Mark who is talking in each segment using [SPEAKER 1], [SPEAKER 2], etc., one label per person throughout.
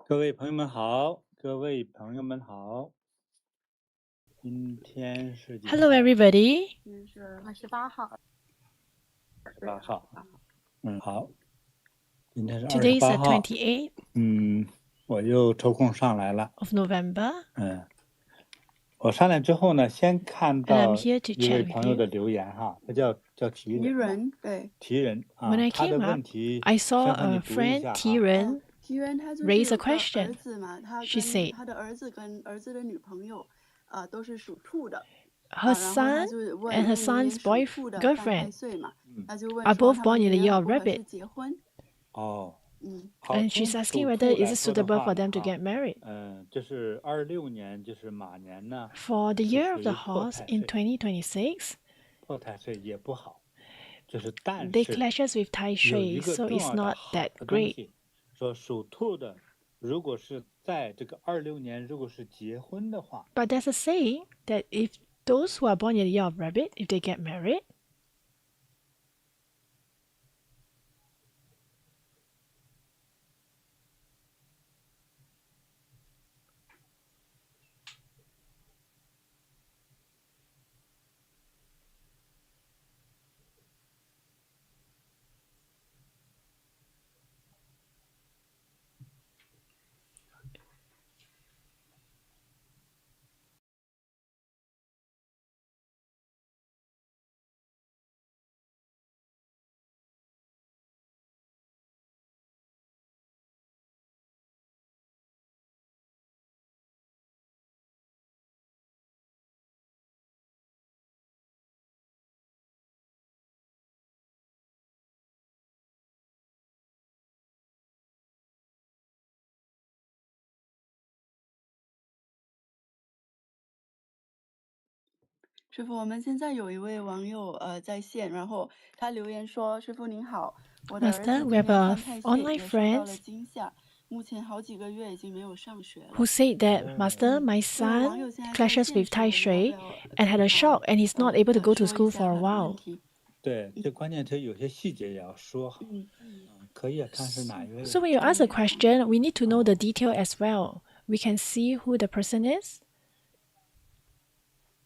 [SPEAKER 1] 各位朋友们好，今天是几号
[SPEAKER 2] Hello, everybody.
[SPEAKER 3] 今天是28号。
[SPEAKER 1] 28号。好，今天是
[SPEAKER 2] Today is
[SPEAKER 1] 28
[SPEAKER 2] the
[SPEAKER 1] 号。
[SPEAKER 2] 28th
[SPEAKER 1] 我又抽空上来了。
[SPEAKER 2] of November,
[SPEAKER 1] 我上来之后呢，先看
[SPEAKER 2] and I'm
[SPEAKER 1] 到
[SPEAKER 2] here to
[SPEAKER 1] 一位
[SPEAKER 2] chat with
[SPEAKER 1] 朋友的
[SPEAKER 2] you.
[SPEAKER 1] 留言哈，他叫提人，
[SPEAKER 3] 对，
[SPEAKER 1] 提人
[SPEAKER 2] When I
[SPEAKER 1] 他的
[SPEAKER 2] came
[SPEAKER 1] 问
[SPEAKER 2] up,
[SPEAKER 1] 题
[SPEAKER 2] I saw
[SPEAKER 1] 先和你
[SPEAKER 2] a
[SPEAKER 1] 读一
[SPEAKER 2] friend,
[SPEAKER 1] 下哈。
[SPEAKER 2] Tiren,
[SPEAKER 3] 提人他就是
[SPEAKER 2] raise a
[SPEAKER 3] 有个儿
[SPEAKER 2] question.
[SPEAKER 3] 子嘛，他
[SPEAKER 2] She
[SPEAKER 3] 跟
[SPEAKER 2] said
[SPEAKER 3] 他的儿子跟儿子的女朋友，都是属兔的。
[SPEAKER 2] her
[SPEAKER 3] 然后他
[SPEAKER 2] son
[SPEAKER 3] 就问，
[SPEAKER 2] and
[SPEAKER 3] 因
[SPEAKER 2] her
[SPEAKER 3] 为明年
[SPEAKER 2] son's
[SPEAKER 3] 属兔的犯太
[SPEAKER 2] girlfriend
[SPEAKER 3] 岁嘛，他就
[SPEAKER 2] are
[SPEAKER 3] 问说
[SPEAKER 2] both
[SPEAKER 3] 他
[SPEAKER 2] born
[SPEAKER 3] 们
[SPEAKER 2] in the
[SPEAKER 3] 明年
[SPEAKER 2] year
[SPEAKER 3] 合
[SPEAKER 2] of
[SPEAKER 3] 不合
[SPEAKER 2] rabbit.
[SPEAKER 3] 适结婚？
[SPEAKER 1] 好，
[SPEAKER 2] And
[SPEAKER 1] 从
[SPEAKER 2] she's
[SPEAKER 1] 属
[SPEAKER 2] asking
[SPEAKER 1] 兔
[SPEAKER 2] whether is
[SPEAKER 1] 来
[SPEAKER 2] it
[SPEAKER 1] 说的
[SPEAKER 2] suitable
[SPEAKER 1] 话
[SPEAKER 2] for
[SPEAKER 1] 呢
[SPEAKER 2] them to
[SPEAKER 1] 哈，
[SPEAKER 2] get married.
[SPEAKER 1] 这是26年，就是马年呢，
[SPEAKER 2] For the
[SPEAKER 1] 是
[SPEAKER 2] year
[SPEAKER 1] 属
[SPEAKER 2] of
[SPEAKER 1] 于
[SPEAKER 2] the
[SPEAKER 1] 破
[SPEAKER 2] horse
[SPEAKER 1] 太
[SPEAKER 2] in
[SPEAKER 1] 岁，
[SPEAKER 2] 2026,
[SPEAKER 1] 破太岁也不好，但
[SPEAKER 2] they
[SPEAKER 1] 是
[SPEAKER 2] clashes with Tai
[SPEAKER 1] 有一
[SPEAKER 2] Shui,
[SPEAKER 1] 个
[SPEAKER 2] so
[SPEAKER 1] 重
[SPEAKER 2] it's
[SPEAKER 1] 要的
[SPEAKER 2] not
[SPEAKER 1] 好
[SPEAKER 2] that
[SPEAKER 1] 的东
[SPEAKER 2] great.
[SPEAKER 1] 西，说属兔的，如果是在这个26年，如果是结婚的话，
[SPEAKER 2] But there's a saying that if those who are born in the year of rabbit, if they get married,
[SPEAKER 3] 师傅，我们现在有一位网友在线，然后他留言说：“师傅您好，我的儿子
[SPEAKER 2] Master,
[SPEAKER 3] 今
[SPEAKER 2] we have
[SPEAKER 3] 年
[SPEAKER 2] a
[SPEAKER 3] 犯太岁，
[SPEAKER 2] online
[SPEAKER 3] 也受到了
[SPEAKER 2] friends
[SPEAKER 3] 惊吓，目前好几个月已经没有上学了。”
[SPEAKER 2] who said that, Master, my
[SPEAKER 3] 这位网
[SPEAKER 2] son
[SPEAKER 3] 友现在在
[SPEAKER 2] clashes
[SPEAKER 3] 线
[SPEAKER 2] with
[SPEAKER 3] 上，
[SPEAKER 2] Tai
[SPEAKER 3] 你要不
[SPEAKER 2] Shui
[SPEAKER 3] 要
[SPEAKER 2] and had
[SPEAKER 3] 跟
[SPEAKER 2] a
[SPEAKER 3] 他
[SPEAKER 2] shock and he's not able to go to
[SPEAKER 3] 说一
[SPEAKER 2] school
[SPEAKER 3] 下
[SPEAKER 2] for a
[SPEAKER 3] 他的问
[SPEAKER 2] while.
[SPEAKER 3] 题？
[SPEAKER 1] 对，这关键他有些细节也要说好。可以啊，看是哪一位。
[SPEAKER 2] So when you ask a question, we need to know the detail as well. We can see who the person is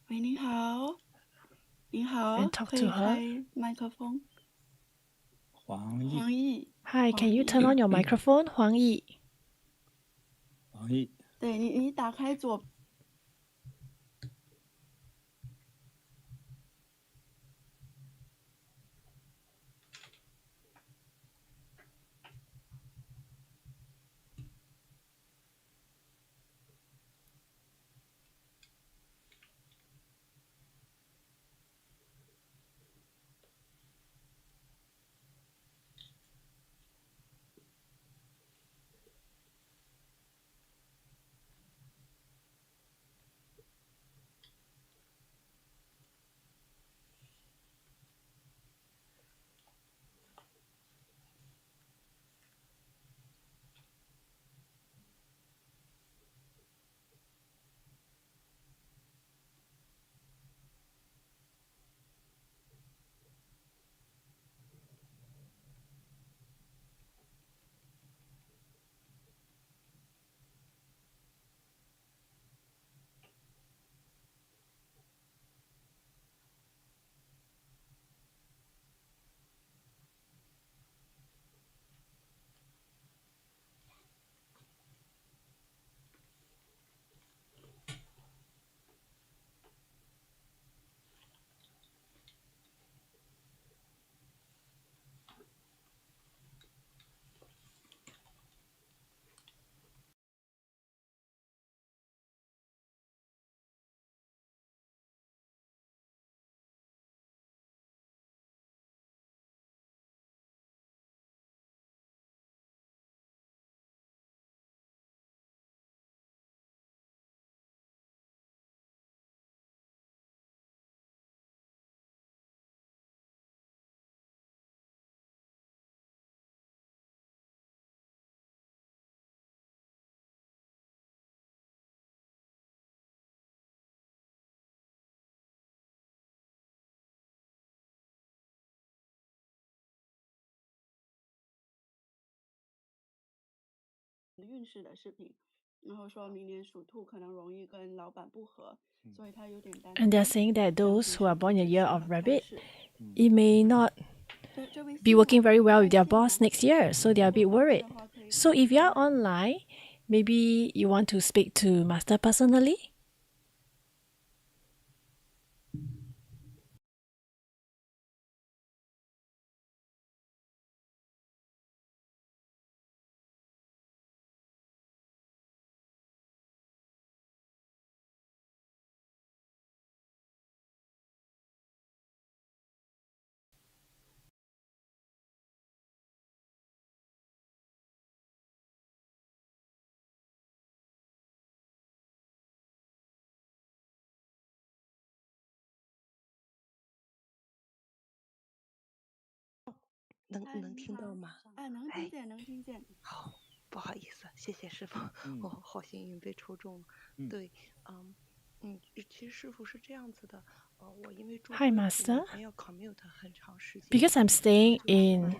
[SPEAKER 3] 喂，您好，您好
[SPEAKER 2] and，talk
[SPEAKER 3] 可
[SPEAKER 2] to
[SPEAKER 3] 以
[SPEAKER 2] her.
[SPEAKER 3] 开麦克风。
[SPEAKER 1] 黄奕，
[SPEAKER 3] 黄奕，
[SPEAKER 2] Hi, can you
[SPEAKER 3] 黄奕
[SPEAKER 2] turn on your microphone, Huang Yi?
[SPEAKER 1] 黄奕，
[SPEAKER 3] 对你打开左。运势的视频，然后说明年属兔可能容易跟老板不和，所以他有点担心。
[SPEAKER 2] And they're saying that those who are born in the year of rabbit,
[SPEAKER 3] 是
[SPEAKER 2] it may not
[SPEAKER 3] 这位
[SPEAKER 2] be working
[SPEAKER 3] 新
[SPEAKER 2] very
[SPEAKER 3] 来
[SPEAKER 2] well
[SPEAKER 3] 在
[SPEAKER 2] with their
[SPEAKER 3] 现
[SPEAKER 2] boss
[SPEAKER 3] 场
[SPEAKER 2] next year, so they are a
[SPEAKER 3] 如
[SPEAKER 2] bit
[SPEAKER 3] 果方便
[SPEAKER 2] worried.
[SPEAKER 3] 的话可以
[SPEAKER 2] So
[SPEAKER 3] 看
[SPEAKER 2] if you are
[SPEAKER 3] 看
[SPEAKER 2] online, maybe you want to speak to Master personally.
[SPEAKER 3] 哎，
[SPEAKER 4] 能
[SPEAKER 3] 你
[SPEAKER 4] 听到
[SPEAKER 3] 好
[SPEAKER 4] 吗？
[SPEAKER 3] 哎，能
[SPEAKER 4] 哎
[SPEAKER 3] 听见能听见。
[SPEAKER 4] 好，不好意思，谢谢师傅，我好幸运被抽中了。对，其实师傅是这样子的，我因为住
[SPEAKER 2] Hi,
[SPEAKER 4] 硅谷
[SPEAKER 2] Master.
[SPEAKER 4] 每天要 commute 很长时间，
[SPEAKER 2] Because I'm staying
[SPEAKER 4] 就
[SPEAKER 2] in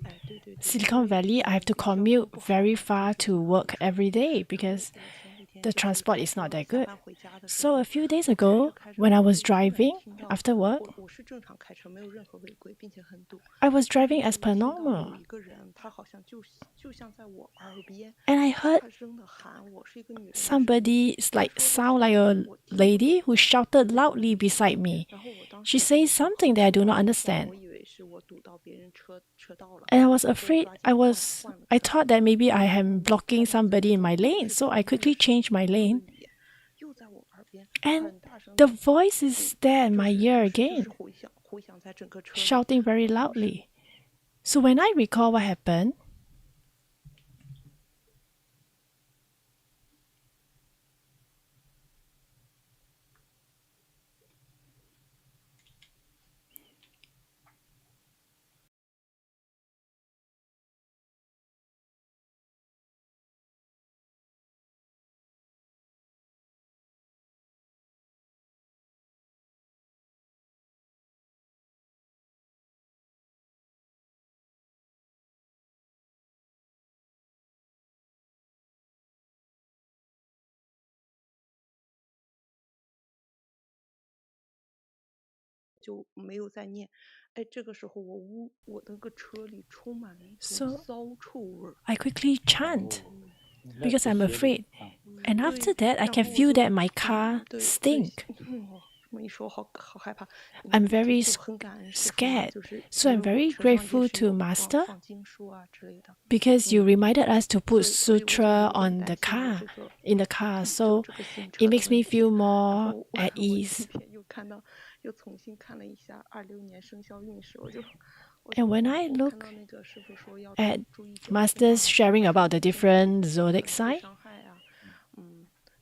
[SPEAKER 4] 哎，对对对，
[SPEAKER 2] Silicon
[SPEAKER 4] 因为
[SPEAKER 2] Valley, I have to
[SPEAKER 4] 交通
[SPEAKER 2] commute
[SPEAKER 4] 不好
[SPEAKER 2] very
[SPEAKER 4] 嘛，
[SPEAKER 2] far
[SPEAKER 4] 就是
[SPEAKER 2] to work every day
[SPEAKER 4] 然后
[SPEAKER 2] because
[SPEAKER 4] 我前几天
[SPEAKER 2] the
[SPEAKER 4] 就是
[SPEAKER 2] transport
[SPEAKER 4] 开
[SPEAKER 2] is not
[SPEAKER 4] 车
[SPEAKER 2] that
[SPEAKER 4] 下
[SPEAKER 2] good.
[SPEAKER 4] 班回家的时
[SPEAKER 2] So
[SPEAKER 4] 候，
[SPEAKER 2] a few days
[SPEAKER 4] 我开着
[SPEAKER 2] ago,
[SPEAKER 4] 开着
[SPEAKER 2] when I
[SPEAKER 4] 我
[SPEAKER 2] was
[SPEAKER 4] 就忽然
[SPEAKER 2] driving
[SPEAKER 4] 听到
[SPEAKER 2] after work,
[SPEAKER 4] 我是正常开车，没有任何违规，并且很堵，
[SPEAKER 2] I was
[SPEAKER 4] 但是
[SPEAKER 2] driving
[SPEAKER 4] 我
[SPEAKER 2] as
[SPEAKER 4] 就
[SPEAKER 2] per
[SPEAKER 4] 听到
[SPEAKER 2] normal.
[SPEAKER 4] 有一个人，他好像就像在我耳边
[SPEAKER 2] And I heard
[SPEAKER 4] 大声的喊我，是一个女人的声音，
[SPEAKER 2] somebody
[SPEAKER 4] 她
[SPEAKER 2] like
[SPEAKER 4] 说的
[SPEAKER 2] sound
[SPEAKER 4] 是
[SPEAKER 2] like a
[SPEAKER 4] 我听不
[SPEAKER 2] lady
[SPEAKER 4] 懂
[SPEAKER 2] who
[SPEAKER 4] 的
[SPEAKER 2] shouted
[SPEAKER 4] 那种
[SPEAKER 2] loudly
[SPEAKER 4] 语言，
[SPEAKER 2] beside me.
[SPEAKER 4] 然后我当
[SPEAKER 2] She
[SPEAKER 4] 时就
[SPEAKER 2] says
[SPEAKER 4] 好
[SPEAKER 2] something that I do
[SPEAKER 4] 慌
[SPEAKER 2] not
[SPEAKER 4] 慌，
[SPEAKER 2] understand.
[SPEAKER 4] 我以为是我堵到别人车道了，
[SPEAKER 2] And I was
[SPEAKER 4] 我就
[SPEAKER 2] afraid,
[SPEAKER 4] 抓紧
[SPEAKER 2] I
[SPEAKER 4] 换
[SPEAKER 2] was,
[SPEAKER 4] 换了
[SPEAKER 2] I
[SPEAKER 4] 车。
[SPEAKER 2] thought that maybe I
[SPEAKER 4] 然后
[SPEAKER 2] am
[SPEAKER 4] 我
[SPEAKER 2] blocking
[SPEAKER 4] 开到这
[SPEAKER 2] somebody in
[SPEAKER 4] 种
[SPEAKER 2] my
[SPEAKER 4] 又
[SPEAKER 2] lane,
[SPEAKER 4] 是
[SPEAKER 2] so
[SPEAKER 4] 同
[SPEAKER 2] I
[SPEAKER 4] 一个
[SPEAKER 2] quickly
[SPEAKER 4] 声音，
[SPEAKER 2] changed my
[SPEAKER 4] 同样的
[SPEAKER 2] lane.
[SPEAKER 4] 语言，又在我耳边
[SPEAKER 2] And
[SPEAKER 4] 很大声
[SPEAKER 2] the
[SPEAKER 4] 的，
[SPEAKER 2] voice is there in
[SPEAKER 4] 就
[SPEAKER 2] my
[SPEAKER 4] 是
[SPEAKER 2] ear
[SPEAKER 4] 就是
[SPEAKER 2] again,
[SPEAKER 4] 回响在整个车里。
[SPEAKER 2] shouting very
[SPEAKER 4] 我当时
[SPEAKER 2] loudly. So when I recall what happened,
[SPEAKER 4] 就没有再念。哎，这个时候我那个车里充满了一种
[SPEAKER 2] So
[SPEAKER 4] 骚臭味儿。
[SPEAKER 2] I quickly chant
[SPEAKER 1] 那
[SPEAKER 2] because
[SPEAKER 1] 是
[SPEAKER 2] I'm
[SPEAKER 1] 邪灵
[SPEAKER 2] afraid.
[SPEAKER 1] 啊。
[SPEAKER 2] And
[SPEAKER 4] 对，
[SPEAKER 2] after that, I
[SPEAKER 4] 然
[SPEAKER 2] can
[SPEAKER 4] 后我
[SPEAKER 2] feel
[SPEAKER 4] 就
[SPEAKER 2] that my car
[SPEAKER 4] 对
[SPEAKER 2] stink.
[SPEAKER 4] 这么一说好害怕。
[SPEAKER 2] I'm very
[SPEAKER 4] 就很感恩师傅嘛，
[SPEAKER 2] scared.
[SPEAKER 4] 就是
[SPEAKER 2] So
[SPEAKER 4] 因
[SPEAKER 2] I'm
[SPEAKER 4] 为我
[SPEAKER 2] very
[SPEAKER 4] 车上也
[SPEAKER 2] grateful
[SPEAKER 4] 是
[SPEAKER 2] to
[SPEAKER 4] 有
[SPEAKER 2] Master
[SPEAKER 4] 放经书啊之类的，
[SPEAKER 2] because you reminded us to put
[SPEAKER 4] 所以我就
[SPEAKER 2] sutra
[SPEAKER 4] 有点
[SPEAKER 2] on the
[SPEAKER 4] 担心我
[SPEAKER 2] car,
[SPEAKER 4] 这个
[SPEAKER 2] in the car.
[SPEAKER 4] 就
[SPEAKER 2] So
[SPEAKER 4] 这个行
[SPEAKER 2] it
[SPEAKER 4] 车的
[SPEAKER 2] makes
[SPEAKER 4] 问
[SPEAKER 2] me
[SPEAKER 4] 题。
[SPEAKER 2] feel
[SPEAKER 4] 然
[SPEAKER 2] more
[SPEAKER 4] 后
[SPEAKER 2] at
[SPEAKER 4] 我
[SPEAKER 2] ease.
[SPEAKER 4] 这边又重新看了一下26年生肖运势，我就
[SPEAKER 2] And when I
[SPEAKER 4] 我
[SPEAKER 2] look
[SPEAKER 4] 看到那个师傅说要
[SPEAKER 2] at
[SPEAKER 4] 注意交通
[SPEAKER 2] Masters
[SPEAKER 4] 啊，
[SPEAKER 2] sharing about the
[SPEAKER 4] 身体
[SPEAKER 2] different
[SPEAKER 4] 可
[SPEAKER 2] zodiac
[SPEAKER 4] 能会
[SPEAKER 2] sign,
[SPEAKER 4] 伤害啊，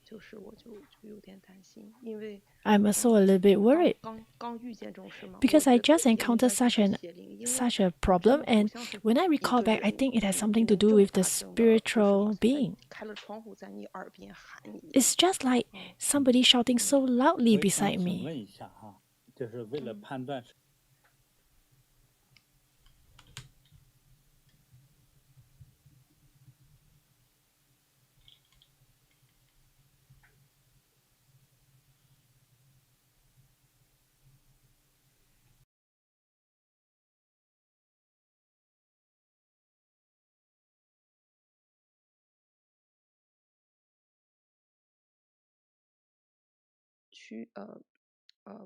[SPEAKER 4] 就是我就有点担心，因为
[SPEAKER 2] I'm also a little bit worried
[SPEAKER 4] 刚遇见这种事嘛，
[SPEAKER 2] because
[SPEAKER 4] 我
[SPEAKER 2] I
[SPEAKER 4] 觉得
[SPEAKER 2] just
[SPEAKER 4] 也应
[SPEAKER 2] encountered
[SPEAKER 4] 该是
[SPEAKER 2] such
[SPEAKER 4] 个
[SPEAKER 2] an
[SPEAKER 4] 邪灵，因为
[SPEAKER 2] such a
[SPEAKER 4] 真
[SPEAKER 2] problem.
[SPEAKER 4] 的不
[SPEAKER 2] And
[SPEAKER 4] 像是
[SPEAKER 2] when I
[SPEAKER 4] 一
[SPEAKER 2] recall
[SPEAKER 4] 个
[SPEAKER 2] back, I
[SPEAKER 4] 人
[SPEAKER 2] think it has something
[SPEAKER 4] 能
[SPEAKER 2] to do
[SPEAKER 4] 这么
[SPEAKER 2] with the
[SPEAKER 4] 大声的，就是好
[SPEAKER 2] spiritual
[SPEAKER 4] 像在
[SPEAKER 2] being.
[SPEAKER 4] 开了窗户在你耳边喊你一样。
[SPEAKER 2] It's just like somebody shouting so loudly
[SPEAKER 1] 我也想
[SPEAKER 2] beside
[SPEAKER 1] 请
[SPEAKER 2] me.
[SPEAKER 1] 问一下哈，就是为了判断是
[SPEAKER 4] 去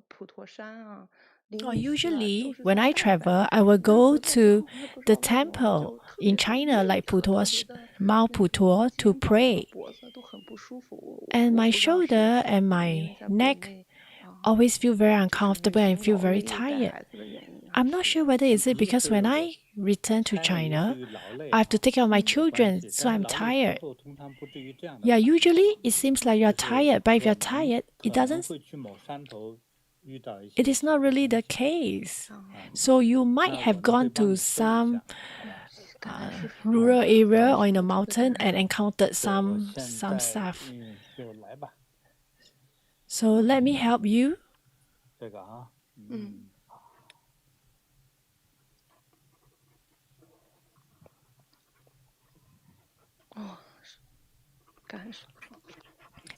[SPEAKER 4] 普陀山啊，灵
[SPEAKER 2] Oh,
[SPEAKER 4] 隐寺啊，
[SPEAKER 2] usually
[SPEAKER 4] 都是
[SPEAKER 2] when
[SPEAKER 4] 在
[SPEAKER 2] I
[SPEAKER 4] 拜拜。
[SPEAKER 2] travel, I will
[SPEAKER 4] 任
[SPEAKER 2] go
[SPEAKER 4] 何在
[SPEAKER 2] to
[SPEAKER 4] 我也不知
[SPEAKER 2] the
[SPEAKER 4] 道为什么，
[SPEAKER 2] temple
[SPEAKER 4] 就特
[SPEAKER 2] in
[SPEAKER 4] 别的
[SPEAKER 2] China,
[SPEAKER 4] 累，
[SPEAKER 2] like
[SPEAKER 4] 特别
[SPEAKER 2] Putuo
[SPEAKER 4] 的
[SPEAKER 2] Mount
[SPEAKER 4] 那种
[SPEAKER 2] Putuo, to
[SPEAKER 4] 肩膀啊
[SPEAKER 2] pray.
[SPEAKER 4] 脖子都很不舒服。
[SPEAKER 2] And
[SPEAKER 4] 我
[SPEAKER 2] my
[SPEAKER 4] 不知道是
[SPEAKER 2] shoulder and
[SPEAKER 4] 因
[SPEAKER 2] my
[SPEAKER 4] 为在国
[SPEAKER 2] neck
[SPEAKER 4] 内啊，
[SPEAKER 2] always feel very
[SPEAKER 4] 就是人
[SPEAKER 2] uncomfortable and
[SPEAKER 4] 生
[SPEAKER 2] feel
[SPEAKER 4] 劳
[SPEAKER 2] very
[SPEAKER 4] 累又带
[SPEAKER 2] tired.
[SPEAKER 4] 孩子的原因啊，
[SPEAKER 2] I'm not
[SPEAKER 4] 是
[SPEAKER 2] sure whether is it
[SPEAKER 1] 一个
[SPEAKER 2] because
[SPEAKER 1] 是
[SPEAKER 2] when
[SPEAKER 1] 这个
[SPEAKER 2] I return to
[SPEAKER 1] 差呢，也
[SPEAKER 2] China,
[SPEAKER 1] 是有劳累
[SPEAKER 2] I have to
[SPEAKER 1] 啊，
[SPEAKER 2] take care of my
[SPEAKER 1] 有关
[SPEAKER 2] children,
[SPEAKER 1] 系，
[SPEAKER 2] so
[SPEAKER 1] 但是
[SPEAKER 2] I'm
[SPEAKER 1] 劳累
[SPEAKER 2] tired.
[SPEAKER 1] 之后通常不至于这样的
[SPEAKER 2] Yeah,
[SPEAKER 1] 反应
[SPEAKER 2] usually it seems like you're
[SPEAKER 1] 就是
[SPEAKER 2] tired, but if
[SPEAKER 1] 可
[SPEAKER 2] you're
[SPEAKER 1] 能
[SPEAKER 2] tired, it
[SPEAKER 1] 可能
[SPEAKER 2] doesn't.
[SPEAKER 1] 会去某山头遇到一
[SPEAKER 2] It
[SPEAKER 1] 些
[SPEAKER 2] is
[SPEAKER 1] 奇
[SPEAKER 2] not
[SPEAKER 1] 的
[SPEAKER 2] really
[SPEAKER 1] 东
[SPEAKER 2] the
[SPEAKER 1] 西
[SPEAKER 2] case.
[SPEAKER 4] 啊，
[SPEAKER 2] So you might
[SPEAKER 1] 那
[SPEAKER 2] have
[SPEAKER 1] 我呢会
[SPEAKER 2] gone
[SPEAKER 1] 帮
[SPEAKER 2] to
[SPEAKER 1] 你搜一
[SPEAKER 2] some
[SPEAKER 1] 下，好吧？
[SPEAKER 4] 感恩师傅。
[SPEAKER 2] rural area
[SPEAKER 4] 感
[SPEAKER 2] or
[SPEAKER 4] 恩
[SPEAKER 2] in
[SPEAKER 4] 师
[SPEAKER 2] a
[SPEAKER 4] 傅，真的
[SPEAKER 2] mountain
[SPEAKER 4] 感
[SPEAKER 2] and
[SPEAKER 4] 恩。
[SPEAKER 2] encountered
[SPEAKER 1] 对，我
[SPEAKER 2] some
[SPEAKER 1] 现
[SPEAKER 2] some
[SPEAKER 1] 在
[SPEAKER 2] stuff.
[SPEAKER 1] 就来吧，
[SPEAKER 2] So let me help you.
[SPEAKER 1] 这个啊，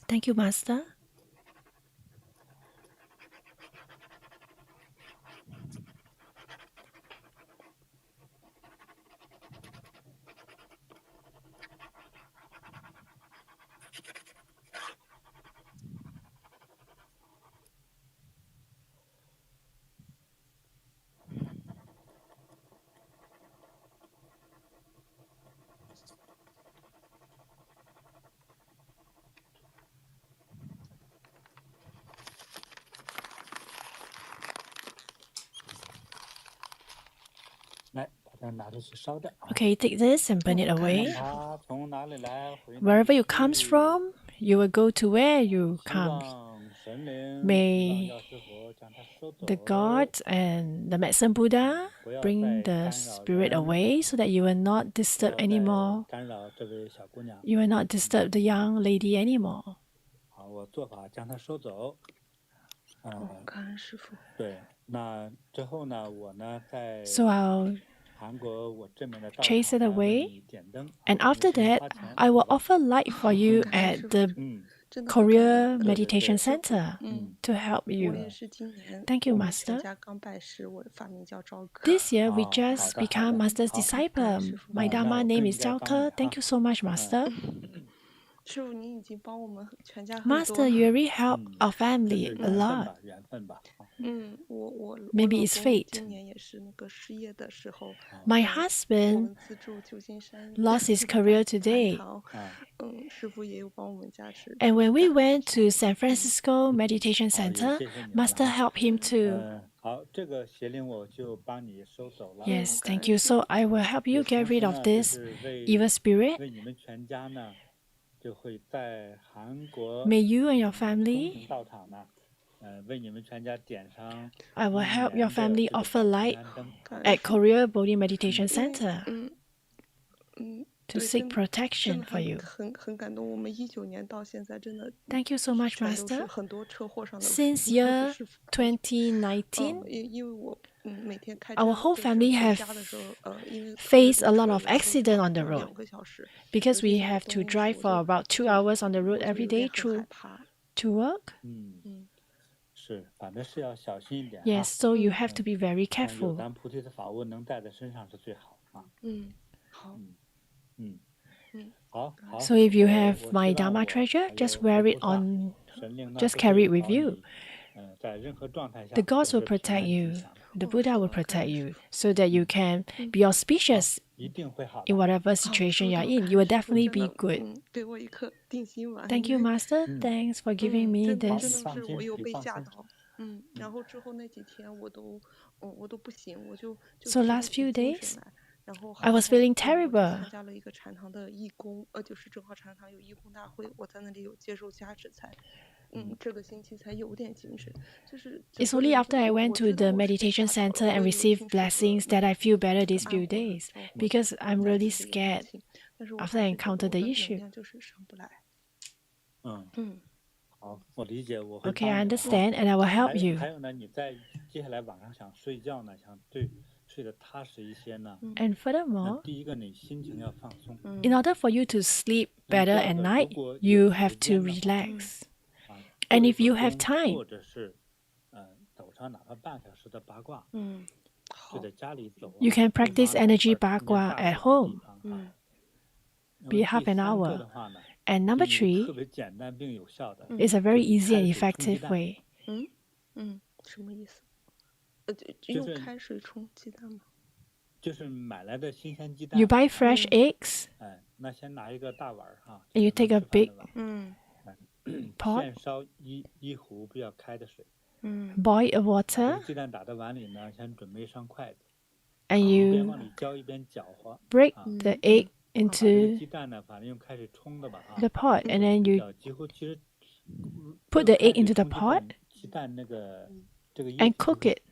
[SPEAKER 2] Thank you, Master. Okay, take this and burn it away. Wherever you comes from, you will go to where you come. May the God and the medicine Buddha bring the spirit away so that you will not disturb anymore. You will not disturb the young lady anymore. So I'll chase it away, and after that, I will offer light for you at the Korea Meditation Center to help you. Thank you, Master. This year, we just become Master's disciple. My Dharma name is Zhao Ke. Thank you so much, Master. Master, you already helped our family a lot. Maybe it's fate. My husband lost his career today. And when we went to San Francisco Meditation Center, Master helped him too. Yes, thank you. So I will help you get rid of this evil spirit. May you and your family, I will help your family offer light at Korea Bodhi Meditation Center to seek protection for you. Thank you so much, Master. Since year 2019, our whole family have faced a lot of accident on the road because we have to drive for about 2 hours on the road every day to work. Yes, so you have to be very careful. So if you have my Dharma treasure, just wear it on, just carry it with you. The gods will protect you. The Buddha will protect you so that you can be auspicious in whatever situation you are in. You will definitely be good. Thank you, Master. Thanks for giving me this. So last few days, I was feeling terrible. It's only after I went to the meditation center and received blessings that I feel better these few days, because I'm really scared after I encountered the issue. Okay, I understand, and I will help you. And furthermore, in order for you to sleep better at night, you have to relax. And if you have time, you can practice energy Bagua at home. Be half an hour. And number 3 is a very easy and effective way. You buy fresh eggs, and you take a big pot, boil water, and you break the egg into the pot, and then you put the egg into the pot and cook it.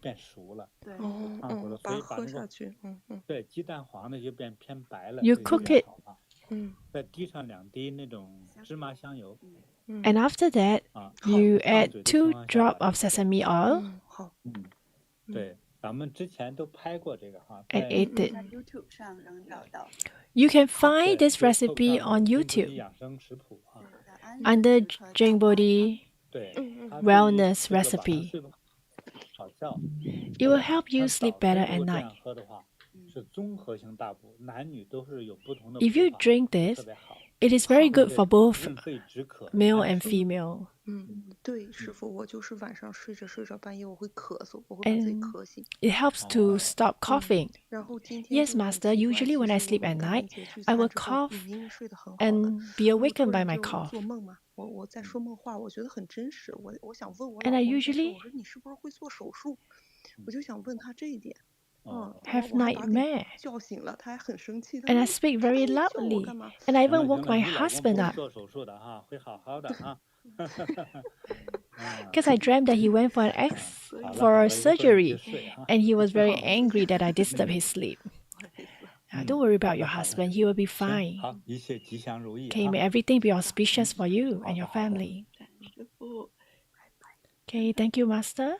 [SPEAKER 2] You cook it. And after that, you add 2 drops of sesame oil. I ate it.
[SPEAKER 3] YouTube 上能找到。
[SPEAKER 2] You can find this recipe on YouTube under JinBodhi Wellness Recipe. It will help you sleep better at night. If you drink this, it is very good for both male and female.
[SPEAKER 4] 对，师傅，我就是晚上睡着睡着，半夜我会咳嗽，我会把自己
[SPEAKER 2] And
[SPEAKER 4] 咳醒。
[SPEAKER 2] it helps to stop coughing.
[SPEAKER 4] 然后今天
[SPEAKER 2] Yes,
[SPEAKER 4] 就很
[SPEAKER 2] Master.
[SPEAKER 4] 奇怪，
[SPEAKER 2] Usually when I
[SPEAKER 4] 其实
[SPEAKER 2] sleep
[SPEAKER 4] 我
[SPEAKER 2] at
[SPEAKER 4] 感恩
[SPEAKER 2] night,
[SPEAKER 4] 节聚
[SPEAKER 2] I
[SPEAKER 4] 餐
[SPEAKER 2] will
[SPEAKER 4] 之后，
[SPEAKER 2] cough
[SPEAKER 4] 你明明睡得很好的，
[SPEAKER 2] and be
[SPEAKER 4] 然后
[SPEAKER 2] awakened
[SPEAKER 4] 突
[SPEAKER 2] by
[SPEAKER 4] 然
[SPEAKER 2] my
[SPEAKER 4] 就
[SPEAKER 2] cough.
[SPEAKER 4] 做梦嘛，我在说梦话，我觉得很真实。我想问我
[SPEAKER 2] And
[SPEAKER 4] 老
[SPEAKER 2] I
[SPEAKER 4] 公，但是
[SPEAKER 2] usually
[SPEAKER 4] 我说你是不是会做手术？我就想问他这一点。
[SPEAKER 2] have
[SPEAKER 4] 我还把给
[SPEAKER 2] nightmare.
[SPEAKER 4] 叫醒了，他还很生气。
[SPEAKER 2] And I
[SPEAKER 4] 他说
[SPEAKER 2] speak
[SPEAKER 4] 他
[SPEAKER 2] very
[SPEAKER 4] 半夜叫我
[SPEAKER 2] loudly.
[SPEAKER 4] 干嘛？
[SPEAKER 2] And I even woke my husband up. Because I dreamt that he went for a surgery, and he was very angry that I disturbed his sleep. Don't worry about your husband; he will be fine. Okay, may everything be auspicious for you and your family. Okay, thank you, Master.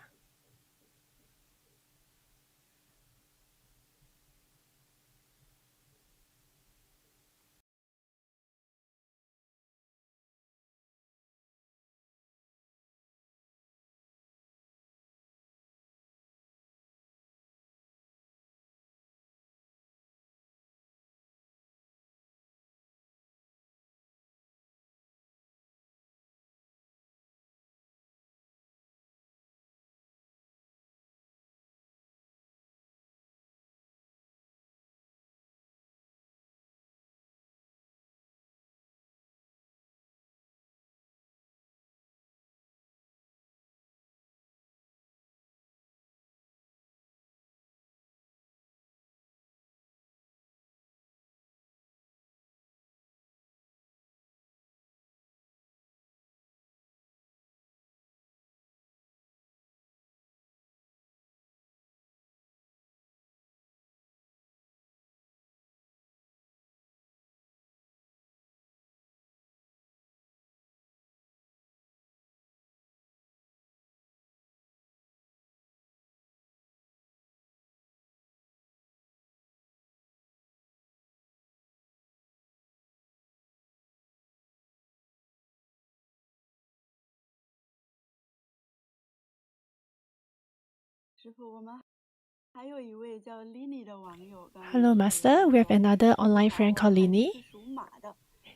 [SPEAKER 2] Hello, Master. We have another online friend called Lini.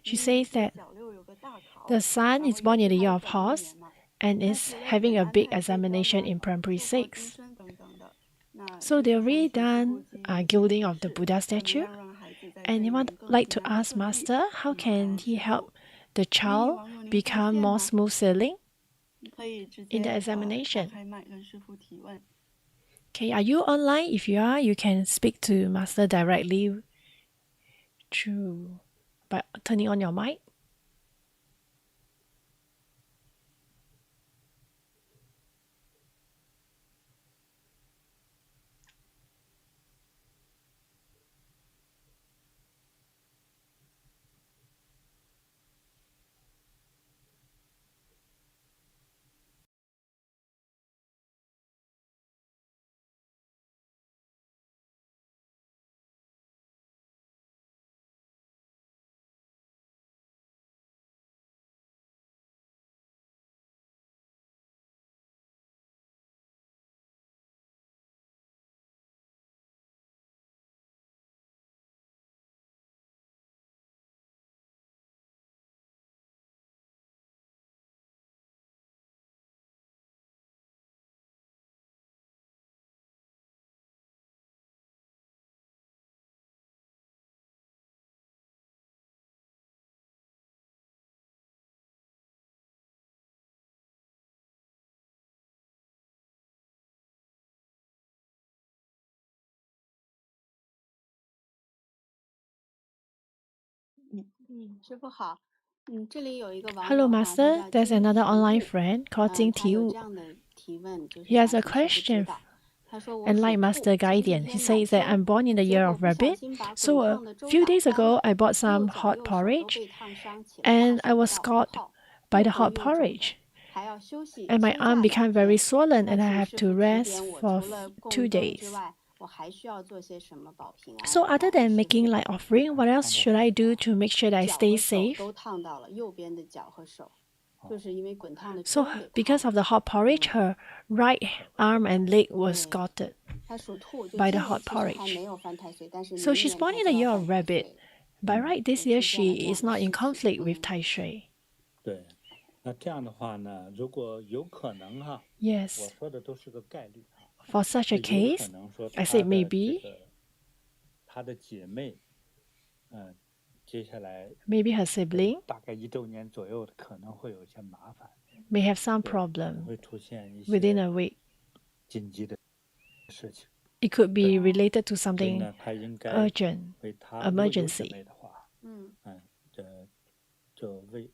[SPEAKER 2] She says that the son is born in the year of horse and is having a big examination in primary 6. So they already done gilding of the Buddha statue, and they would like to ask Master, how can he help the child become more smooth sailing in the examination? Okay, are you online? If you are, you can speak to Master directly by turning on your mic. Hello, Master. There's another online friend called Jing Tiu. He has a question and like Master guidance. He says that I'm born in the year of rabbit. So a few days ago, I bought some hot porridge and I was scalded by the hot porridge. and my arm became very swollen and I have to rest for 2 days. So other than making light offering, what else should I do to make sure that I stay safe? So because of the hot porridge, her right arm and leg was scalded by the hot porridge. So she's born in the year of rabbit. By right, this year she is not in conflict with Tai Shui.
[SPEAKER 1] 对，那这样的话呢，如果有可能哈，
[SPEAKER 2] Yes.
[SPEAKER 1] 我说的都是个概率哈。
[SPEAKER 2] For such a
[SPEAKER 1] 有可
[SPEAKER 2] case,
[SPEAKER 1] 能说
[SPEAKER 2] I said
[SPEAKER 1] 她的
[SPEAKER 2] maybe.
[SPEAKER 1] 她的姐妹，接下来
[SPEAKER 2] Maybe her sibling
[SPEAKER 1] 大概1周年左右可能会有一些麻烦，
[SPEAKER 2] may have some
[SPEAKER 1] 对，
[SPEAKER 2] problem
[SPEAKER 1] 会出现一
[SPEAKER 2] within
[SPEAKER 1] 些
[SPEAKER 2] a week.
[SPEAKER 1] 紧急的事情，
[SPEAKER 2] It could be related to
[SPEAKER 1] 所以
[SPEAKER 2] something
[SPEAKER 1] 呢，她应该
[SPEAKER 2] urgent.
[SPEAKER 1] 为她如果有姐
[SPEAKER 2] emergency.
[SPEAKER 1] 妹的话，就为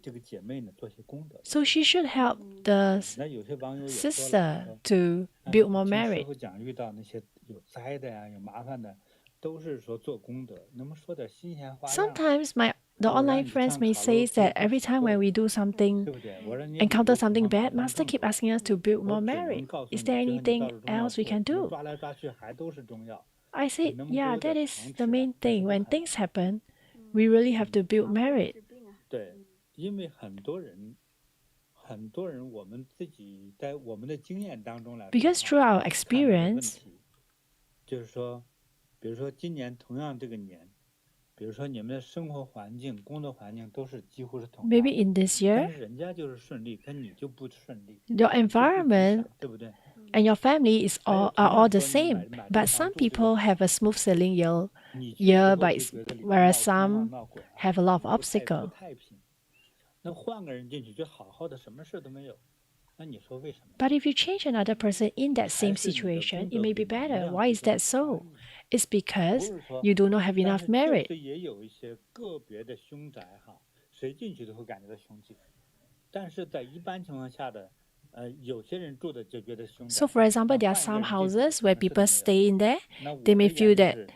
[SPEAKER 1] 这个姐妹呢做些功德。
[SPEAKER 2] So she should help the
[SPEAKER 1] 那有些网友也说了，
[SPEAKER 2] sister
[SPEAKER 1] 说
[SPEAKER 2] to build more
[SPEAKER 1] 听师
[SPEAKER 2] merit.
[SPEAKER 1] 傅讲遇到那些有灾的呀、有麻烦的，都是说做功德，能不能说点新鲜话样？
[SPEAKER 2] Sometimes the online friends may say that every time when we do something,
[SPEAKER 1] 对不对？我说你
[SPEAKER 2] encounter
[SPEAKER 1] 有
[SPEAKER 2] something
[SPEAKER 1] 什么
[SPEAKER 2] bad, Master keep asking us to build
[SPEAKER 1] 我
[SPEAKER 2] more
[SPEAKER 1] 只能
[SPEAKER 2] merit.
[SPEAKER 1] 告诉
[SPEAKER 2] Is
[SPEAKER 1] 你，
[SPEAKER 2] there
[SPEAKER 1] 最后你
[SPEAKER 2] anything
[SPEAKER 1] 到了中药
[SPEAKER 2] else we
[SPEAKER 1] 铺，
[SPEAKER 2] can
[SPEAKER 1] 你
[SPEAKER 2] do?
[SPEAKER 1] 抓来抓去还都是中药。
[SPEAKER 2] I said,
[SPEAKER 1] 能不能
[SPEAKER 2] yeah,
[SPEAKER 1] 多有
[SPEAKER 2] that
[SPEAKER 1] 点
[SPEAKER 2] is
[SPEAKER 1] 常
[SPEAKER 2] the
[SPEAKER 1] 识
[SPEAKER 2] main
[SPEAKER 1] 啊？这是
[SPEAKER 2] thing.
[SPEAKER 1] 不
[SPEAKER 2] When
[SPEAKER 1] 可能
[SPEAKER 2] things happen, we really have to build merit.
[SPEAKER 1] 对，因为很多人，我们自己在我们的经验当中来说
[SPEAKER 2] Because
[SPEAKER 1] 哈，
[SPEAKER 2] through our
[SPEAKER 1] 看到的问
[SPEAKER 2] experience,
[SPEAKER 1] 题，就是说，比如说今年同样这个年，比如说你们的生活环境、工作环境都是几乎是同样
[SPEAKER 2] maybe
[SPEAKER 1] 的，
[SPEAKER 2] in this
[SPEAKER 1] 但
[SPEAKER 2] year,
[SPEAKER 1] 是人家就是顺利，跟你就不顺利，
[SPEAKER 2] your
[SPEAKER 1] 就不吉
[SPEAKER 2] environment
[SPEAKER 1] 祥，对不对？
[SPEAKER 2] and your family is
[SPEAKER 1] 还有
[SPEAKER 2] all
[SPEAKER 1] 同
[SPEAKER 2] are
[SPEAKER 1] 样
[SPEAKER 2] all the
[SPEAKER 1] 说你
[SPEAKER 2] same.
[SPEAKER 1] 买地
[SPEAKER 2] But
[SPEAKER 1] 方
[SPEAKER 2] some
[SPEAKER 1] 住这个
[SPEAKER 2] people have a smooth sailing
[SPEAKER 1] 你去之
[SPEAKER 2] year,
[SPEAKER 1] 后
[SPEAKER 2] but
[SPEAKER 1] 就
[SPEAKER 2] it's,
[SPEAKER 1] 觉得里面
[SPEAKER 2] whereas
[SPEAKER 1] 闹天
[SPEAKER 2] some
[SPEAKER 1] 闹鬼啊，
[SPEAKER 2] have a lot of
[SPEAKER 1] 不
[SPEAKER 2] obstacles.
[SPEAKER 1] 太平。那换个人进去就好好的，什么事都没有，那你说为什么？
[SPEAKER 2] But if you change another person in that
[SPEAKER 1] 还
[SPEAKER 2] same
[SPEAKER 1] 是你的
[SPEAKER 2] situation,
[SPEAKER 1] 功
[SPEAKER 2] it
[SPEAKER 1] 德
[SPEAKER 2] may
[SPEAKER 1] 比
[SPEAKER 2] be
[SPEAKER 1] 能
[SPEAKER 2] better.
[SPEAKER 1] 量
[SPEAKER 2] Why
[SPEAKER 1] 之
[SPEAKER 2] is
[SPEAKER 1] 中
[SPEAKER 2] that
[SPEAKER 1] 的差
[SPEAKER 2] so?
[SPEAKER 1] 异。
[SPEAKER 2] It's
[SPEAKER 1] 不
[SPEAKER 2] because
[SPEAKER 1] 是说，
[SPEAKER 2] you do not have
[SPEAKER 1] 但
[SPEAKER 2] enough
[SPEAKER 1] 是确
[SPEAKER 2] merit.
[SPEAKER 1] 实也有一些个别的凶宅哈，谁进去都会感觉到凶气。但是在一般情况下的，有些人住的就觉得凶宅，
[SPEAKER 2] So, for example,
[SPEAKER 1] 那
[SPEAKER 2] there are
[SPEAKER 1] 换一个
[SPEAKER 2] some
[SPEAKER 1] 人进去
[SPEAKER 2] houses
[SPEAKER 1] 什
[SPEAKER 2] where
[SPEAKER 1] 么事都
[SPEAKER 2] people
[SPEAKER 1] 没有。
[SPEAKER 2] stay in there.
[SPEAKER 1] 那
[SPEAKER 2] They
[SPEAKER 1] 我
[SPEAKER 2] may
[SPEAKER 1] 的
[SPEAKER 2] feel
[SPEAKER 1] 研究
[SPEAKER 2] that
[SPEAKER 1] 是，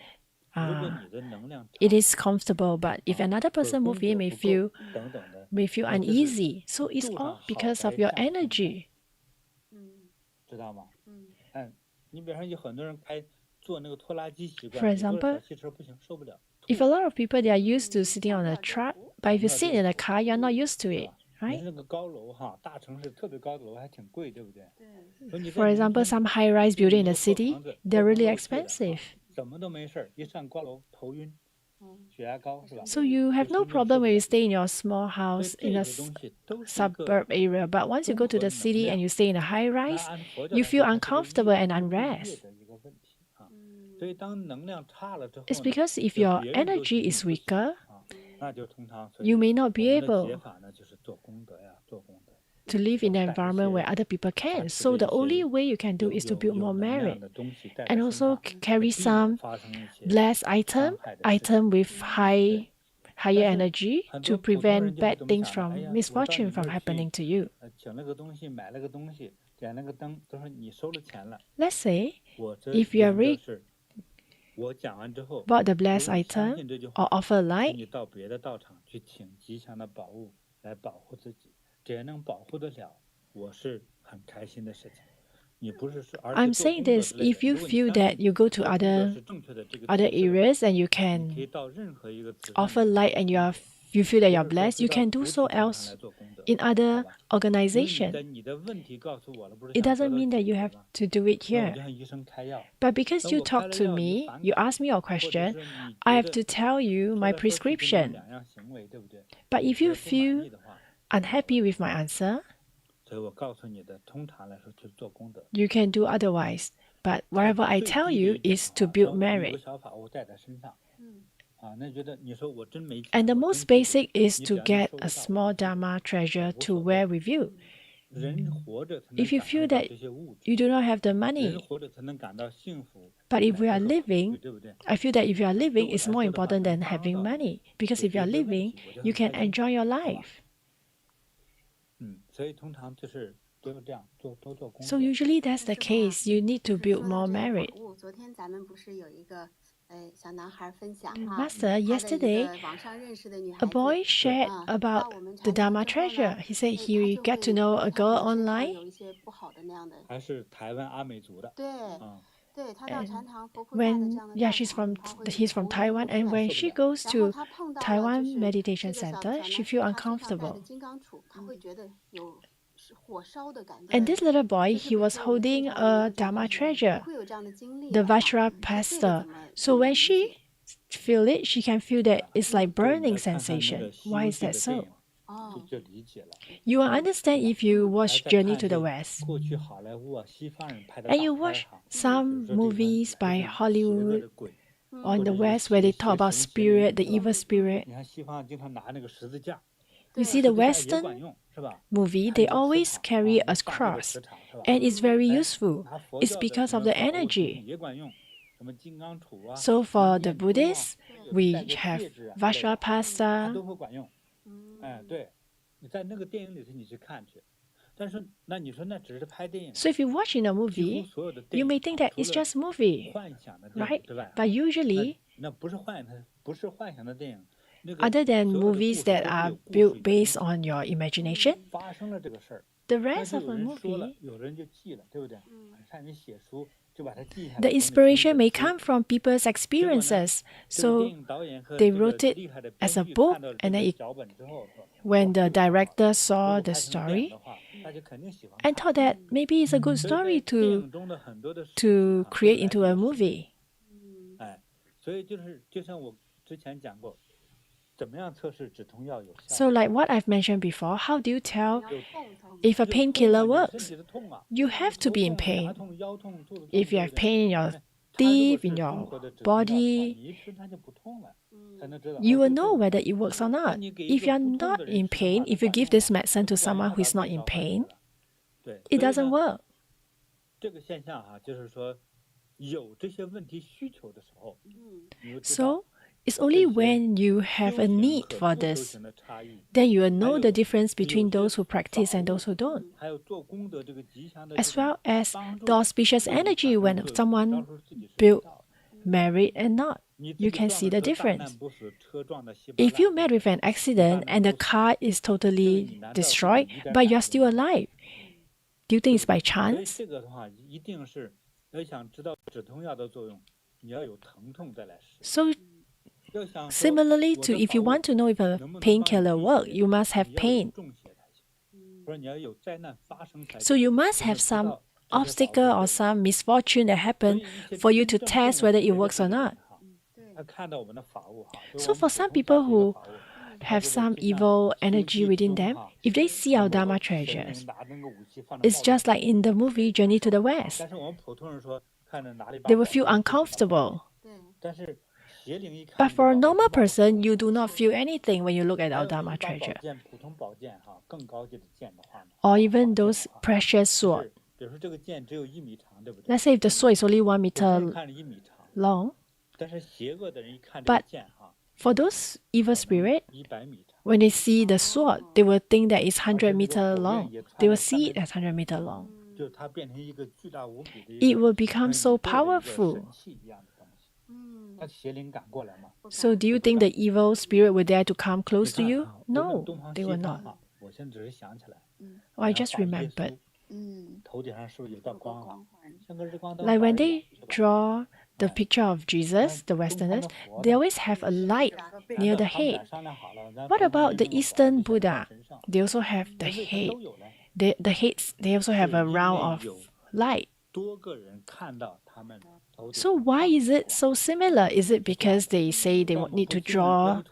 [SPEAKER 1] 如果你的能量
[SPEAKER 2] it
[SPEAKER 1] 差，
[SPEAKER 2] is comfortable, but if another
[SPEAKER 1] 或者
[SPEAKER 2] person
[SPEAKER 1] 功
[SPEAKER 2] move
[SPEAKER 1] 德
[SPEAKER 2] in, may
[SPEAKER 1] 不够
[SPEAKER 2] feel
[SPEAKER 1] 等等的，
[SPEAKER 2] may feel
[SPEAKER 1] 那就是
[SPEAKER 2] uneasy. So it's
[SPEAKER 1] 住
[SPEAKER 2] all
[SPEAKER 1] 上好
[SPEAKER 2] because of
[SPEAKER 1] 宅
[SPEAKER 2] your
[SPEAKER 1] 下凶宅，
[SPEAKER 2] energy.
[SPEAKER 1] 知道吗？你比方说有很多人坐那个拖拉机习
[SPEAKER 2] For
[SPEAKER 1] 惯，有的
[SPEAKER 2] example,
[SPEAKER 1] 小汽车不行，受不了，
[SPEAKER 2] if
[SPEAKER 1] 吐
[SPEAKER 2] a lot of people they are used to sitting on a truck, but if you
[SPEAKER 1] 那
[SPEAKER 2] sit
[SPEAKER 1] 就
[SPEAKER 2] in
[SPEAKER 1] 是
[SPEAKER 2] a car, you're not used to
[SPEAKER 1] 对
[SPEAKER 2] it,
[SPEAKER 1] 吧？你
[SPEAKER 2] right?
[SPEAKER 1] 是那个高楼哈，大城市特别高的楼还挺贵，对不对？说你在
[SPEAKER 2] For
[SPEAKER 1] 农
[SPEAKER 2] example,
[SPEAKER 1] 村
[SPEAKER 2] some high-rise
[SPEAKER 1] 住
[SPEAKER 2] building
[SPEAKER 1] 一
[SPEAKER 2] in
[SPEAKER 1] 个
[SPEAKER 2] the
[SPEAKER 1] 破
[SPEAKER 2] city,
[SPEAKER 1] 房子，
[SPEAKER 2] they're
[SPEAKER 1] 破
[SPEAKER 2] really
[SPEAKER 1] 漏气的
[SPEAKER 2] expensive.
[SPEAKER 1] 怎么都没事儿，一上高楼头晕，血压高是吧？
[SPEAKER 2] So you have
[SPEAKER 1] 就
[SPEAKER 2] no
[SPEAKER 1] 神经受
[SPEAKER 2] problem
[SPEAKER 1] 不
[SPEAKER 2] when you
[SPEAKER 1] 了。
[SPEAKER 2] stay in your small
[SPEAKER 1] 所以
[SPEAKER 2] house in
[SPEAKER 1] 这
[SPEAKER 2] a
[SPEAKER 1] 些东西都是一个
[SPEAKER 2] suburb area, but once you
[SPEAKER 1] 综
[SPEAKER 2] go to
[SPEAKER 1] 合
[SPEAKER 2] the
[SPEAKER 1] 能
[SPEAKER 2] city and
[SPEAKER 1] 量。
[SPEAKER 2] you stay in a
[SPEAKER 1] 那
[SPEAKER 2] high-rise,
[SPEAKER 1] 按佛教
[SPEAKER 2] you
[SPEAKER 1] 来说，
[SPEAKER 2] feel
[SPEAKER 1] 它是个
[SPEAKER 2] uncomfortable and
[SPEAKER 1] 日月
[SPEAKER 2] unrest.
[SPEAKER 1] 的一个问题啊。所以当能量差了之
[SPEAKER 2] It's
[SPEAKER 1] 后呢，
[SPEAKER 2] because if
[SPEAKER 1] 就
[SPEAKER 2] your
[SPEAKER 1] 别人都
[SPEAKER 2] energy
[SPEAKER 1] 你
[SPEAKER 2] is
[SPEAKER 1] 不行
[SPEAKER 2] weaker,
[SPEAKER 1] 啊，那就通常所
[SPEAKER 2] you
[SPEAKER 1] 以
[SPEAKER 2] may
[SPEAKER 1] 我
[SPEAKER 2] not be
[SPEAKER 1] 们的解
[SPEAKER 2] able
[SPEAKER 1] 法呢就是做功德呀，做功德。
[SPEAKER 2] to live in
[SPEAKER 1] 要
[SPEAKER 2] an
[SPEAKER 1] 带一
[SPEAKER 2] environment where
[SPEAKER 1] 些
[SPEAKER 2] other people
[SPEAKER 1] 他
[SPEAKER 2] can.
[SPEAKER 1] 持
[SPEAKER 2] So
[SPEAKER 1] 的
[SPEAKER 2] the
[SPEAKER 1] 一
[SPEAKER 2] only
[SPEAKER 1] 些
[SPEAKER 2] way you can do
[SPEAKER 1] 有
[SPEAKER 2] is to build
[SPEAKER 1] 有
[SPEAKER 2] more
[SPEAKER 1] 能量
[SPEAKER 2] merit
[SPEAKER 1] 的东西带
[SPEAKER 2] and
[SPEAKER 1] 在身
[SPEAKER 2] also
[SPEAKER 1] 上，
[SPEAKER 2] carry
[SPEAKER 1] 避免
[SPEAKER 2] some
[SPEAKER 1] 发生一些
[SPEAKER 2] blessed
[SPEAKER 1] 伤
[SPEAKER 2] item,
[SPEAKER 1] 害的事情。
[SPEAKER 2] item with higher
[SPEAKER 1] 但是
[SPEAKER 2] energy
[SPEAKER 1] 很
[SPEAKER 2] to
[SPEAKER 1] 多普通人
[SPEAKER 2] prevent
[SPEAKER 1] 就会
[SPEAKER 2] bad
[SPEAKER 1] 怎么
[SPEAKER 2] things
[SPEAKER 1] 想呢？哎
[SPEAKER 2] from
[SPEAKER 1] 呀，我到
[SPEAKER 2] misfortune
[SPEAKER 1] 你
[SPEAKER 2] from
[SPEAKER 1] 那儿
[SPEAKER 2] happening
[SPEAKER 1] 去，
[SPEAKER 2] to you.
[SPEAKER 1] 请了个东西，买了个东西，点了个灯，都说你收了钱了。
[SPEAKER 2] Let's say
[SPEAKER 1] 我这
[SPEAKER 2] if you
[SPEAKER 1] 原
[SPEAKER 2] are
[SPEAKER 1] 则
[SPEAKER 2] really
[SPEAKER 1] 是，我讲完之后，
[SPEAKER 2] bought the
[SPEAKER 1] 如
[SPEAKER 2] blessed
[SPEAKER 1] 果你相
[SPEAKER 2] item
[SPEAKER 1] 信这句
[SPEAKER 2] or
[SPEAKER 1] 话，
[SPEAKER 2] offer
[SPEAKER 1] 请
[SPEAKER 2] light,
[SPEAKER 1] 你到别的道场去请吉祥的宝物来保护自己，只要能保护得了，我是很开心的事情。你不是说，而且
[SPEAKER 2] I'm
[SPEAKER 1] 做
[SPEAKER 2] saying
[SPEAKER 1] 功德
[SPEAKER 2] this
[SPEAKER 1] 之类的，
[SPEAKER 2] if you
[SPEAKER 1] 如果你
[SPEAKER 2] feel
[SPEAKER 1] 相
[SPEAKER 2] that
[SPEAKER 1] 信
[SPEAKER 2] you go to
[SPEAKER 1] 做功德
[SPEAKER 2] other
[SPEAKER 1] 是正确的这个
[SPEAKER 2] other
[SPEAKER 1] 层次的话，
[SPEAKER 2] areas and you
[SPEAKER 1] 你可
[SPEAKER 2] can
[SPEAKER 1] 以到任何一个慈善
[SPEAKER 2] offer
[SPEAKER 1] 机
[SPEAKER 2] light
[SPEAKER 1] 构
[SPEAKER 2] and
[SPEAKER 1] 去
[SPEAKER 2] you
[SPEAKER 1] 工
[SPEAKER 2] are
[SPEAKER 1] 作，
[SPEAKER 2] you feel that
[SPEAKER 1] 不
[SPEAKER 2] you're
[SPEAKER 1] 是说
[SPEAKER 2] blessed,
[SPEAKER 1] 非
[SPEAKER 2] you
[SPEAKER 1] 到
[SPEAKER 2] can do
[SPEAKER 1] 菩提
[SPEAKER 2] so
[SPEAKER 1] 道上
[SPEAKER 2] else
[SPEAKER 1] 来做功德，
[SPEAKER 2] in
[SPEAKER 1] 好
[SPEAKER 2] other
[SPEAKER 1] 吧？因为
[SPEAKER 2] organization.
[SPEAKER 1] 你的问题告诉我了，不是
[SPEAKER 2] It
[SPEAKER 1] 想
[SPEAKER 2] doesn't
[SPEAKER 1] 得到
[SPEAKER 2] mean that
[SPEAKER 1] 解
[SPEAKER 2] you
[SPEAKER 1] 决
[SPEAKER 2] have
[SPEAKER 1] 吗？
[SPEAKER 2] to do it
[SPEAKER 1] 那我
[SPEAKER 2] here.
[SPEAKER 1] 就向医生开药，
[SPEAKER 2] But because
[SPEAKER 1] 那
[SPEAKER 2] you
[SPEAKER 1] 我开
[SPEAKER 2] talk
[SPEAKER 1] 了
[SPEAKER 2] to
[SPEAKER 1] 药你
[SPEAKER 2] me,
[SPEAKER 1] 反
[SPEAKER 2] you
[SPEAKER 1] 感，
[SPEAKER 2] ask me your
[SPEAKER 1] 或者
[SPEAKER 2] question,
[SPEAKER 1] 是你
[SPEAKER 2] I
[SPEAKER 1] 觉
[SPEAKER 2] have
[SPEAKER 1] 得
[SPEAKER 2] to tell you
[SPEAKER 1] 说
[SPEAKER 2] my
[SPEAKER 1] 来说去跟你
[SPEAKER 2] prescription.
[SPEAKER 1] 两样行为，对不对？
[SPEAKER 2] But
[SPEAKER 1] 你
[SPEAKER 2] if
[SPEAKER 1] 觉
[SPEAKER 2] you
[SPEAKER 1] 得不满
[SPEAKER 2] feel
[SPEAKER 1] 意的话，那没有
[SPEAKER 2] unhappy
[SPEAKER 1] 问
[SPEAKER 2] with
[SPEAKER 1] 题。
[SPEAKER 2] my answer,
[SPEAKER 1] 所以我告诉你的，通常来说就是做功德。
[SPEAKER 2] you can do otherwise. But
[SPEAKER 1] 采
[SPEAKER 2] whatever
[SPEAKER 1] 取
[SPEAKER 2] I
[SPEAKER 1] 最
[SPEAKER 2] tell
[SPEAKER 1] 低的
[SPEAKER 2] you
[SPEAKER 1] 一点
[SPEAKER 2] is
[SPEAKER 1] 的
[SPEAKER 2] to
[SPEAKER 1] 话，
[SPEAKER 2] build
[SPEAKER 1] 说我有个
[SPEAKER 2] merit.
[SPEAKER 1] 小法物带在身上，啊，那觉得你说我真没
[SPEAKER 2] And
[SPEAKER 1] 钱，
[SPEAKER 2] the
[SPEAKER 1] 我
[SPEAKER 2] most
[SPEAKER 1] 真嫉妒，
[SPEAKER 2] basic is
[SPEAKER 1] 你
[SPEAKER 2] to
[SPEAKER 1] 只要能
[SPEAKER 2] get
[SPEAKER 1] 收
[SPEAKER 2] a
[SPEAKER 1] 得到，我
[SPEAKER 2] small
[SPEAKER 1] 就
[SPEAKER 2] Dharma treasure
[SPEAKER 1] 无
[SPEAKER 2] to
[SPEAKER 1] 所谓。
[SPEAKER 2] wear with you.
[SPEAKER 1] 人活着才能
[SPEAKER 2] If you
[SPEAKER 1] 感
[SPEAKER 2] feel
[SPEAKER 1] 受到
[SPEAKER 2] that
[SPEAKER 1] 这些物
[SPEAKER 2] you
[SPEAKER 1] 质，
[SPEAKER 2] do not have the
[SPEAKER 1] 人
[SPEAKER 2] money,
[SPEAKER 1] 活着才能感到幸福，
[SPEAKER 2] but if
[SPEAKER 1] 乃
[SPEAKER 2] we
[SPEAKER 1] 至
[SPEAKER 2] are
[SPEAKER 1] 是恐惧，
[SPEAKER 2] living,
[SPEAKER 1] 对不对？
[SPEAKER 2] I feel that if you are
[SPEAKER 1] 对
[SPEAKER 2] living,
[SPEAKER 1] 我
[SPEAKER 2] it's
[SPEAKER 1] 来
[SPEAKER 2] more
[SPEAKER 1] 说的话，
[SPEAKER 2] important
[SPEAKER 1] 能
[SPEAKER 2] than
[SPEAKER 1] 帮
[SPEAKER 2] having
[SPEAKER 1] 到你，
[SPEAKER 2] money. Because
[SPEAKER 1] 解
[SPEAKER 2] if you
[SPEAKER 1] 决
[SPEAKER 2] are
[SPEAKER 1] 这个问
[SPEAKER 2] living,
[SPEAKER 1] 题，我就
[SPEAKER 2] you
[SPEAKER 1] 很
[SPEAKER 2] can
[SPEAKER 1] 开心，
[SPEAKER 2] enjoy your
[SPEAKER 1] 好吧？
[SPEAKER 2] life.
[SPEAKER 1] 所以通常就是多这样多做功
[SPEAKER 2] So
[SPEAKER 1] 德。
[SPEAKER 2] usually that's the case. You need to build
[SPEAKER 3] 说到
[SPEAKER 2] more
[SPEAKER 3] 这个
[SPEAKER 2] merit.
[SPEAKER 3] 宝物，昨天咱们不是有一个
[SPEAKER 2] Master, yesterday, a boy shared about the Dharma treasure. He said he got to know a girl online.
[SPEAKER 1] 还是台湾阿美族的。
[SPEAKER 2] He's from Taiwan, and when she goes to Taiwan meditation center, she feels uncomfortable. And this little boy, he was holding a Dharma treasure, the Vajrapasta. So when she feel it, she can feel that it's like burning sensation. Why is that so? You will understand if you watch Journey to the West. And you watch some movies by Hollywood on the West where they talk about spirit, the evil spirit. You see the Western movie, they always carry a cross, and it's very useful. It's because of the energy. So for the Buddhists, we have Vajrapasta. So if you watch in a movie, you may think that it's just a movie, right? But usually, other than movies that are built based on your imagination, the rest of the movie, the inspiration may come from people's experiences. So they wrote it as a book, and then when the director saw the story and thought that maybe it's a good story to create into a movie. So like what I've mentioned before, how do you tell if a painkiller works? You have to be in pain. If you have pain in your teeth, in your body, you will know whether it works or not. If you're not in pain, if you give this medicine to someone who is not in pain, it doesn't work. So it's only when you have a need for this, then you will know the difference between those who practice and those who don't. As well as the auspicious energy when someone built, married and not. You can see the difference. If you met with an accident and the car is totally destroyed, but you're still alive, do you think it's by chance? So similarly to if you want to know if a painkiller works, you must have pain. So you must have some obstacle or some misfortune that happened for you to test whether it works or not. So for some people who have some evil energy within them, if they see our Dharma treasures, it's just like in the movie Journey to the West. They will feel uncomfortable. But for a normal person, you do not feel anything when you look at our Dharma treasure. Or even those precious swords. Let's say if the sword is only 1 meter long, but for those evil spirits, when they see the sword, they will think that it's 100 meters long. They will see it as 100 meters long. It will become so powerful. So do you think the evil spirit will dare to come close to you? No, they will not. Oh, I just remembered. Like when they draw the picture of Jesus, the Westerners, they always have a light near the head. What about the Eastern Buddha? They also have the head. They also have a round of light. So why is it so similar? Is it because they say they need to draw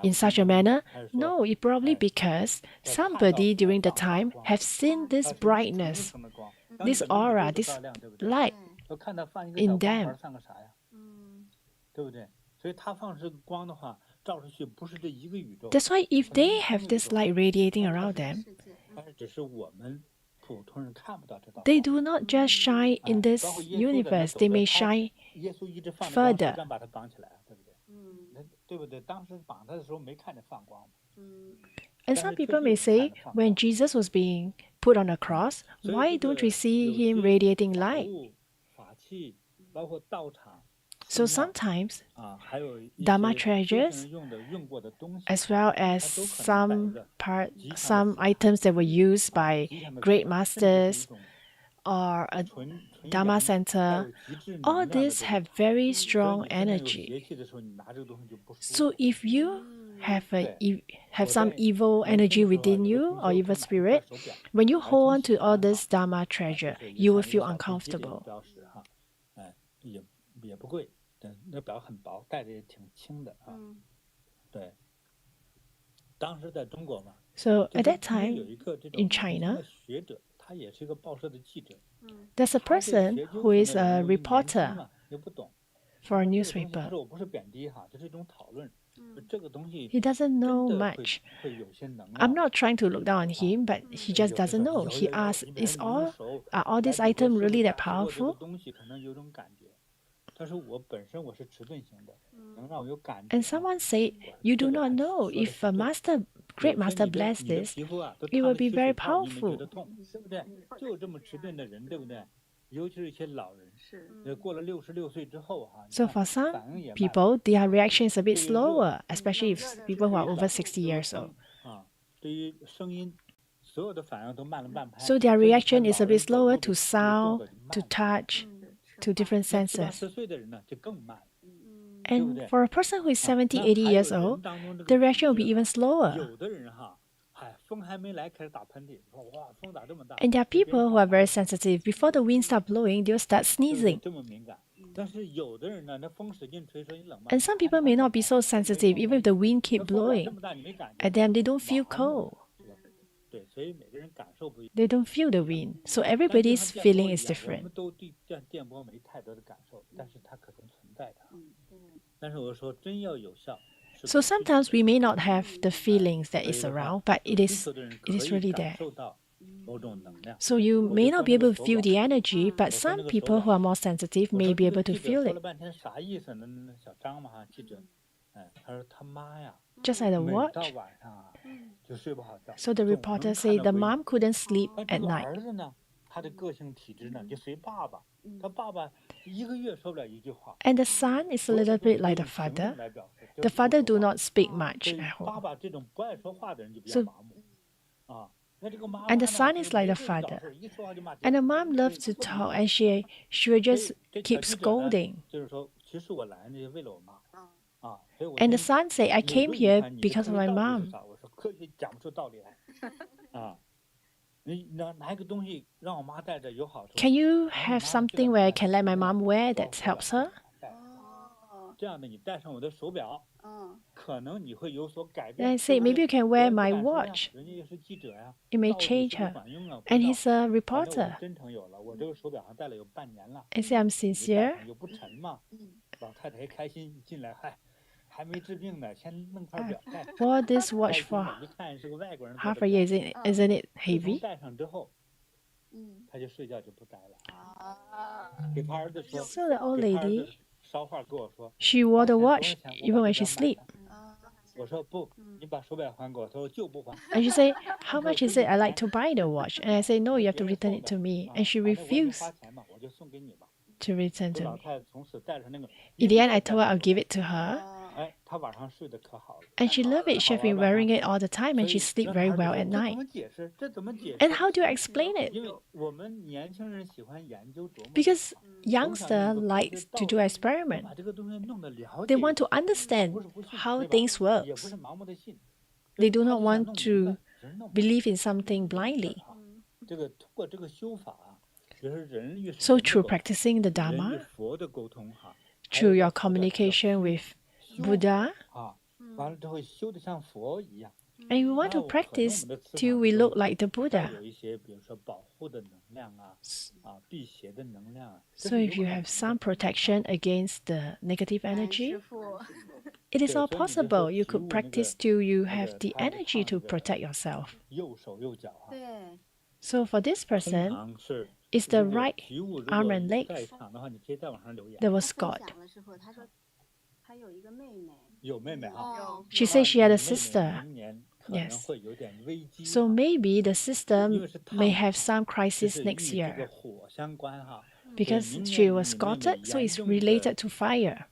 [SPEAKER 2] in such a manner? No, it's probably because somebody during the time have seen this brightness, this aura, this light in them. That's why if they have this light radiating around them, they do not just shine in this universe, they may shine further. And some people may say, when Jesus was being put on a cross, why don't we see him radiating light? So sometimes Dharma treasures, as well as some items that were used by great masters or a Dharma center, all these have very strong energy. So if you have some evil energy within you or evil spirit, when you hold on to all this Dharma treasure, you will feel uncomfortable. So at that time in China, there's a person who is a reporter for a newspaper. He doesn't know much. I'm not trying to look down on him, but he just doesn't know. He asks, are all these items really that powerful? And someone said, you do not know. If a great master bless this, it will be very powerful. So for some people, their reaction is a bit slower, especially if people who are over 60 years old. So their reaction is a bit slower to sound, to touch, to different senses. And for a person who is 70, 80 years old, the reaction will be even slower. And there are people who are very sensitive. Before the wind starts blowing, they'll start sneezing. And some people may not be so sensitive, even if the wind keeps blowing at them, they don't feel cold. They don't feel the wind. So everybody's feeling is different. So sometimes we may not have the feelings that is around, but it is really there. So you may not be able to feel the energy, but some people who are more sensitive may be able to feel it. Just like the watch. So the reporter said the mom couldn't sleep at night. And the son is a little bit like the father. The father do not speak much at home. And the son is like the father. And the mom loves to talk, and she will just keep scolding. And the son say, I came here because of my mom. Can you have something where I can let my mom wear that helps her? Then I say, maybe you can wear my watch. It may change her. And he's a reporter. I say, I'm sincere. Wore this watch for half a year, isn't it heavy? So the old lady, she wore the watch even when she sleep. And she said, how much is it? I like to buy the watch. And I say, no, you have to return it to me. And she refused to return to me. In the end, I told her I'll give it to her. And she loved it. She's been wearing it all the time, and she sleeps very well at night. And how do you explain it? Because youngsters like to do experiments. They want to understand how things work. They do not want to believe in something blindly. So through practicing the Dharma, through your communication with Buddha, and we want to practice till we look like the Buddha. So if you have some protection against the negative energy, it is all possible. You could practice till you have the energy to protect yourself. So for this person, it's the right arm and legs that was scarred. She said she had a sister. Yes. So maybe the sister may have some crisis next year. because she was scalded, so it's related to fire.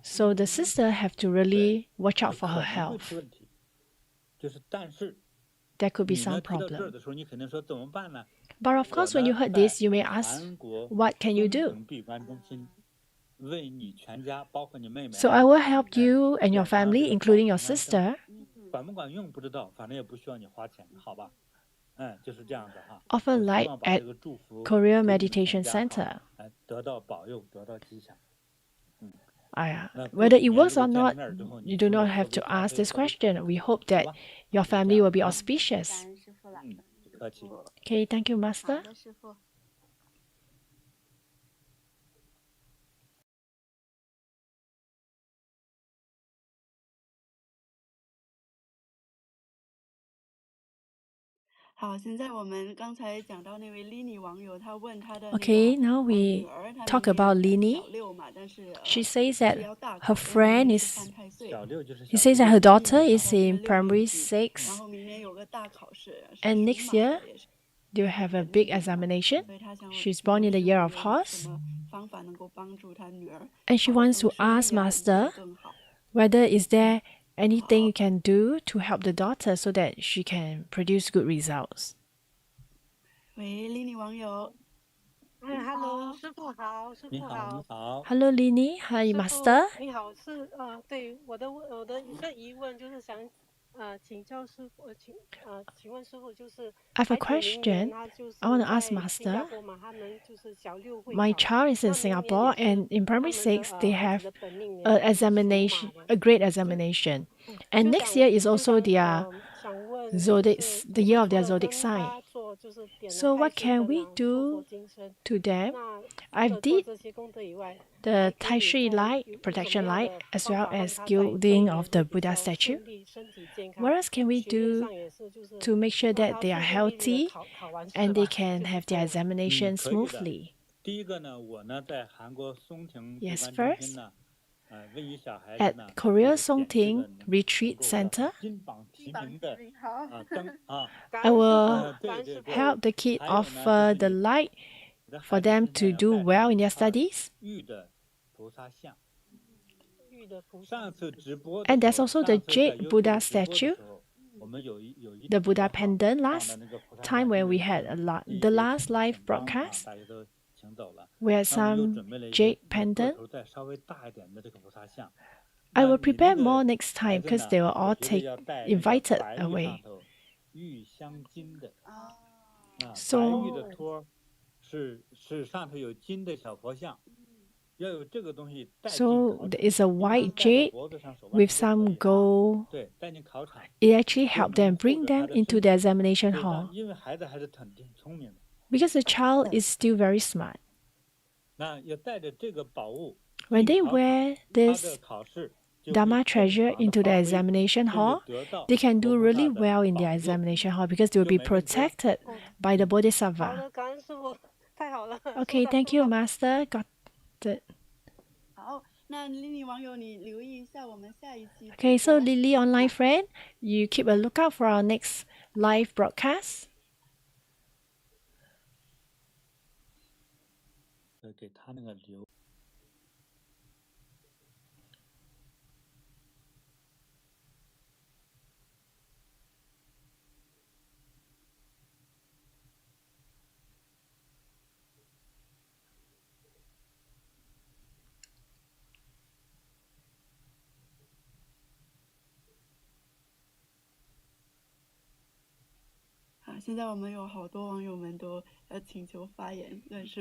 [SPEAKER 2] So the sister have to really watch out for her health. There could be some problem. But of course, when you heard this, you may ask, what can you do? So I will help you and your family, including your sister. Often like at Korea Meditation Center. Whether it works or not, you do not have to ask this question. We hope that your family will be auspicious. Okay, thank you, Master. Okay, now we talk about Lini. She says that her friend is, he says that her daughter is in primary 6, and next year they will have a big examination. She's born in the year of horse, and she wants to ask Master whether is there anything you can do to help the daughter so that she can produce good results.
[SPEAKER 5] Hello， 师父好，师父好。
[SPEAKER 2] Hello, Lini. Hi, Master.
[SPEAKER 5] 你好，对我的一个疑问就是想请教师父，请问师父就是
[SPEAKER 2] I have a question. I want to ask Master. My child is in Singapore, and in primary 6, they have a grade examination. And next year is also their the year of their zodiac sign. So what can we do to them? I did the Tai Shui light, protection light, as well as gilding of the Buddha statue. What else can we do to make sure that they are healthy and they can have their examination smoothly? Yes, first, at Korea Songting Retreat Center, I will help the kid offer the light for them to do well in their studies. And there's also the jade Buddha statue, the Buddha pendant. Last time when we had the last live broadcast, we had some jade pendant. I will prepare more next time because they will all invited away. So there is a white jade with some gold. It actually helped them bring them into the examination hall because the child is still very smart. When they wear this Dharma treasure into the examination hall, they can do really well in their examination hall because they will be protected by the Bodhisattva. Okay, thank you, Master. Got it. Okay, so Lily online friend, you keep a lookout for our next live broadcast.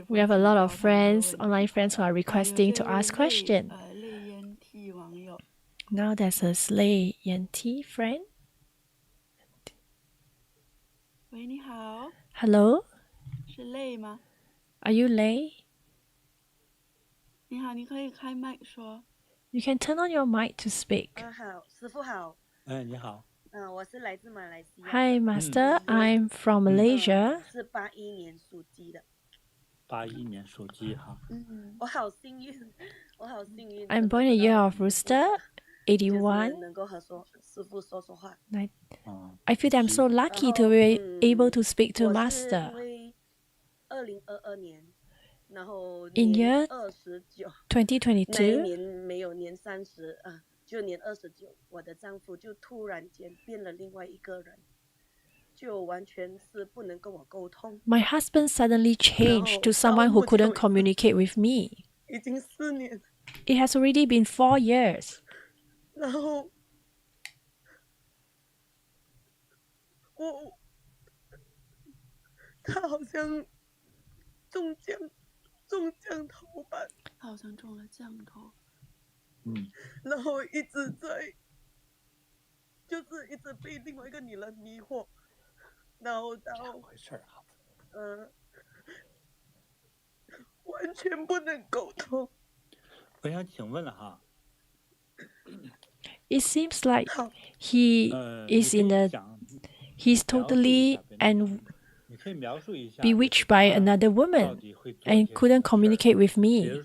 [SPEAKER 2] We have a lot of friends, online friends who are requesting to ask questions. Now there's a Slay Yanti friend. Hello? Are you Lei? You can turn on your mic to speak. Hi, Master. I'm from Malaysia. I'm born in the year of Rooster, 81. I feel that I'm so lucky to be able to speak to Master. In year 2022, my husband suddenly changed to someone who couldn't communicate with me. It has already been 4 years. It seems like he is he's totally and bewitched by another woman and couldn't communicate with me.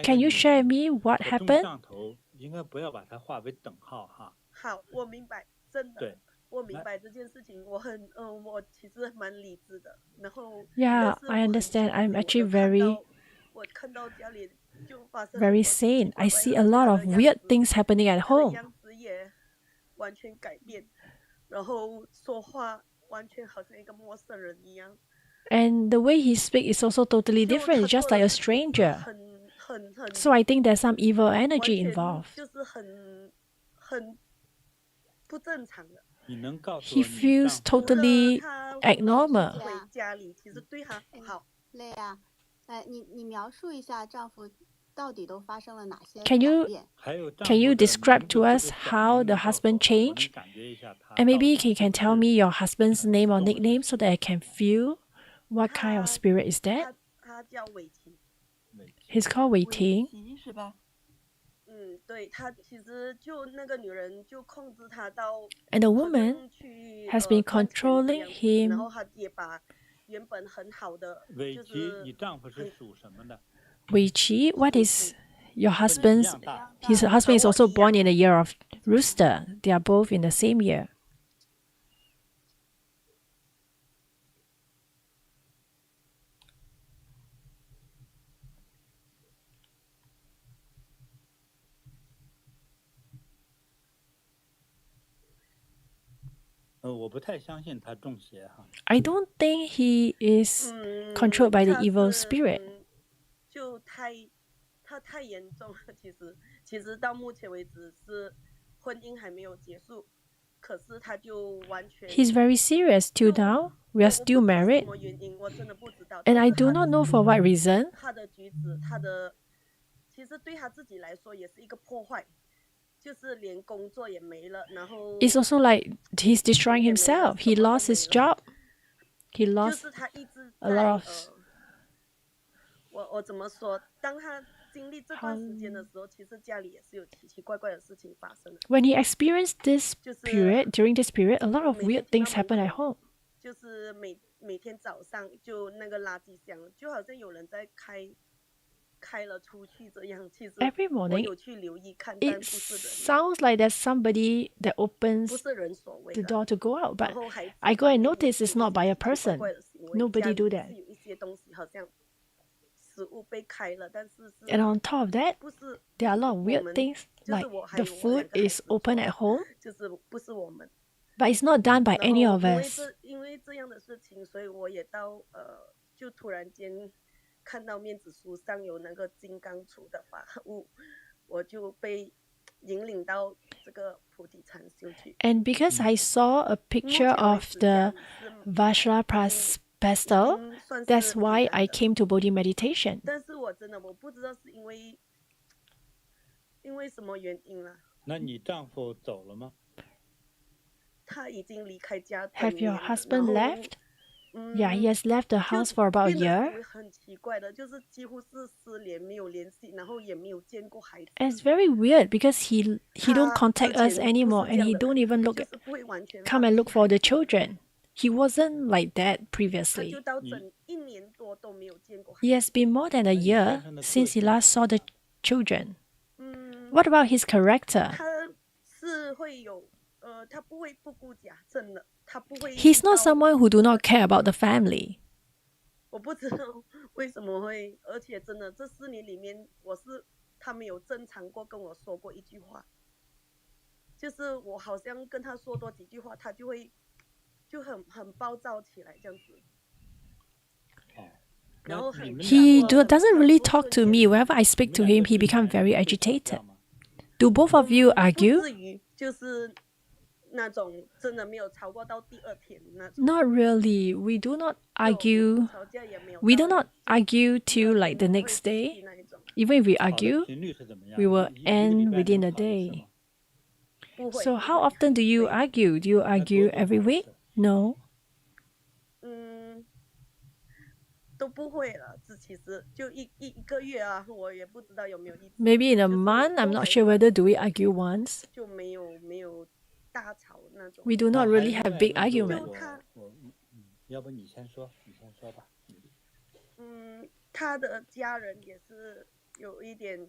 [SPEAKER 2] Can you share with me what happened? Yeah, I understand. I'm actually very sane. I see a lot of weird things happening at home. And the way he speaks is also totally different. It's just like a stranger. So I think there's some evil energy involved. He feels totally abnormal. Can you describe to us how the husband changed? And maybe you can tell me your husband's name or nickname so that I can feel what kind of spirit is that? He's called Wei Ting. And the woman has been controlling him. Wei Qi, what is your husband's? His husband is also born in the year of rooster. They are both in the same year. I don't think he is controlled by the evil spirit. He's very serious till now. We are still married. And I do not know for what reason. It's also like he's destroying himself. He lost his job. He lost a lot of... When he experienced this period, during this period, a lot of weird things happen at home. Every morning, it sounds like there's somebody that opens the door to go out, but I go and notice it's not by a person. Nobody do that. And on top of that, there are a lot of weird things, like the food is open at home, but it's not done by any of us. And because I saw a picture of the Vajra pestle, that's why I came to Bodhi meditation. Have your husband left? Yeah, he has left the house for about a year. And it's very weird because he don't contact us anymore, and he don't even come and look for the children. He wasn't like that previously. He has been more than a year since he last saw the children. What about his character? He's not someone who do not care about the family.
[SPEAKER 6] 我不知道为什么会，而且真的这4年里面，他没有正常过跟我说过一句话，就是我好像跟他说多几句话，他就会就很暴躁起来这样子。然后
[SPEAKER 2] He doesn't really talk to me. Whenever I speak to him, he becomes very agitated. Do both of you
[SPEAKER 6] 不
[SPEAKER 2] argue?
[SPEAKER 6] 至于就是那种真的没有吵过到第2天那种。
[SPEAKER 2] Not really. We do not argue.
[SPEAKER 6] 吵架也没有
[SPEAKER 2] We do
[SPEAKER 6] 到
[SPEAKER 2] not argue till like the
[SPEAKER 6] 会
[SPEAKER 2] next
[SPEAKER 6] 生气
[SPEAKER 2] day.
[SPEAKER 6] 那一种。
[SPEAKER 2] Even if we
[SPEAKER 1] 吵的
[SPEAKER 2] argue,
[SPEAKER 1] 频率是怎么样？
[SPEAKER 2] we will
[SPEAKER 1] 一个礼
[SPEAKER 2] end
[SPEAKER 1] 拜
[SPEAKER 2] within
[SPEAKER 1] 能
[SPEAKER 2] a
[SPEAKER 1] 吵一次
[SPEAKER 2] day.
[SPEAKER 1] 吗？
[SPEAKER 6] 不会
[SPEAKER 2] So
[SPEAKER 6] 不
[SPEAKER 2] how
[SPEAKER 6] 会
[SPEAKER 2] often do you
[SPEAKER 6] 对
[SPEAKER 2] argue? Do you
[SPEAKER 1] 那多
[SPEAKER 2] argue
[SPEAKER 1] 久
[SPEAKER 2] every
[SPEAKER 1] 吵一
[SPEAKER 2] week?
[SPEAKER 1] 次？
[SPEAKER 2] No.
[SPEAKER 6] 都不会了，其实就一个月啊，我也不知道有没有一次。
[SPEAKER 2] Maybe in a
[SPEAKER 6] 就是
[SPEAKER 2] month. I'm
[SPEAKER 6] 都
[SPEAKER 2] not
[SPEAKER 6] 还
[SPEAKER 2] sure
[SPEAKER 6] 算
[SPEAKER 2] whether do we
[SPEAKER 6] 是
[SPEAKER 2] argue
[SPEAKER 6] OK 的，
[SPEAKER 2] once.
[SPEAKER 6] 就没有大吵那种。
[SPEAKER 2] We do
[SPEAKER 1] 那
[SPEAKER 2] not
[SPEAKER 1] 还
[SPEAKER 2] really
[SPEAKER 1] 另
[SPEAKER 2] have
[SPEAKER 1] 外
[SPEAKER 2] big
[SPEAKER 1] 那个
[SPEAKER 2] argument.
[SPEAKER 1] 要不你先说吧。
[SPEAKER 6] 他的家人也是有一点，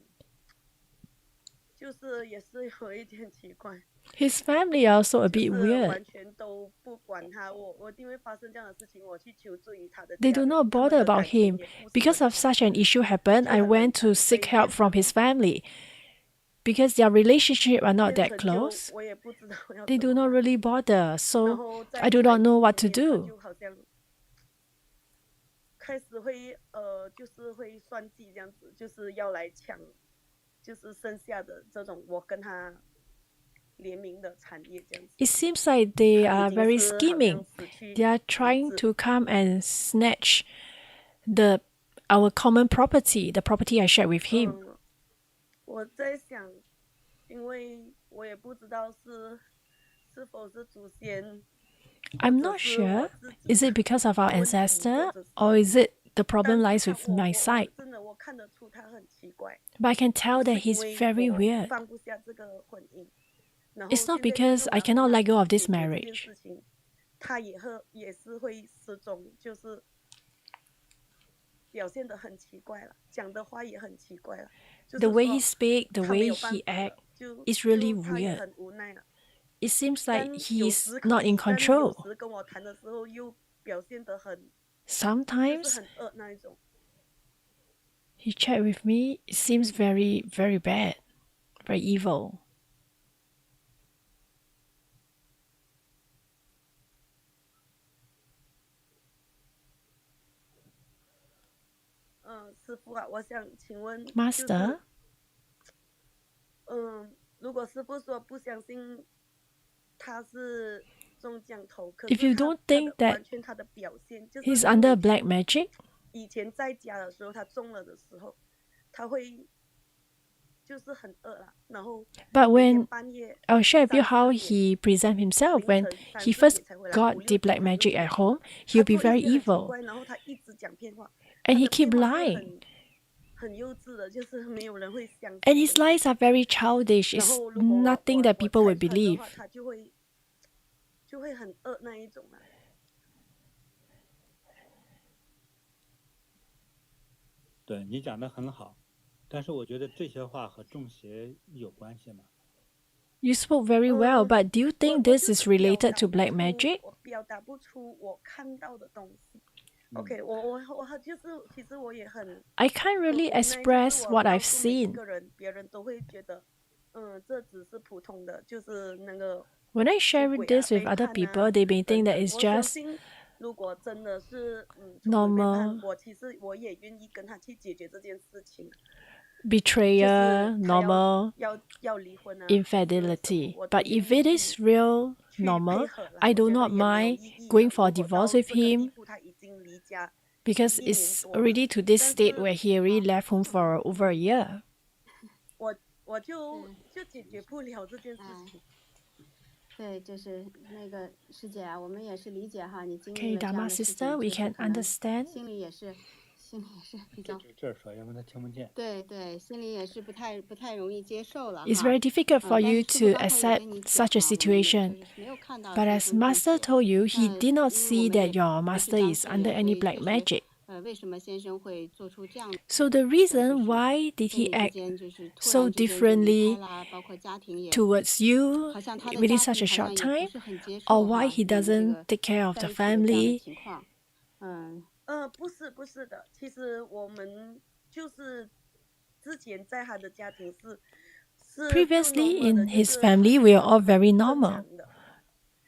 [SPEAKER 6] 就是也是有一点奇怪。
[SPEAKER 2] His family are also a
[SPEAKER 6] 就
[SPEAKER 2] bit
[SPEAKER 6] 是
[SPEAKER 2] weird.
[SPEAKER 6] 完全都不管他，我因为发生这样的事情，我去求助于他的
[SPEAKER 2] They
[SPEAKER 6] 家
[SPEAKER 2] do
[SPEAKER 6] 人，
[SPEAKER 2] not
[SPEAKER 6] 他们
[SPEAKER 2] bother
[SPEAKER 6] 的
[SPEAKER 2] about
[SPEAKER 6] 感情
[SPEAKER 2] him.
[SPEAKER 6] 也不是
[SPEAKER 2] Because
[SPEAKER 6] 很
[SPEAKER 2] of
[SPEAKER 6] 好，
[SPEAKER 2] such an issue happened,
[SPEAKER 6] 就
[SPEAKER 2] I
[SPEAKER 6] 很
[SPEAKER 2] went
[SPEAKER 6] 冷
[SPEAKER 2] to
[SPEAKER 6] 淡，所
[SPEAKER 2] seek
[SPEAKER 6] 以
[SPEAKER 2] help
[SPEAKER 6] 变
[SPEAKER 2] from
[SPEAKER 6] 成
[SPEAKER 2] his family. Because their relationship are not
[SPEAKER 6] 变
[SPEAKER 2] that
[SPEAKER 6] 成就
[SPEAKER 2] close.
[SPEAKER 6] 我也不知道要
[SPEAKER 2] They
[SPEAKER 6] 怎
[SPEAKER 2] do
[SPEAKER 6] 么
[SPEAKER 2] not
[SPEAKER 6] 办。
[SPEAKER 2] really bother.
[SPEAKER 6] 然
[SPEAKER 2] So
[SPEAKER 6] 后
[SPEAKER 2] I
[SPEAKER 6] 在
[SPEAKER 2] do
[SPEAKER 6] 财
[SPEAKER 2] not know
[SPEAKER 6] 务
[SPEAKER 2] what
[SPEAKER 6] 方
[SPEAKER 2] to
[SPEAKER 6] 面，他
[SPEAKER 2] do.
[SPEAKER 6] 就好像开始会就是会算计这样子，就是要来抢，就是剩下的这种我跟他联名的产业这样子。
[SPEAKER 2] It seems like they
[SPEAKER 6] 他
[SPEAKER 2] are
[SPEAKER 6] 已经
[SPEAKER 2] very
[SPEAKER 6] 是好
[SPEAKER 2] scheming.
[SPEAKER 6] 像失去
[SPEAKER 2] They are
[SPEAKER 6] 理
[SPEAKER 2] trying
[SPEAKER 6] 智。
[SPEAKER 2] to come and snatch our common property, the property I shared with him.
[SPEAKER 6] 我在想，因为我也不知道是否是祖先，
[SPEAKER 2] I'm
[SPEAKER 6] 或者
[SPEAKER 2] not
[SPEAKER 6] 是我
[SPEAKER 2] sure.
[SPEAKER 6] 自己
[SPEAKER 2] Is it because of our
[SPEAKER 6] 的问题，
[SPEAKER 2] ancestor,
[SPEAKER 6] 或者是
[SPEAKER 2] or is it the
[SPEAKER 6] 但
[SPEAKER 2] problem
[SPEAKER 6] 是
[SPEAKER 2] lies
[SPEAKER 6] 他
[SPEAKER 2] with my side?
[SPEAKER 6] 真的我看得出他很奇怪，
[SPEAKER 2] But I can
[SPEAKER 6] 就
[SPEAKER 2] tell
[SPEAKER 6] 是
[SPEAKER 2] that
[SPEAKER 6] 因
[SPEAKER 2] he's
[SPEAKER 6] 为
[SPEAKER 2] very
[SPEAKER 6] 我
[SPEAKER 2] weird.
[SPEAKER 6] 放不下这个婚姻，然
[SPEAKER 2] It's
[SPEAKER 6] 后
[SPEAKER 2] not
[SPEAKER 6] 现在因为
[SPEAKER 2] because
[SPEAKER 6] 我
[SPEAKER 2] I
[SPEAKER 6] 要跟
[SPEAKER 2] cannot
[SPEAKER 6] 他
[SPEAKER 2] let go of
[SPEAKER 6] 解
[SPEAKER 2] this
[SPEAKER 6] 决这件
[SPEAKER 2] marriage.
[SPEAKER 6] 事情，他也是会失踪，就是表现得很奇怪了，讲的话也很奇怪了，就
[SPEAKER 2] The
[SPEAKER 6] 是
[SPEAKER 2] way
[SPEAKER 6] 说
[SPEAKER 2] he speak, the
[SPEAKER 6] 他没
[SPEAKER 2] way
[SPEAKER 6] 有办
[SPEAKER 2] he
[SPEAKER 6] 法
[SPEAKER 2] act,
[SPEAKER 6] 了，就
[SPEAKER 2] is really
[SPEAKER 6] 他也
[SPEAKER 2] weird.
[SPEAKER 6] 很无奈了。
[SPEAKER 2] It seems like
[SPEAKER 6] 但有
[SPEAKER 2] he's
[SPEAKER 6] 时可
[SPEAKER 2] not in
[SPEAKER 6] 以，但有
[SPEAKER 2] control.
[SPEAKER 6] 时跟我谈的时候又表现得很，就是
[SPEAKER 2] Sometimes
[SPEAKER 6] 很恶那一种。
[SPEAKER 2] he chat with me. It seems very, very bad, very evil.
[SPEAKER 6] 师傅啊，我想请问，
[SPEAKER 2] Master,
[SPEAKER 6] 如果师傅说不相信他是中奖头，可
[SPEAKER 2] if
[SPEAKER 6] 是
[SPEAKER 2] you
[SPEAKER 6] 他
[SPEAKER 2] don't think
[SPEAKER 6] 的
[SPEAKER 2] that
[SPEAKER 6] 完全他的表现就是
[SPEAKER 2] he's
[SPEAKER 6] 因
[SPEAKER 2] under
[SPEAKER 6] 为
[SPEAKER 2] black magic,
[SPEAKER 6] 以前在家的时候他中了的时候，他会就是很饿啦，然后
[SPEAKER 2] but
[SPEAKER 6] 每天
[SPEAKER 2] when
[SPEAKER 6] 半夜
[SPEAKER 2] I'll share with you
[SPEAKER 6] 3-4
[SPEAKER 2] how
[SPEAKER 6] 点
[SPEAKER 2] he present himself
[SPEAKER 6] 凌
[SPEAKER 2] when
[SPEAKER 6] 晨
[SPEAKER 2] he
[SPEAKER 6] 3-4
[SPEAKER 2] first
[SPEAKER 6] 点才回来，
[SPEAKER 2] got
[SPEAKER 6] 5-6
[SPEAKER 2] the
[SPEAKER 6] 点
[SPEAKER 2] black
[SPEAKER 6] 才入
[SPEAKER 2] magic
[SPEAKER 6] 睡
[SPEAKER 2] at home,
[SPEAKER 6] 他
[SPEAKER 2] he'll be
[SPEAKER 6] 做一
[SPEAKER 2] very
[SPEAKER 6] 些很奇
[SPEAKER 2] evil
[SPEAKER 6] 怪，然后他一直讲骗话，
[SPEAKER 2] and
[SPEAKER 6] 他
[SPEAKER 2] he
[SPEAKER 6] 的
[SPEAKER 2] keep
[SPEAKER 6] 骗话是
[SPEAKER 2] lying.
[SPEAKER 6] 很幼稚的，就是没有人会相信
[SPEAKER 2] And
[SPEAKER 6] 的
[SPEAKER 2] his
[SPEAKER 6] 那
[SPEAKER 2] lies
[SPEAKER 6] 种。
[SPEAKER 2] are very childish.
[SPEAKER 6] 然
[SPEAKER 2] It's
[SPEAKER 6] 后如果
[SPEAKER 2] nothing that
[SPEAKER 6] 我
[SPEAKER 2] people
[SPEAKER 6] 拆
[SPEAKER 2] would
[SPEAKER 6] 穿的
[SPEAKER 2] believe.
[SPEAKER 6] 话，他就会很恶那一种啊。
[SPEAKER 1] 对你讲的很好，但是我觉得这些话和中邪有关系吗？
[SPEAKER 2] You spoke very well, but do you
[SPEAKER 6] 我
[SPEAKER 2] think
[SPEAKER 6] 我
[SPEAKER 2] this
[SPEAKER 6] 就
[SPEAKER 2] is
[SPEAKER 6] 是表
[SPEAKER 2] related
[SPEAKER 6] 达
[SPEAKER 2] to
[SPEAKER 6] 不
[SPEAKER 2] black
[SPEAKER 6] 出，
[SPEAKER 2] magic?
[SPEAKER 6] 我表达不出我看到的东西。OK，我就是其实我也很
[SPEAKER 2] I can't
[SPEAKER 6] 很
[SPEAKER 2] really
[SPEAKER 6] 无奈，就
[SPEAKER 2] express
[SPEAKER 6] 是我
[SPEAKER 2] what
[SPEAKER 6] 告
[SPEAKER 2] I've
[SPEAKER 6] 诉每一
[SPEAKER 2] seen.
[SPEAKER 6] 个人，别人都会觉得，这只是普通的，就是那个
[SPEAKER 2] When I
[SPEAKER 6] 出
[SPEAKER 2] share
[SPEAKER 6] 轨
[SPEAKER 2] this
[SPEAKER 6] 啊、
[SPEAKER 2] with
[SPEAKER 6] 背
[SPEAKER 2] other
[SPEAKER 6] 叛
[SPEAKER 2] people,
[SPEAKER 6] 啊
[SPEAKER 2] they may
[SPEAKER 6] 等
[SPEAKER 2] think that
[SPEAKER 6] 等。
[SPEAKER 2] it's
[SPEAKER 6] 我相
[SPEAKER 2] just
[SPEAKER 6] 信，如果真的是出轨背叛，
[SPEAKER 2] normal
[SPEAKER 6] 其实我也愿意跟他去解决这件事情，
[SPEAKER 2] betrayal,
[SPEAKER 6] 就是他
[SPEAKER 2] normal
[SPEAKER 6] 要离婚啊，
[SPEAKER 2] infidelity.
[SPEAKER 6] 我
[SPEAKER 2] But
[SPEAKER 6] 都愿
[SPEAKER 2] if
[SPEAKER 6] 意
[SPEAKER 2] it is real
[SPEAKER 6] 去配
[SPEAKER 2] normal,
[SPEAKER 6] 合啦。
[SPEAKER 2] I
[SPEAKER 6] 我
[SPEAKER 2] do
[SPEAKER 6] 觉得
[SPEAKER 2] not
[SPEAKER 6] 也没有
[SPEAKER 2] mind
[SPEAKER 6] 意义
[SPEAKER 2] going
[SPEAKER 6] 了。
[SPEAKER 2] for a
[SPEAKER 6] 如果
[SPEAKER 2] divorce
[SPEAKER 6] 到
[SPEAKER 2] with
[SPEAKER 6] 这个地
[SPEAKER 2] him
[SPEAKER 6] 步，他已经离家
[SPEAKER 2] because
[SPEAKER 6] 1年
[SPEAKER 2] it's
[SPEAKER 6] 多了，
[SPEAKER 2] already to this
[SPEAKER 6] 但
[SPEAKER 2] state
[SPEAKER 6] 是
[SPEAKER 2] where he already left home for over a year.
[SPEAKER 6] 我就解决不了这件事情。
[SPEAKER 7] 对，就是那个师姐啊，我们也是理解哈，你经历
[SPEAKER 2] Okay,
[SPEAKER 7] 了这样
[SPEAKER 2] Dharma
[SPEAKER 7] 的事
[SPEAKER 2] sister,
[SPEAKER 7] 情，
[SPEAKER 2] we
[SPEAKER 7] 就是
[SPEAKER 2] can
[SPEAKER 7] 可能
[SPEAKER 2] understand.
[SPEAKER 7] 心里也是比较，
[SPEAKER 1] 这儿说，要不然他听不见。
[SPEAKER 7] 对对，心里也是不太容易接受了
[SPEAKER 2] It's
[SPEAKER 7] 哈。
[SPEAKER 2] very difficult for
[SPEAKER 7] 但
[SPEAKER 2] you
[SPEAKER 7] 是师傅
[SPEAKER 2] to
[SPEAKER 7] 刚才也
[SPEAKER 2] accept
[SPEAKER 7] 跟你讲
[SPEAKER 2] such a
[SPEAKER 7] 哈，我们也
[SPEAKER 2] situation.
[SPEAKER 7] 就是没有看到
[SPEAKER 2] But
[SPEAKER 7] 这
[SPEAKER 2] as
[SPEAKER 7] 份见
[SPEAKER 2] Master
[SPEAKER 7] 解。
[SPEAKER 2] told you, he
[SPEAKER 7] 那
[SPEAKER 2] did not
[SPEAKER 7] 因为我
[SPEAKER 2] see
[SPEAKER 7] 们
[SPEAKER 2] that
[SPEAKER 7] 也
[SPEAKER 2] your
[SPEAKER 7] 回去
[SPEAKER 2] master
[SPEAKER 7] 当
[SPEAKER 2] is
[SPEAKER 7] 时
[SPEAKER 2] under
[SPEAKER 7] 也
[SPEAKER 2] any
[SPEAKER 7] 会
[SPEAKER 2] black
[SPEAKER 7] 就是
[SPEAKER 2] magic.
[SPEAKER 7] 为什么先生会做出这样的
[SPEAKER 2] So the
[SPEAKER 7] 就
[SPEAKER 2] reason
[SPEAKER 7] 是
[SPEAKER 2] why did
[SPEAKER 7] 父
[SPEAKER 2] he
[SPEAKER 7] 女之
[SPEAKER 2] act
[SPEAKER 7] 间就是突
[SPEAKER 2] so
[SPEAKER 7] 然之间就离开
[SPEAKER 2] differently
[SPEAKER 7] 啦，包括家庭也
[SPEAKER 2] towards you
[SPEAKER 7] 好像他的
[SPEAKER 2] within
[SPEAKER 7] 家
[SPEAKER 2] such
[SPEAKER 7] 庭
[SPEAKER 2] a
[SPEAKER 7] 好
[SPEAKER 2] short
[SPEAKER 7] 像也不
[SPEAKER 2] time,
[SPEAKER 7] 是很接
[SPEAKER 2] or
[SPEAKER 7] 受
[SPEAKER 2] why
[SPEAKER 7] 哈，
[SPEAKER 2] he
[SPEAKER 7] 你们这
[SPEAKER 2] doesn't
[SPEAKER 7] 个
[SPEAKER 2] take care of
[SPEAKER 7] 在
[SPEAKER 2] the
[SPEAKER 7] 一起的这样的
[SPEAKER 2] family?
[SPEAKER 7] 情况。
[SPEAKER 6] 不是的，其实我们就是之前在他的家庭是
[SPEAKER 2] Previously, in
[SPEAKER 6] 就
[SPEAKER 2] his
[SPEAKER 6] 是
[SPEAKER 2] family,
[SPEAKER 6] 很
[SPEAKER 2] we are all
[SPEAKER 6] 很
[SPEAKER 2] very
[SPEAKER 6] 正
[SPEAKER 2] normal.
[SPEAKER 6] 常的，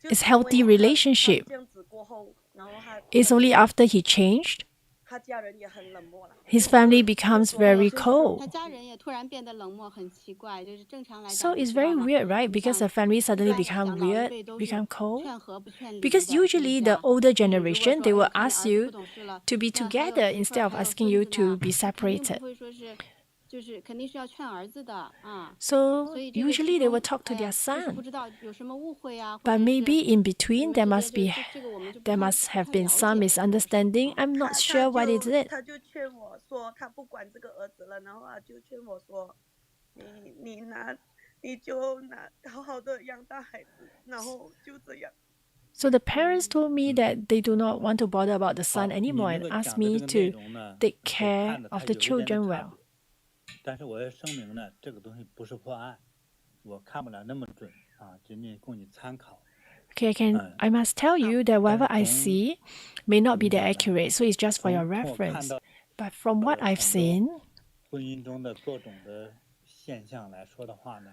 [SPEAKER 6] 就
[SPEAKER 2] It's
[SPEAKER 6] 是因为
[SPEAKER 2] healthy
[SPEAKER 6] 他
[SPEAKER 2] relationship.
[SPEAKER 6] 这样子过后，然后他
[SPEAKER 2] It's
[SPEAKER 6] 可
[SPEAKER 2] only
[SPEAKER 6] 能
[SPEAKER 2] after he changed,
[SPEAKER 6] 他家人也很冷漠了，
[SPEAKER 2] his
[SPEAKER 6] 就
[SPEAKER 2] family
[SPEAKER 6] 是
[SPEAKER 2] becomes
[SPEAKER 6] 说了
[SPEAKER 2] very
[SPEAKER 6] 就
[SPEAKER 7] 他
[SPEAKER 2] cold.
[SPEAKER 7] 家人也突然变得冷漠，很奇怪。就是正常来
[SPEAKER 2] So
[SPEAKER 7] 讲，你
[SPEAKER 2] it's
[SPEAKER 7] 知道
[SPEAKER 2] very
[SPEAKER 7] 吗？
[SPEAKER 2] weird, right?
[SPEAKER 7] 你
[SPEAKER 2] Because
[SPEAKER 7] 想
[SPEAKER 2] the family
[SPEAKER 7] 一
[SPEAKER 2] suddenly
[SPEAKER 7] 般来
[SPEAKER 2] become
[SPEAKER 7] 讲，老一
[SPEAKER 2] weird,
[SPEAKER 7] 辈都是
[SPEAKER 2] become cold.
[SPEAKER 7] 劝和不劝离的，
[SPEAKER 2] Because
[SPEAKER 7] 是不
[SPEAKER 2] usually
[SPEAKER 7] 是
[SPEAKER 2] the
[SPEAKER 7] 啊？
[SPEAKER 2] older
[SPEAKER 7] 如果
[SPEAKER 2] generation, they
[SPEAKER 7] 说
[SPEAKER 2] will
[SPEAKER 7] 看见
[SPEAKER 2] ask
[SPEAKER 7] 儿子不
[SPEAKER 2] you
[SPEAKER 7] 懂事了，
[SPEAKER 2] to be
[SPEAKER 7] 那还有
[SPEAKER 2] together
[SPEAKER 7] 媳妇
[SPEAKER 2] instead
[SPEAKER 7] 儿，
[SPEAKER 2] of
[SPEAKER 7] 还有
[SPEAKER 2] asking
[SPEAKER 7] 孙
[SPEAKER 2] you
[SPEAKER 7] 子
[SPEAKER 2] to
[SPEAKER 7] 呢，
[SPEAKER 2] be
[SPEAKER 7] 他肯定不
[SPEAKER 2] separated.
[SPEAKER 7] 会说是，就是肯定是要劝儿子的啊。
[SPEAKER 2] So
[SPEAKER 7] 所以这个其
[SPEAKER 2] usually they will
[SPEAKER 7] 中，
[SPEAKER 2] talk to
[SPEAKER 7] 哎
[SPEAKER 2] their
[SPEAKER 7] 呀，就是不
[SPEAKER 2] son.
[SPEAKER 7] 知道有什么误会啊，或
[SPEAKER 2] But
[SPEAKER 7] 者是
[SPEAKER 2] maybe in
[SPEAKER 7] 你
[SPEAKER 2] between
[SPEAKER 7] 们
[SPEAKER 2] there
[SPEAKER 7] 之间
[SPEAKER 2] must
[SPEAKER 7] 这
[SPEAKER 2] be
[SPEAKER 7] 这个我们就不
[SPEAKER 2] there
[SPEAKER 7] 太
[SPEAKER 2] must
[SPEAKER 7] 不
[SPEAKER 2] have
[SPEAKER 7] 太
[SPEAKER 2] been
[SPEAKER 7] 了
[SPEAKER 2] some
[SPEAKER 7] 解了，主要是
[SPEAKER 2] misunderstanding.
[SPEAKER 7] 啊。
[SPEAKER 2] I'm not
[SPEAKER 6] 他
[SPEAKER 2] sure what is it.
[SPEAKER 6] 他就劝我说，他不管这个儿子了，然后他就劝我说，你就好好的养大孩子，然后就这样。
[SPEAKER 2] So the parents told me that they do not want to bother about the son
[SPEAKER 1] 好，你
[SPEAKER 2] anymore
[SPEAKER 1] 那
[SPEAKER 2] and
[SPEAKER 1] 个
[SPEAKER 2] asked
[SPEAKER 1] 讲的这
[SPEAKER 2] me
[SPEAKER 1] 个内
[SPEAKER 2] to
[SPEAKER 1] 容呢，
[SPEAKER 2] take
[SPEAKER 1] 我
[SPEAKER 2] care
[SPEAKER 1] 看的
[SPEAKER 2] of
[SPEAKER 1] 它
[SPEAKER 2] the
[SPEAKER 1] 有一点点
[SPEAKER 2] children
[SPEAKER 1] 差
[SPEAKER 2] well.
[SPEAKER 1] 别，但是我要声明呢，这个东西不是破案，我看不了那么准啊，仅仅供你参考。
[SPEAKER 2] Okay, I must tell you that whatever I
[SPEAKER 1] 但是从
[SPEAKER 2] see may not be
[SPEAKER 1] 怎么
[SPEAKER 2] that
[SPEAKER 1] 讲呢？
[SPEAKER 2] accurate, so it's just for your
[SPEAKER 1] 从我看
[SPEAKER 2] reference.
[SPEAKER 1] 到
[SPEAKER 2] But from what
[SPEAKER 1] 的
[SPEAKER 2] I've
[SPEAKER 1] 很多
[SPEAKER 2] seen,
[SPEAKER 1] 婚姻中的各种的现象来说的话呢，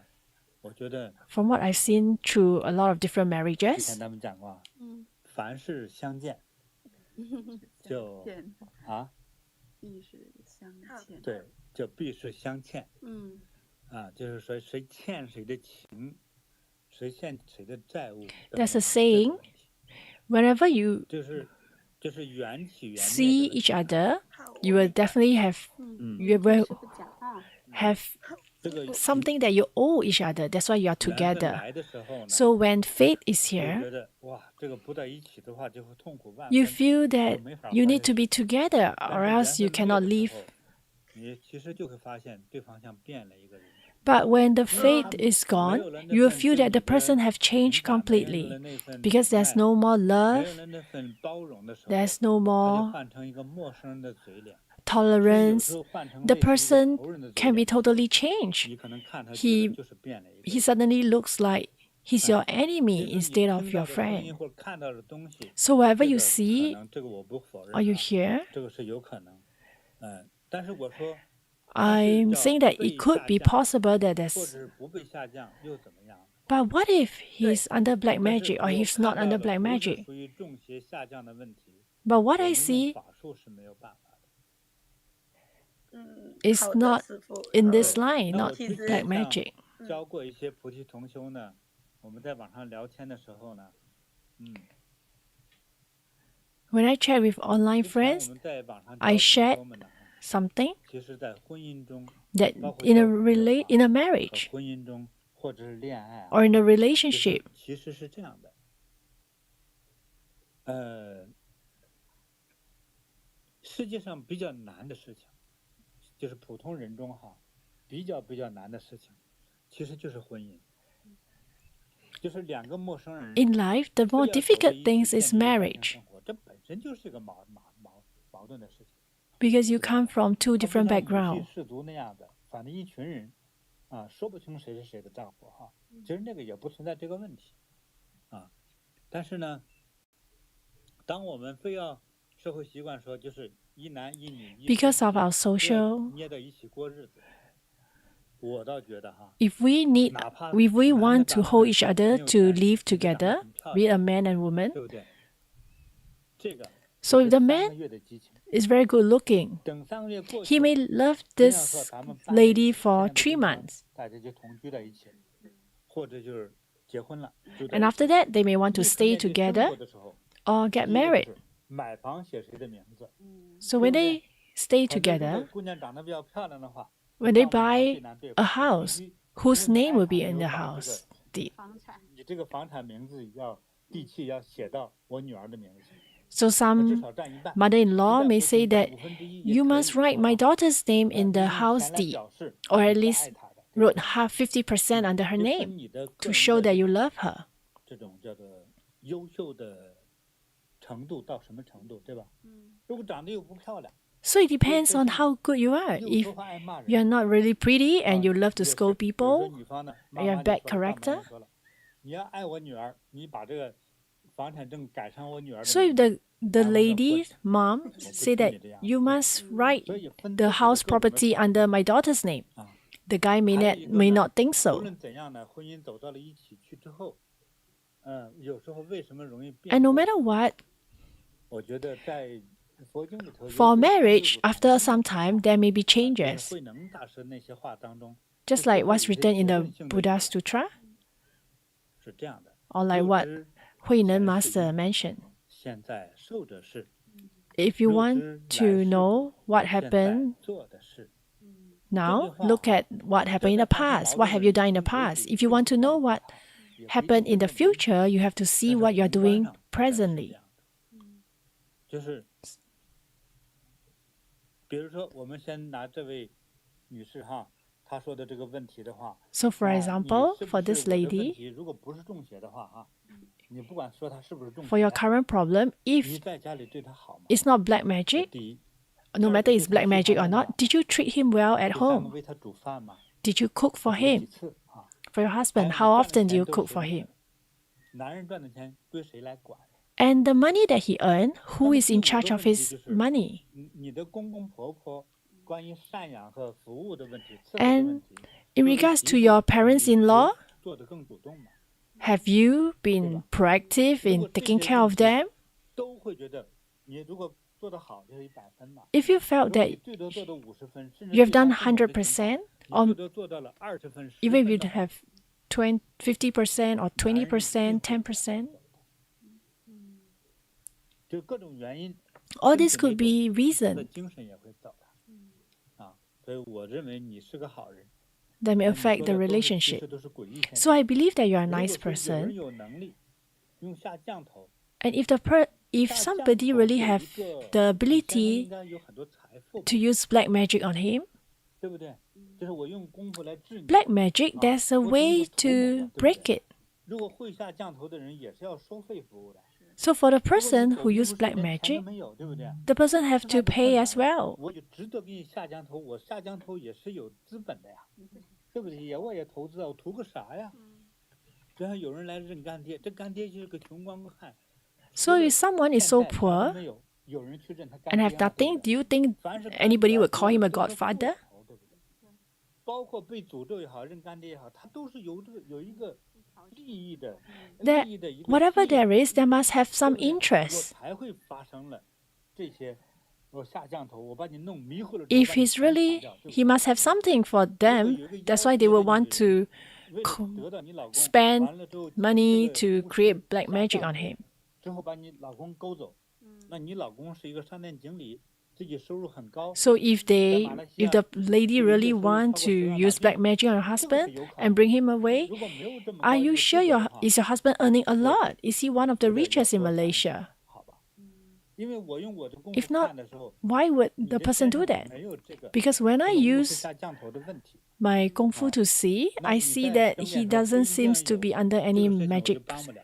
[SPEAKER 1] 我觉得
[SPEAKER 2] from what I've seen through a lot of different
[SPEAKER 1] 之前
[SPEAKER 2] marriages,
[SPEAKER 1] 咱们讲过，
[SPEAKER 7] 嗯，
[SPEAKER 1] 凡事相见就
[SPEAKER 3] 见
[SPEAKER 1] 啊，
[SPEAKER 3] 必是相欠。
[SPEAKER 1] 对，就必是相欠
[SPEAKER 7] 嗯，
[SPEAKER 1] 啊，就是说谁欠谁的情，谁欠谁的债务。
[SPEAKER 2] there's a saying, whenever you
[SPEAKER 1] 就是缘起缘灭
[SPEAKER 2] see
[SPEAKER 1] 的问
[SPEAKER 2] each
[SPEAKER 1] 题。
[SPEAKER 2] other,
[SPEAKER 6] 好，我
[SPEAKER 2] you will
[SPEAKER 6] 明白。
[SPEAKER 2] definitely have
[SPEAKER 7] 嗯，
[SPEAKER 2] you
[SPEAKER 7] 听
[SPEAKER 2] will
[SPEAKER 7] 师傅讲啊。
[SPEAKER 2] have
[SPEAKER 1] 这个
[SPEAKER 2] something that you owe each other. That's why you are
[SPEAKER 1] 缘分
[SPEAKER 2] together.
[SPEAKER 1] 来的时候呢，
[SPEAKER 2] So when fate is
[SPEAKER 1] 就
[SPEAKER 2] here,
[SPEAKER 1] 觉得哇，这个不在一起的话就会痛苦万
[SPEAKER 2] you
[SPEAKER 1] 分，
[SPEAKER 2] feel
[SPEAKER 1] 就
[SPEAKER 2] that
[SPEAKER 1] 没法
[SPEAKER 2] you
[SPEAKER 1] 发
[SPEAKER 2] need
[SPEAKER 1] 生
[SPEAKER 2] to be
[SPEAKER 1] 事情。
[SPEAKER 2] together
[SPEAKER 1] 但
[SPEAKER 2] or
[SPEAKER 1] 是
[SPEAKER 2] else
[SPEAKER 1] 缘
[SPEAKER 2] you
[SPEAKER 1] 分灭
[SPEAKER 2] cannot
[SPEAKER 1] 的时
[SPEAKER 2] leave.
[SPEAKER 1] 候，你其实就会发现对方像变了一个人。
[SPEAKER 2] But when the
[SPEAKER 1] 因为
[SPEAKER 2] fate
[SPEAKER 1] 他
[SPEAKER 2] is
[SPEAKER 1] 没
[SPEAKER 2] gone,
[SPEAKER 1] 有了那
[SPEAKER 2] you will
[SPEAKER 1] 份
[SPEAKER 2] feel
[SPEAKER 1] 对
[SPEAKER 2] that the
[SPEAKER 1] 你的
[SPEAKER 2] person have
[SPEAKER 1] 情
[SPEAKER 2] changed
[SPEAKER 1] 感，没有了
[SPEAKER 2] completely
[SPEAKER 1] 那份
[SPEAKER 2] because
[SPEAKER 1] 忍
[SPEAKER 2] there's
[SPEAKER 1] 耐，
[SPEAKER 2] no more
[SPEAKER 1] 没
[SPEAKER 2] love,
[SPEAKER 1] 有了那份包容的时
[SPEAKER 2] there's
[SPEAKER 1] 候，
[SPEAKER 2] no
[SPEAKER 1] 他就
[SPEAKER 2] more
[SPEAKER 1] 换成一个陌生人的嘴脸。其实有时
[SPEAKER 2] tolerance.
[SPEAKER 1] 候换成
[SPEAKER 2] The
[SPEAKER 1] 类似一个
[SPEAKER 2] person
[SPEAKER 1] 仇人的嘴
[SPEAKER 2] can be
[SPEAKER 1] 脸的时候，
[SPEAKER 2] totally changed.
[SPEAKER 1] 你可能看他觉得
[SPEAKER 2] He
[SPEAKER 1] 就是变了一个
[SPEAKER 2] he
[SPEAKER 1] 人。
[SPEAKER 2] suddenly looks like he's your
[SPEAKER 1] 就
[SPEAKER 2] enemy
[SPEAKER 1] 是你
[SPEAKER 2] instead of
[SPEAKER 1] 听
[SPEAKER 2] your
[SPEAKER 1] 到的声音
[SPEAKER 2] friend.
[SPEAKER 1] 或者看到的东西，
[SPEAKER 2] So whatever
[SPEAKER 1] 这
[SPEAKER 2] you
[SPEAKER 1] 个可
[SPEAKER 2] see
[SPEAKER 1] 能这个我不否
[SPEAKER 2] or
[SPEAKER 1] 认
[SPEAKER 2] you
[SPEAKER 1] 啊，
[SPEAKER 2] hear,
[SPEAKER 1] 这个是有可能。但是我说，它是
[SPEAKER 2] I'm
[SPEAKER 1] 要
[SPEAKER 2] saying that it
[SPEAKER 1] 被
[SPEAKER 2] could
[SPEAKER 1] 下
[SPEAKER 2] be
[SPEAKER 1] 降，
[SPEAKER 2] possible that
[SPEAKER 1] 或者
[SPEAKER 2] there's.
[SPEAKER 1] 是不被下降又怎么样？
[SPEAKER 2] But what if
[SPEAKER 6] 对，
[SPEAKER 2] he's under black
[SPEAKER 1] 但是
[SPEAKER 2] magic or
[SPEAKER 1] 我
[SPEAKER 2] he's not
[SPEAKER 1] 看
[SPEAKER 2] under
[SPEAKER 1] 到的
[SPEAKER 2] black
[SPEAKER 1] 不是
[SPEAKER 2] magic?
[SPEAKER 1] 属于中邪下降的问题，
[SPEAKER 2] But what
[SPEAKER 1] 我
[SPEAKER 2] I
[SPEAKER 1] 们用
[SPEAKER 2] see
[SPEAKER 1] 法术是没有办法的。
[SPEAKER 2] is
[SPEAKER 6] 好的，
[SPEAKER 2] not
[SPEAKER 6] 师傅。
[SPEAKER 2] in this
[SPEAKER 1] 对，
[SPEAKER 2] line,
[SPEAKER 1] 那
[SPEAKER 2] not
[SPEAKER 1] 我
[SPEAKER 6] 其
[SPEAKER 1] 之
[SPEAKER 6] 实
[SPEAKER 2] black
[SPEAKER 1] 前像
[SPEAKER 2] magic.
[SPEAKER 1] 教过一些菩提同修呢，我们在网上聊天的时候呢，
[SPEAKER 2] When I chat with online
[SPEAKER 1] 之前我
[SPEAKER 2] friends,
[SPEAKER 1] 们在网上
[SPEAKER 2] I
[SPEAKER 1] 教同
[SPEAKER 2] shared
[SPEAKER 1] 修们呢，
[SPEAKER 2] something
[SPEAKER 1] 其实在婚姻中，
[SPEAKER 2] that
[SPEAKER 1] 包括
[SPEAKER 2] in a
[SPEAKER 1] 交朋友
[SPEAKER 2] in a
[SPEAKER 1] 和
[SPEAKER 2] marriage
[SPEAKER 1] 婚姻中，或者是恋爱
[SPEAKER 2] or in a
[SPEAKER 1] 就是
[SPEAKER 2] relationship,
[SPEAKER 1] 其实是这样的，世界上比较难的事情，就是普通人中比较难的事情，其实就是婚姻，就是两个陌生人
[SPEAKER 2] in life, the
[SPEAKER 1] 非
[SPEAKER 2] more
[SPEAKER 1] 要走在
[SPEAKER 2] difficult
[SPEAKER 1] 一起
[SPEAKER 2] things
[SPEAKER 1] 建
[SPEAKER 2] is
[SPEAKER 1] 立家庭
[SPEAKER 2] marriage
[SPEAKER 1] 生活，这本身就是一个矛盾的事情。
[SPEAKER 2] because you
[SPEAKER 1] 知道
[SPEAKER 2] come
[SPEAKER 1] 吧？
[SPEAKER 2] from two
[SPEAKER 1] 它不
[SPEAKER 2] different
[SPEAKER 1] 像母系
[SPEAKER 2] backgrounds.
[SPEAKER 1] 氏族那样的，反正一群人说不清谁是谁的丈夫其实那个也不存在这个问题但是呢，当我们非要社会习惯说就是一男一女一夫
[SPEAKER 2] Because of
[SPEAKER 1] 妻
[SPEAKER 2] our
[SPEAKER 1] 非要
[SPEAKER 2] social,
[SPEAKER 1] 捏到一起过日子，我倒觉得
[SPEAKER 2] if we need,
[SPEAKER 1] 哪怕
[SPEAKER 2] if we
[SPEAKER 1] 男的
[SPEAKER 2] want
[SPEAKER 1] 长
[SPEAKER 2] to
[SPEAKER 1] 得
[SPEAKER 2] hold
[SPEAKER 1] 很
[SPEAKER 2] each
[SPEAKER 1] 帅
[SPEAKER 2] other
[SPEAKER 1] 很有
[SPEAKER 2] to
[SPEAKER 1] 钱，
[SPEAKER 2] live
[SPEAKER 1] 女的长得
[SPEAKER 2] together,
[SPEAKER 1] 很漂
[SPEAKER 2] be
[SPEAKER 1] 亮，
[SPEAKER 2] a man and woman,
[SPEAKER 1] 对不对？这个
[SPEAKER 2] so
[SPEAKER 1] 也
[SPEAKER 2] if
[SPEAKER 1] 就
[SPEAKER 2] the
[SPEAKER 1] 3个
[SPEAKER 2] man
[SPEAKER 1] 月的激情，
[SPEAKER 2] is very good looking,
[SPEAKER 1] 等3个月过
[SPEAKER 2] he
[SPEAKER 1] 去
[SPEAKER 2] may
[SPEAKER 1] 了，
[SPEAKER 2] love
[SPEAKER 1] 真要说
[SPEAKER 2] this
[SPEAKER 1] 咱们搬在一
[SPEAKER 2] lady
[SPEAKER 1] 起，
[SPEAKER 2] for
[SPEAKER 1] 现在的
[SPEAKER 2] 3
[SPEAKER 1] 经常
[SPEAKER 2] months.
[SPEAKER 1] 大家就同居在一起了，或者就是结婚了，住在
[SPEAKER 2] And
[SPEAKER 1] 一
[SPEAKER 2] after
[SPEAKER 1] 起。
[SPEAKER 2] that, they may want
[SPEAKER 1] 实
[SPEAKER 2] to
[SPEAKER 1] 际
[SPEAKER 2] stay
[SPEAKER 1] 面对生
[SPEAKER 2] together
[SPEAKER 1] 活的时候，
[SPEAKER 2] or
[SPEAKER 1] 第
[SPEAKER 2] get
[SPEAKER 1] 一个就
[SPEAKER 2] married.
[SPEAKER 1] 是买房写谁的名字，
[SPEAKER 2] So
[SPEAKER 1] 对
[SPEAKER 2] when
[SPEAKER 1] 不对？
[SPEAKER 2] they stay
[SPEAKER 1] 反正如果
[SPEAKER 2] together,
[SPEAKER 1] 姑娘长得比较漂亮的话，
[SPEAKER 2] when they
[SPEAKER 1] 丈母娘
[SPEAKER 2] buy
[SPEAKER 1] 最难对
[SPEAKER 2] a
[SPEAKER 1] 付，必
[SPEAKER 2] house
[SPEAKER 1] 须
[SPEAKER 2] whose
[SPEAKER 1] 因为你
[SPEAKER 2] name
[SPEAKER 1] 爱
[SPEAKER 2] will
[SPEAKER 1] 她，
[SPEAKER 2] be
[SPEAKER 1] 你
[SPEAKER 2] in
[SPEAKER 1] 就
[SPEAKER 2] the
[SPEAKER 1] 把这
[SPEAKER 2] house,
[SPEAKER 1] 个
[SPEAKER 2] deed.
[SPEAKER 7] 房产。
[SPEAKER 1] 你这个房产名字要地契要写到我女儿的名字，
[SPEAKER 2] So
[SPEAKER 1] 至
[SPEAKER 2] some
[SPEAKER 1] 少占一半，
[SPEAKER 2] mother-in-law
[SPEAKER 1] 实在
[SPEAKER 2] may
[SPEAKER 1] 不
[SPEAKER 2] say
[SPEAKER 1] 行占
[SPEAKER 2] that
[SPEAKER 1] 1/5也
[SPEAKER 2] you
[SPEAKER 1] 可
[SPEAKER 2] must
[SPEAKER 1] 以，
[SPEAKER 2] write
[SPEAKER 1] 好
[SPEAKER 2] my
[SPEAKER 1] 不好？
[SPEAKER 2] daughter's name in
[SPEAKER 1] 因
[SPEAKER 2] the
[SPEAKER 1] 为
[SPEAKER 2] house
[SPEAKER 1] 前来
[SPEAKER 2] deed,
[SPEAKER 1] 表示
[SPEAKER 2] or
[SPEAKER 1] 你
[SPEAKER 2] at
[SPEAKER 1] 是
[SPEAKER 2] least
[SPEAKER 1] 爱她的，对不
[SPEAKER 2] wrote
[SPEAKER 1] 对？
[SPEAKER 2] half 50% under her
[SPEAKER 1] 就
[SPEAKER 2] name
[SPEAKER 1] 跟你的个
[SPEAKER 2] to
[SPEAKER 1] 人
[SPEAKER 2] show
[SPEAKER 1] 的
[SPEAKER 2] that
[SPEAKER 1] 这
[SPEAKER 2] you
[SPEAKER 1] 种
[SPEAKER 2] love her.
[SPEAKER 1] 这种叫做优秀的程度到什么程度，对吧？如果长得又不漂亮，
[SPEAKER 2] So it
[SPEAKER 1] 又
[SPEAKER 2] depends
[SPEAKER 1] 说
[SPEAKER 2] on
[SPEAKER 1] 话
[SPEAKER 2] how good you are.
[SPEAKER 1] 又
[SPEAKER 2] If
[SPEAKER 1] 说话爱骂
[SPEAKER 2] you're
[SPEAKER 1] 人
[SPEAKER 2] not really pretty and you love to
[SPEAKER 1] 也是
[SPEAKER 2] scold
[SPEAKER 1] 比如说
[SPEAKER 2] people,
[SPEAKER 1] 女方呢，
[SPEAKER 2] and you
[SPEAKER 1] 妈
[SPEAKER 2] have
[SPEAKER 1] 妈就
[SPEAKER 2] bad
[SPEAKER 1] 说了，丈母娘
[SPEAKER 2] character,
[SPEAKER 1] 就说了，你要爱我女儿，你把这个
[SPEAKER 2] So if the lady's mom say that you must write the house property under my daughter's name, the guy may not think so. And no matter what, for marriage, after some time, there may be changes. Just like what's written in the Buddha Sutra, or like what Huineng Master mentioned. If you want to know what happened now, look at what happened in the past. What have you done in the past? If you want to know what happened in the future, you have to see what you're doing presently. So for example, for this lady, for your current problem, if it's not black magic, no matter it's black magic or not, did you treat him well at home? Did you cook for him? For your husband, how often do you cook for him? And the money that he earned, who is in charge of his money? And in regards to your parents-in-law, have you been proactive in taking care of them? If you felt that you have done 100%, or even if you have 50% or 20%, 10%, all this could be reason that may affect the relationship. So I believe that you are a nice person. And if somebody really have the ability to use black magic on him, black magic, there's a way to break it. So for the person who used black magic, the person have to pay as well. So if someone is so poor and have nothing, do you think anybody would call him a godfather? Whatever there is, there must have some interest. If he must have something for them. That's why they will want to spend money to create black magic on him. So if the lady really want to use black magic on her husband and bring him away, are you sure is your husband earning a lot? Is he one of the richest in Malaysia? If not, why would the person do that? Because when I use my Kung Fu to see, I see that he doesn't seem to be under any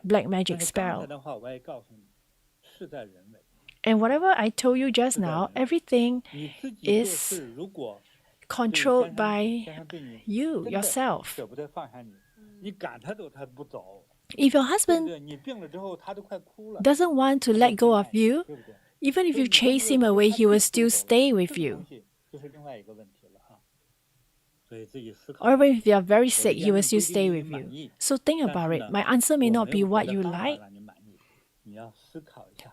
[SPEAKER 2] black magic spell. And whatever I told you just now, everything is controlled by you, yourself. If your husband doesn't want to let go of you, even if you chase him away, he will still stay with you. Or if you are very sick, he will still stay with you. So think about it. My answer may not be what you like,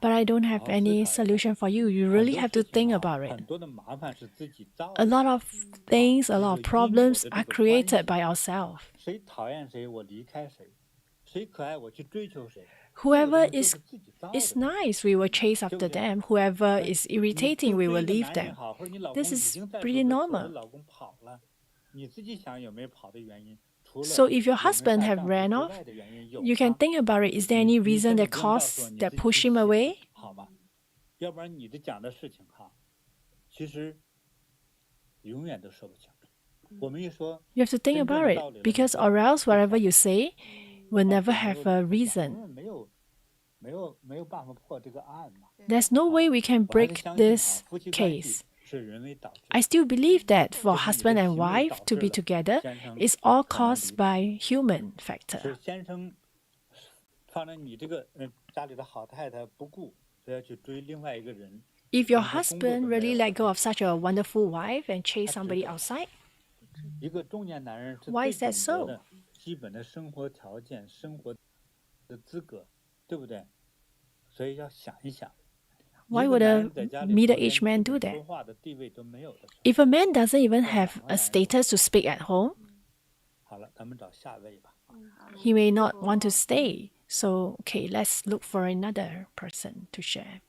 [SPEAKER 2] but I don't have any solution for you. You really have to think about it. A lot of things, a lot of problems are created by ourselves. Whoever is nice, we will chase after them. Whoever is irritating, we will leave them. This is pretty normal. So if your husband have ran off, you can think about it. Is there any reason that push him away? You have to think about it, because or else whatever you say will never have a reason. There's no way we can break this case. I still believe that for husband and wife to be together is all caused by human factor. If your husband really let go of such a wonderful wife and chase somebody outside, why is that so? Why would a middle-aged man do that? If a man doesn't even have a status to speak at home, he may not want to stay. So, okay, let's look for another person to share.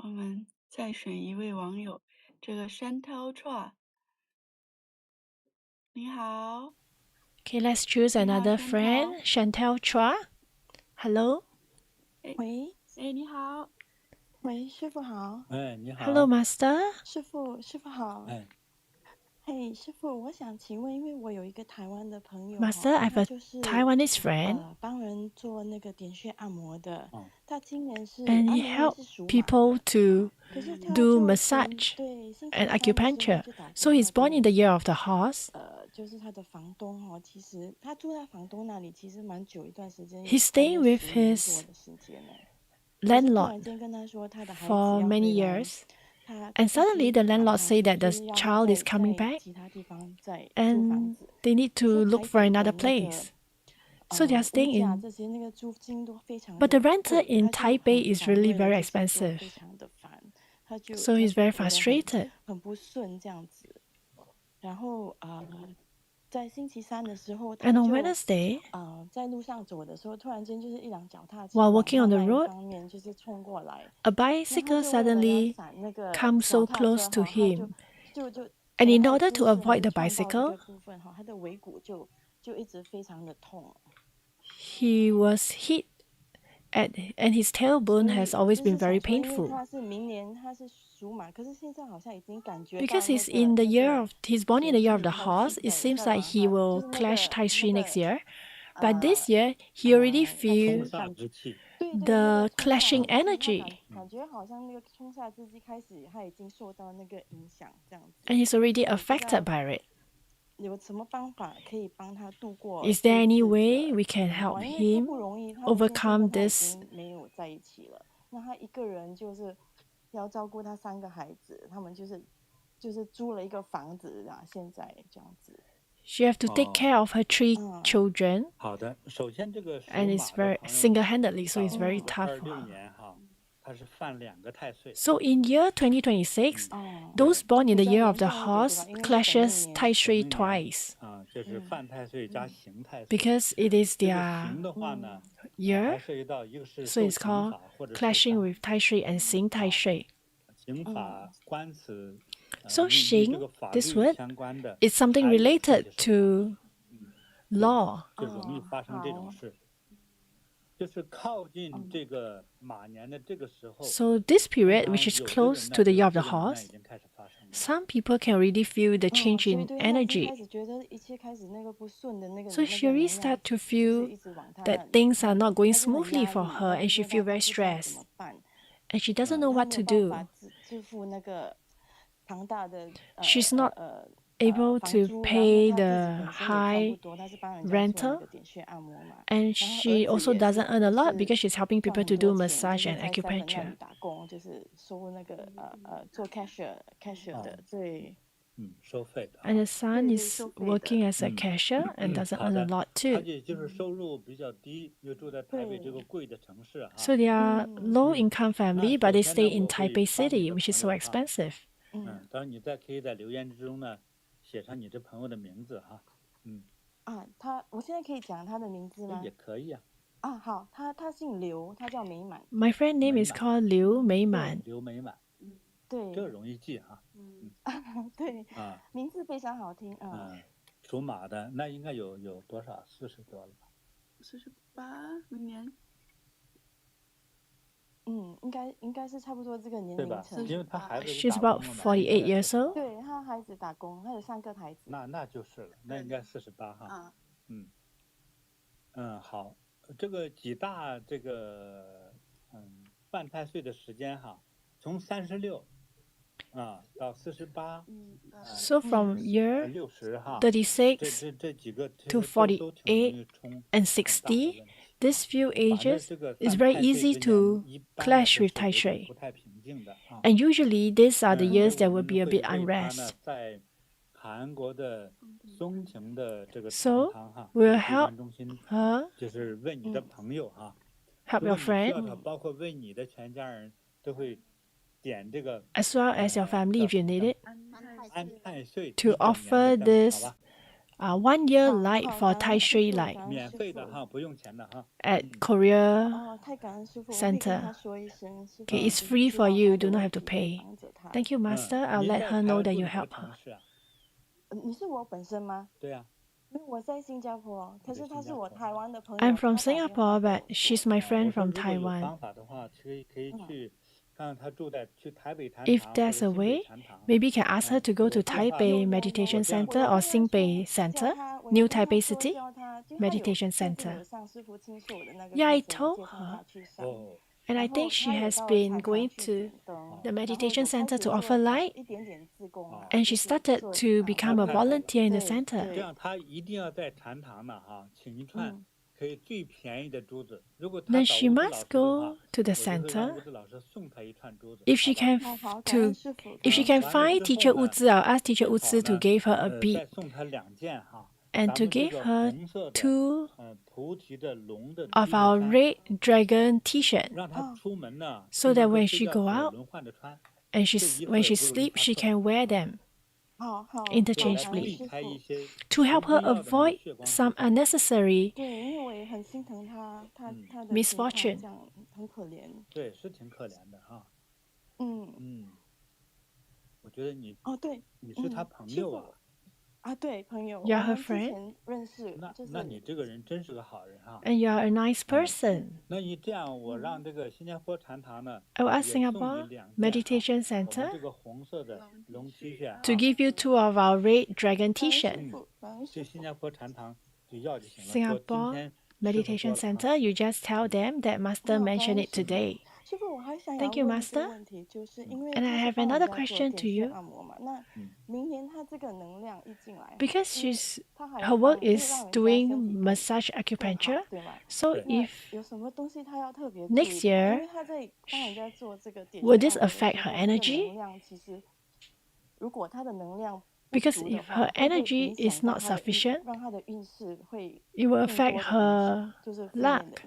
[SPEAKER 3] 我们再选一位网友，这个山涛 Chua， 你好。
[SPEAKER 2] Okay, let's choose another friend. Chantel Chua. Hello.
[SPEAKER 8] 喂，
[SPEAKER 3] 你好。
[SPEAKER 8] 喂，师傅好。
[SPEAKER 2] Hello, Master.
[SPEAKER 8] 师傅好。嘿，师傅，我想请问，因为我有一个台湾的朋友
[SPEAKER 2] Master, I have a
[SPEAKER 8] 就是
[SPEAKER 2] Taiwanese friend.
[SPEAKER 8] 帮人做那个点穴按摩的。他今年是
[SPEAKER 2] And he helped people to do massage and acupuncture. So he's born in the year of the horse.
[SPEAKER 8] 就是他的房东其实他住在房东那里，其实蛮久一段时间。
[SPEAKER 2] He's staying with his landlord for many years. And suddenly the landlord said that the child is coming back and they need to look for another place. So they are staying in. But the rental in Taipei is really very expensive. So he's very frustrated.
[SPEAKER 8] 然后在星期三的时候，
[SPEAKER 2] And on Wednesday,
[SPEAKER 8] 在路上走的时候，突然间就是一辆脚踏车
[SPEAKER 2] while walking on the
[SPEAKER 8] 往他那
[SPEAKER 2] road,
[SPEAKER 8] 一方面就是冲过来，
[SPEAKER 2] a bicycle suddenly
[SPEAKER 8] 闪那个
[SPEAKER 2] comes so
[SPEAKER 8] 脚踏
[SPEAKER 2] close
[SPEAKER 8] 车
[SPEAKER 2] to
[SPEAKER 8] 他
[SPEAKER 2] him.
[SPEAKER 8] 就
[SPEAKER 2] And in
[SPEAKER 8] 从他的
[SPEAKER 2] order
[SPEAKER 8] 姿
[SPEAKER 2] to
[SPEAKER 8] 势
[SPEAKER 2] avoid the
[SPEAKER 8] 撞到一
[SPEAKER 2] bicycle,
[SPEAKER 8] 个部分他的尾骨就一直非常的痛。
[SPEAKER 2] he was hit and his tailbone has always been very
[SPEAKER 8] 因为
[SPEAKER 2] painful.
[SPEAKER 8] 他是明年他是属马，可是现在好像已经感觉到
[SPEAKER 2] Because
[SPEAKER 8] 那
[SPEAKER 2] he's
[SPEAKER 8] 个
[SPEAKER 2] in the year of, he's born in the year of the
[SPEAKER 8] 节气
[SPEAKER 2] horse, it
[SPEAKER 8] 开始
[SPEAKER 2] seems
[SPEAKER 8] 在
[SPEAKER 2] like
[SPEAKER 8] 往
[SPEAKER 2] he
[SPEAKER 8] 上，
[SPEAKER 2] will
[SPEAKER 8] 就是那
[SPEAKER 2] clash
[SPEAKER 8] 个
[SPEAKER 2] Tai
[SPEAKER 8] 那
[SPEAKER 2] Chi
[SPEAKER 8] 个
[SPEAKER 2] next year. But this year, he already
[SPEAKER 8] 感
[SPEAKER 2] feel
[SPEAKER 8] 觉感对对那
[SPEAKER 2] the
[SPEAKER 8] 个冲
[SPEAKER 2] clashing
[SPEAKER 8] 煞之气，他
[SPEAKER 2] energy.
[SPEAKER 8] 感觉好像那个冲煞之气开始，他已经受到那个影响，这样子。
[SPEAKER 2] And he's already
[SPEAKER 8] 我不知
[SPEAKER 2] affected
[SPEAKER 8] 道
[SPEAKER 2] by it.
[SPEAKER 8] 有什么方法可以帮他度过
[SPEAKER 2] Is
[SPEAKER 8] 这
[SPEAKER 2] there any
[SPEAKER 8] 次
[SPEAKER 2] way
[SPEAKER 8] 的
[SPEAKER 2] we can
[SPEAKER 8] 情
[SPEAKER 2] help
[SPEAKER 8] 况？因为他
[SPEAKER 2] him
[SPEAKER 8] 不容易，他的先生
[SPEAKER 2] overcome
[SPEAKER 8] 跟他已
[SPEAKER 2] this?
[SPEAKER 8] 经没有在一起了，那他一个人就是要照顾他3个孩子，他们就是就是租了一个房子啊，现在这样子。
[SPEAKER 2] She have to take care of her 3 children.
[SPEAKER 1] 好的，首先这个属
[SPEAKER 2] And
[SPEAKER 1] 马
[SPEAKER 2] it's
[SPEAKER 1] 的
[SPEAKER 2] very
[SPEAKER 1] 朋友
[SPEAKER 2] single-handedly, so it's
[SPEAKER 1] 到
[SPEAKER 2] very tough for
[SPEAKER 1] 26
[SPEAKER 2] her.
[SPEAKER 1] 年哈，他是犯2个太岁。
[SPEAKER 2] So in year 2026, those born in the year of the horse clashes 太岁 twice.
[SPEAKER 1] 啊，就是犯太岁加刑太岁。
[SPEAKER 2] Because it is
[SPEAKER 1] 这个
[SPEAKER 2] their
[SPEAKER 1] 刑的话呢，
[SPEAKER 2] year,
[SPEAKER 1] 还涉及到一个是
[SPEAKER 2] so
[SPEAKER 1] 受
[SPEAKER 2] it's
[SPEAKER 1] 刑
[SPEAKER 2] called
[SPEAKER 1] 法或者受
[SPEAKER 2] clashing
[SPEAKER 1] 伤
[SPEAKER 2] with 太岁 and 刑太岁.
[SPEAKER 1] 刑法官司，
[SPEAKER 2] So
[SPEAKER 1] 与这
[SPEAKER 2] xing,
[SPEAKER 1] 个法
[SPEAKER 2] this
[SPEAKER 1] 律
[SPEAKER 2] word,
[SPEAKER 1] 相关的
[SPEAKER 2] is something
[SPEAKER 1] 还有
[SPEAKER 2] related
[SPEAKER 1] 身体受
[SPEAKER 2] to law.
[SPEAKER 1] 就容易发生这种事。就是靠近这个马年的这个时候，
[SPEAKER 2] So this period, which is
[SPEAKER 1] 有的
[SPEAKER 2] close
[SPEAKER 1] 人呢
[SPEAKER 2] to the year of
[SPEAKER 1] 这
[SPEAKER 2] the
[SPEAKER 1] 个能量
[SPEAKER 2] horse,
[SPEAKER 1] 已经开始发生了。
[SPEAKER 2] some people can really feel the change
[SPEAKER 8] 所以
[SPEAKER 2] in
[SPEAKER 8] 对他是
[SPEAKER 2] energy.
[SPEAKER 8] 开始觉得一切开始那个不顺的那个
[SPEAKER 2] So
[SPEAKER 8] 那
[SPEAKER 2] she
[SPEAKER 8] 个
[SPEAKER 2] really
[SPEAKER 8] 能
[SPEAKER 2] start
[SPEAKER 8] 量
[SPEAKER 2] to
[SPEAKER 8] 就是
[SPEAKER 2] feel
[SPEAKER 8] 一直往他那
[SPEAKER 2] that
[SPEAKER 8] 里，
[SPEAKER 2] things are not going
[SPEAKER 8] 他就很
[SPEAKER 2] smoothly
[SPEAKER 8] 压
[SPEAKER 2] for
[SPEAKER 8] 力，
[SPEAKER 2] her
[SPEAKER 8] 他
[SPEAKER 2] and she
[SPEAKER 8] 觉得
[SPEAKER 2] feel
[SPEAKER 8] 他
[SPEAKER 2] very
[SPEAKER 8] 不知道怎
[SPEAKER 2] stressed
[SPEAKER 8] 么办，
[SPEAKER 2] and she doesn't know
[SPEAKER 8] 他
[SPEAKER 2] what
[SPEAKER 8] 没
[SPEAKER 2] to
[SPEAKER 8] 有办法
[SPEAKER 2] do.
[SPEAKER 8] 支付那个庞大的
[SPEAKER 2] She's not
[SPEAKER 8] 房
[SPEAKER 2] able to
[SPEAKER 8] 租，然后
[SPEAKER 2] pay
[SPEAKER 8] 他自己
[SPEAKER 2] the
[SPEAKER 8] 本身也赚不
[SPEAKER 2] high
[SPEAKER 8] 多，他是帮人家做那
[SPEAKER 2] rental
[SPEAKER 8] 个点穴按摩嘛，
[SPEAKER 2] and
[SPEAKER 8] 然后儿
[SPEAKER 2] she
[SPEAKER 8] 子
[SPEAKER 2] also
[SPEAKER 8] 也
[SPEAKER 2] doesn't earn a lot
[SPEAKER 8] 是
[SPEAKER 2] because she's helping
[SPEAKER 8] 赚
[SPEAKER 2] people
[SPEAKER 8] 很
[SPEAKER 2] to do
[SPEAKER 8] 多钱，
[SPEAKER 2] massage
[SPEAKER 8] 就是
[SPEAKER 2] and
[SPEAKER 8] 在 7-Eleven 那
[SPEAKER 2] acupuncture.
[SPEAKER 8] 里打工，就是收那个做 cashier 的，对。
[SPEAKER 1] 收费的。
[SPEAKER 2] And the son
[SPEAKER 8] 对，
[SPEAKER 2] is
[SPEAKER 8] 收费的。
[SPEAKER 2] working as a cashier and doesn't
[SPEAKER 1] 好
[SPEAKER 2] earn a
[SPEAKER 1] 的，
[SPEAKER 2] lot
[SPEAKER 1] 他
[SPEAKER 2] too.
[SPEAKER 1] 就是收入比较低，又住在台北这个贵的城市哈。
[SPEAKER 2] So they are low income family, but they stay in
[SPEAKER 1] 我会
[SPEAKER 2] Taipei
[SPEAKER 1] 帮你
[SPEAKER 2] City,
[SPEAKER 1] 的
[SPEAKER 2] which is
[SPEAKER 1] 朋
[SPEAKER 2] so
[SPEAKER 1] 友哈。
[SPEAKER 2] expensive.
[SPEAKER 1] 当然你再可以在留言之中呢，写上你这朋友的名字哈。
[SPEAKER 8] 我现在可以讲他的名字吗？
[SPEAKER 1] 也可以啊。
[SPEAKER 8] 好，他姓刘，他叫美满。
[SPEAKER 2] My friend name is called Liu Meiman.
[SPEAKER 1] 刘美满，
[SPEAKER 8] 对，
[SPEAKER 1] 这个容易记哈。
[SPEAKER 8] 对，名字非常好听。
[SPEAKER 1] 属马的，那应该有多少？40多了吧
[SPEAKER 3] ？48，明年。
[SPEAKER 8] 应该是差不多这个年
[SPEAKER 1] 对吧？
[SPEAKER 8] 龄层。
[SPEAKER 1] 因为他孩子
[SPEAKER 2] She's about 48 years old.
[SPEAKER 8] 对，他孩子打工，他有3个孩子。
[SPEAKER 1] 那就是了，那应该48哈。好，这个几大这个犯太岁的时间哈，从36到48。
[SPEAKER 2] So from year
[SPEAKER 1] 60哈
[SPEAKER 2] 36
[SPEAKER 1] 这几个
[SPEAKER 2] to 48 and 60, these few ages is very easy to clash with 太岁.
[SPEAKER 1] 不太平静的
[SPEAKER 2] And usually these are the years that will be a bit unrest.
[SPEAKER 1] 在韩国的松晴的这个
[SPEAKER 2] So
[SPEAKER 1] 堂哈
[SPEAKER 2] we'll
[SPEAKER 1] 会
[SPEAKER 2] help
[SPEAKER 1] 馆中心
[SPEAKER 2] her
[SPEAKER 1] 就是为你的朋友哈
[SPEAKER 2] help
[SPEAKER 1] 如
[SPEAKER 2] your
[SPEAKER 1] 果你需要
[SPEAKER 2] friend
[SPEAKER 1] 他包括为你的全家人都会点这个
[SPEAKER 2] as well as your family if you need it
[SPEAKER 1] 安太岁
[SPEAKER 2] to
[SPEAKER 1] 一整年的
[SPEAKER 2] offer
[SPEAKER 1] 灯
[SPEAKER 2] this
[SPEAKER 1] 好吧
[SPEAKER 2] 1 year light for 太岁 light
[SPEAKER 1] 免费的哈，不用钱的哈。
[SPEAKER 2] at Korea
[SPEAKER 8] 太感恩师父，我会
[SPEAKER 2] Center.
[SPEAKER 8] 跟他说一声。师父
[SPEAKER 2] Okay,
[SPEAKER 8] 我
[SPEAKER 2] it's
[SPEAKER 8] 就是
[SPEAKER 2] free
[SPEAKER 8] 知
[SPEAKER 2] for
[SPEAKER 8] 道
[SPEAKER 2] you.
[SPEAKER 8] 他
[SPEAKER 2] Do
[SPEAKER 8] 的
[SPEAKER 2] not
[SPEAKER 8] 问
[SPEAKER 2] have to
[SPEAKER 8] 题，会
[SPEAKER 2] pay.
[SPEAKER 8] 帮着他。
[SPEAKER 2] Thank you, Master. I'll
[SPEAKER 1] 您
[SPEAKER 2] let
[SPEAKER 1] 在
[SPEAKER 2] her
[SPEAKER 1] 台
[SPEAKER 2] know
[SPEAKER 1] 湾
[SPEAKER 2] that
[SPEAKER 1] 住
[SPEAKER 2] you
[SPEAKER 1] 哪个
[SPEAKER 2] help
[SPEAKER 1] 城
[SPEAKER 2] her.
[SPEAKER 1] 市啊？
[SPEAKER 8] 你是我本身吗？
[SPEAKER 1] 对呀。
[SPEAKER 8] 因为我在新加坡，可是他是我台湾的朋友。
[SPEAKER 2] I'm from
[SPEAKER 8] 他打电话
[SPEAKER 2] Singapore,
[SPEAKER 8] 给
[SPEAKER 2] but
[SPEAKER 8] 我
[SPEAKER 2] she's
[SPEAKER 8] 说
[SPEAKER 2] my friend
[SPEAKER 1] 我说
[SPEAKER 2] from
[SPEAKER 1] 如果有
[SPEAKER 2] Taiwan.
[SPEAKER 1] 方法的话，可以去看看他住在去台北禅
[SPEAKER 2] If
[SPEAKER 1] 堂或
[SPEAKER 2] there's
[SPEAKER 1] 者
[SPEAKER 2] a
[SPEAKER 1] 新北
[SPEAKER 2] way,
[SPEAKER 1] 禅堂。
[SPEAKER 2] maybe you can ask her to go to
[SPEAKER 1] 有电话
[SPEAKER 2] Taipei
[SPEAKER 8] 有
[SPEAKER 2] Meditation
[SPEAKER 1] 我这样
[SPEAKER 2] Center
[SPEAKER 8] 我
[SPEAKER 2] or
[SPEAKER 8] 就跟他说
[SPEAKER 2] Xingbei
[SPEAKER 8] 叫
[SPEAKER 2] Center,
[SPEAKER 8] 他，我
[SPEAKER 2] New
[SPEAKER 8] 就跟他
[SPEAKER 2] Taipei
[SPEAKER 8] 说
[SPEAKER 2] City
[SPEAKER 8] 叫他，就他有
[SPEAKER 2] Meditation
[SPEAKER 8] 上次
[SPEAKER 2] Center.
[SPEAKER 8] 有上师傅亲授我的那个
[SPEAKER 2] Yeah, I
[SPEAKER 8] 课程，
[SPEAKER 2] told
[SPEAKER 8] 介绍
[SPEAKER 2] her.
[SPEAKER 8] 他去上。
[SPEAKER 2] And I
[SPEAKER 8] 然后
[SPEAKER 2] think she
[SPEAKER 8] 他也
[SPEAKER 2] has
[SPEAKER 8] 到
[SPEAKER 2] been
[SPEAKER 8] 禅堂
[SPEAKER 2] going
[SPEAKER 8] 去
[SPEAKER 2] to
[SPEAKER 8] 点灯，
[SPEAKER 2] the
[SPEAKER 8] 然后
[SPEAKER 2] meditation
[SPEAKER 8] 有开
[SPEAKER 2] center
[SPEAKER 8] 始
[SPEAKER 2] to
[SPEAKER 8] 做
[SPEAKER 2] offer light,
[SPEAKER 8] 一点点自工啊，
[SPEAKER 2] and
[SPEAKER 8] 就
[SPEAKER 2] she
[SPEAKER 8] 是
[SPEAKER 2] started
[SPEAKER 8] 做
[SPEAKER 2] to become a
[SPEAKER 8] 对
[SPEAKER 2] volunteer in the
[SPEAKER 8] 对
[SPEAKER 2] center.
[SPEAKER 1] 这
[SPEAKER 8] 对，
[SPEAKER 1] 样他一定要在禅堂呢哈，请一串可以最便宜的珠子。如果他
[SPEAKER 2] Then
[SPEAKER 1] 找
[SPEAKER 2] she
[SPEAKER 1] 物资老
[SPEAKER 2] must
[SPEAKER 1] 师的话，
[SPEAKER 2] go to the
[SPEAKER 1] 我就会让
[SPEAKER 2] center.
[SPEAKER 1] 物资老师送他一串珠子。
[SPEAKER 2] If she
[SPEAKER 1] 好吧
[SPEAKER 2] can
[SPEAKER 8] 好，感
[SPEAKER 2] to
[SPEAKER 8] 恩师傅，
[SPEAKER 2] if she
[SPEAKER 8] 感
[SPEAKER 2] can
[SPEAKER 8] 恩。
[SPEAKER 1] 完了
[SPEAKER 2] find
[SPEAKER 1] 之
[SPEAKER 2] teacher
[SPEAKER 1] 后呢，
[SPEAKER 2] Wu I'll ask
[SPEAKER 1] 最
[SPEAKER 2] teacher
[SPEAKER 1] 好
[SPEAKER 2] Wu to
[SPEAKER 1] 呢
[SPEAKER 2] give her a bead
[SPEAKER 1] 再送他2件哈，
[SPEAKER 2] and
[SPEAKER 1] 咱
[SPEAKER 2] to
[SPEAKER 1] 们这
[SPEAKER 2] give
[SPEAKER 1] 个
[SPEAKER 2] her
[SPEAKER 1] 红色的
[SPEAKER 2] 2
[SPEAKER 1] 菩提的龙的
[SPEAKER 2] of
[SPEAKER 1] T 恤
[SPEAKER 2] our
[SPEAKER 1] 衫，
[SPEAKER 2] red dragon t-shirt
[SPEAKER 1] 让他出门呢，
[SPEAKER 2] so
[SPEAKER 1] 出
[SPEAKER 2] that
[SPEAKER 1] 门和
[SPEAKER 2] when
[SPEAKER 1] 睡
[SPEAKER 2] she
[SPEAKER 1] 觉
[SPEAKER 2] go
[SPEAKER 1] 时候
[SPEAKER 2] out
[SPEAKER 1] 轮换着穿，
[SPEAKER 2] and
[SPEAKER 1] 这
[SPEAKER 2] she's
[SPEAKER 1] 一会
[SPEAKER 2] when
[SPEAKER 1] 儿
[SPEAKER 2] she
[SPEAKER 1] 不容易
[SPEAKER 2] sleeps
[SPEAKER 1] 发
[SPEAKER 2] she
[SPEAKER 1] 错。
[SPEAKER 2] can wear them
[SPEAKER 8] 好，
[SPEAKER 1] 给他
[SPEAKER 2] interchangeably
[SPEAKER 1] 避开一些
[SPEAKER 2] to help
[SPEAKER 1] 不
[SPEAKER 2] her
[SPEAKER 1] 必要的那个
[SPEAKER 2] avoid
[SPEAKER 1] 血光之
[SPEAKER 2] some
[SPEAKER 1] 灾。
[SPEAKER 2] unnecessary
[SPEAKER 8] 对，因为我也很心疼他的情况
[SPEAKER 2] misfortune.
[SPEAKER 8] 这样很可怜。
[SPEAKER 1] 对，是挺可怜的哈。
[SPEAKER 8] 嗯，
[SPEAKER 1] 我觉得你
[SPEAKER 8] 哦对，
[SPEAKER 1] 你是他朋
[SPEAKER 8] 师
[SPEAKER 1] 友啊，
[SPEAKER 8] 傅啊，对，朋友，我
[SPEAKER 2] You're her
[SPEAKER 8] 们之
[SPEAKER 2] friend
[SPEAKER 8] 前认识，
[SPEAKER 1] 那你这个人真是个好人哈。
[SPEAKER 2] and you are a nice person.
[SPEAKER 1] 那你这样，我让这个新加坡禅堂呢，
[SPEAKER 2] I will ask
[SPEAKER 1] 也送你
[SPEAKER 2] Singapore
[SPEAKER 1] 2件哈，
[SPEAKER 2] Meditation
[SPEAKER 1] 我们
[SPEAKER 2] Center
[SPEAKER 1] 这个红色的龙 T 恤
[SPEAKER 2] to
[SPEAKER 1] 啊，
[SPEAKER 2] give you 2 of our red dragon
[SPEAKER 8] 感恩师
[SPEAKER 2] t-shirt.
[SPEAKER 8] 傅，感恩师傅。
[SPEAKER 1] 去新加坡禅堂就要就行了。说今
[SPEAKER 2] Singapore
[SPEAKER 1] 天师傅
[SPEAKER 2] Meditation
[SPEAKER 1] 说了啊，
[SPEAKER 2] Center, you just tell them that Master
[SPEAKER 8] 好，感
[SPEAKER 2] mentioned
[SPEAKER 8] 恩
[SPEAKER 2] it
[SPEAKER 8] 师傅。
[SPEAKER 2] today.
[SPEAKER 8] 师傅，我还想要
[SPEAKER 2] Thank you,
[SPEAKER 8] 问一个
[SPEAKER 2] Master.
[SPEAKER 8] 问题，就是因为
[SPEAKER 2] And
[SPEAKER 8] 他
[SPEAKER 2] I
[SPEAKER 8] 是
[SPEAKER 2] have
[SPEAKER 8] 帮人
[SPEAKER 2] another
[SPEAKER 8] 家做
[SPEAKER 2] question
[SPEAKER 8] 点
[SPEAKER 2] to
[SPEAKER 8] 穴
[SPEAKER 2] you
[SPEAKER 8] 按摩嘛，那明年他这个能量一进来，
[SPEAKER 2] because
[SPEAKER 8] 因为
[SPEAKER 2] she's
[SPEAKER 8] 他还
[SPEAKER 2] her
[SPEAKER 8] 要
[SPEAKER 2] work
[SPEAKER 8] 帮，就是
[SPEAKER 2] is
[SPEAKER 8] 让人家
[SPEAKER 2] doing
[SPEAKER 8] 身体更
[SPEAKER 2] massage
[SPEAKER 8] 更好，
[SPEAKER 2] acupuncture.
[SPEAKER 8] 对吗？
[SPEAKER 2] So
[SPEAKER 1] 对，
[SPEAKER 8] 那
[SPEAKER 2] if
[SPEAKER 8] 有什么东西他要特别注
[SPEAKER 2] next
[SPEAKER 8] 意的吗？因
[SPEAKER 2] year
[SPEAKER 8] 为他在帮人家做这个点
[SPEAKER 2] will
[SPEAKER 8] 穴
[SPEAKER 2] this
[SPEAKER 8] 按摩的
[SPEAKER 2] affect
[SPEAKER 8] 时
[SPEAKER 2] her
[SPEAKER 8] 候，这个
[SPEAKER 2] energy?
[SPEAKER 8] 能量其实
[SPEAKER 2] Because if her energy is not sufficient, it will affect her luck.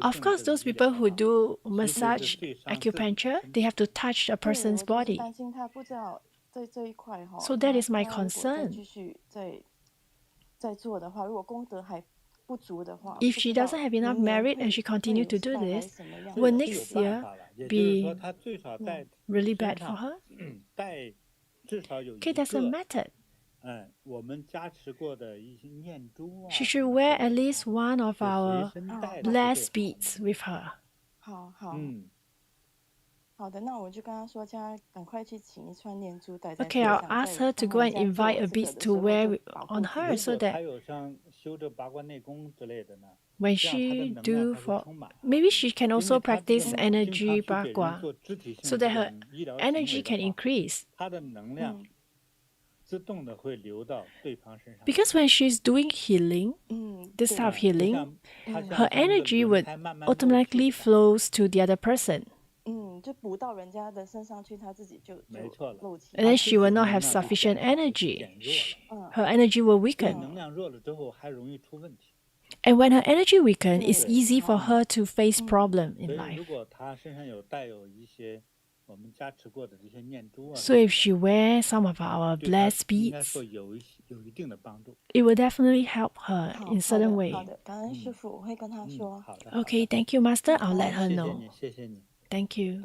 [SPEAKER 2] Of course, those people who do massage acupuncture, they have to touch a person's body. So that is my concern. If she doesn't have enough merit and she continues to do this, will next year be really bad for her? Okay, there's a method. She should wear at least one of our blessed beads with her. Okay, I'll ask her to go and invite a bead to wear on her so that when she do for, maybe she can also practice energy Bagua so that her energy can increase. Because when she's doing healing, this type of healing, her energy would automatically flows to the other person. And then she will not have sufficient energy. Her energy will weaken. And when her energy weakens, it's easy for her to face problems in life. So if she wears some of our blessed beads, it will definitely help her in a certain way. Okay, thank you, Master. I'll let her know. Thank you.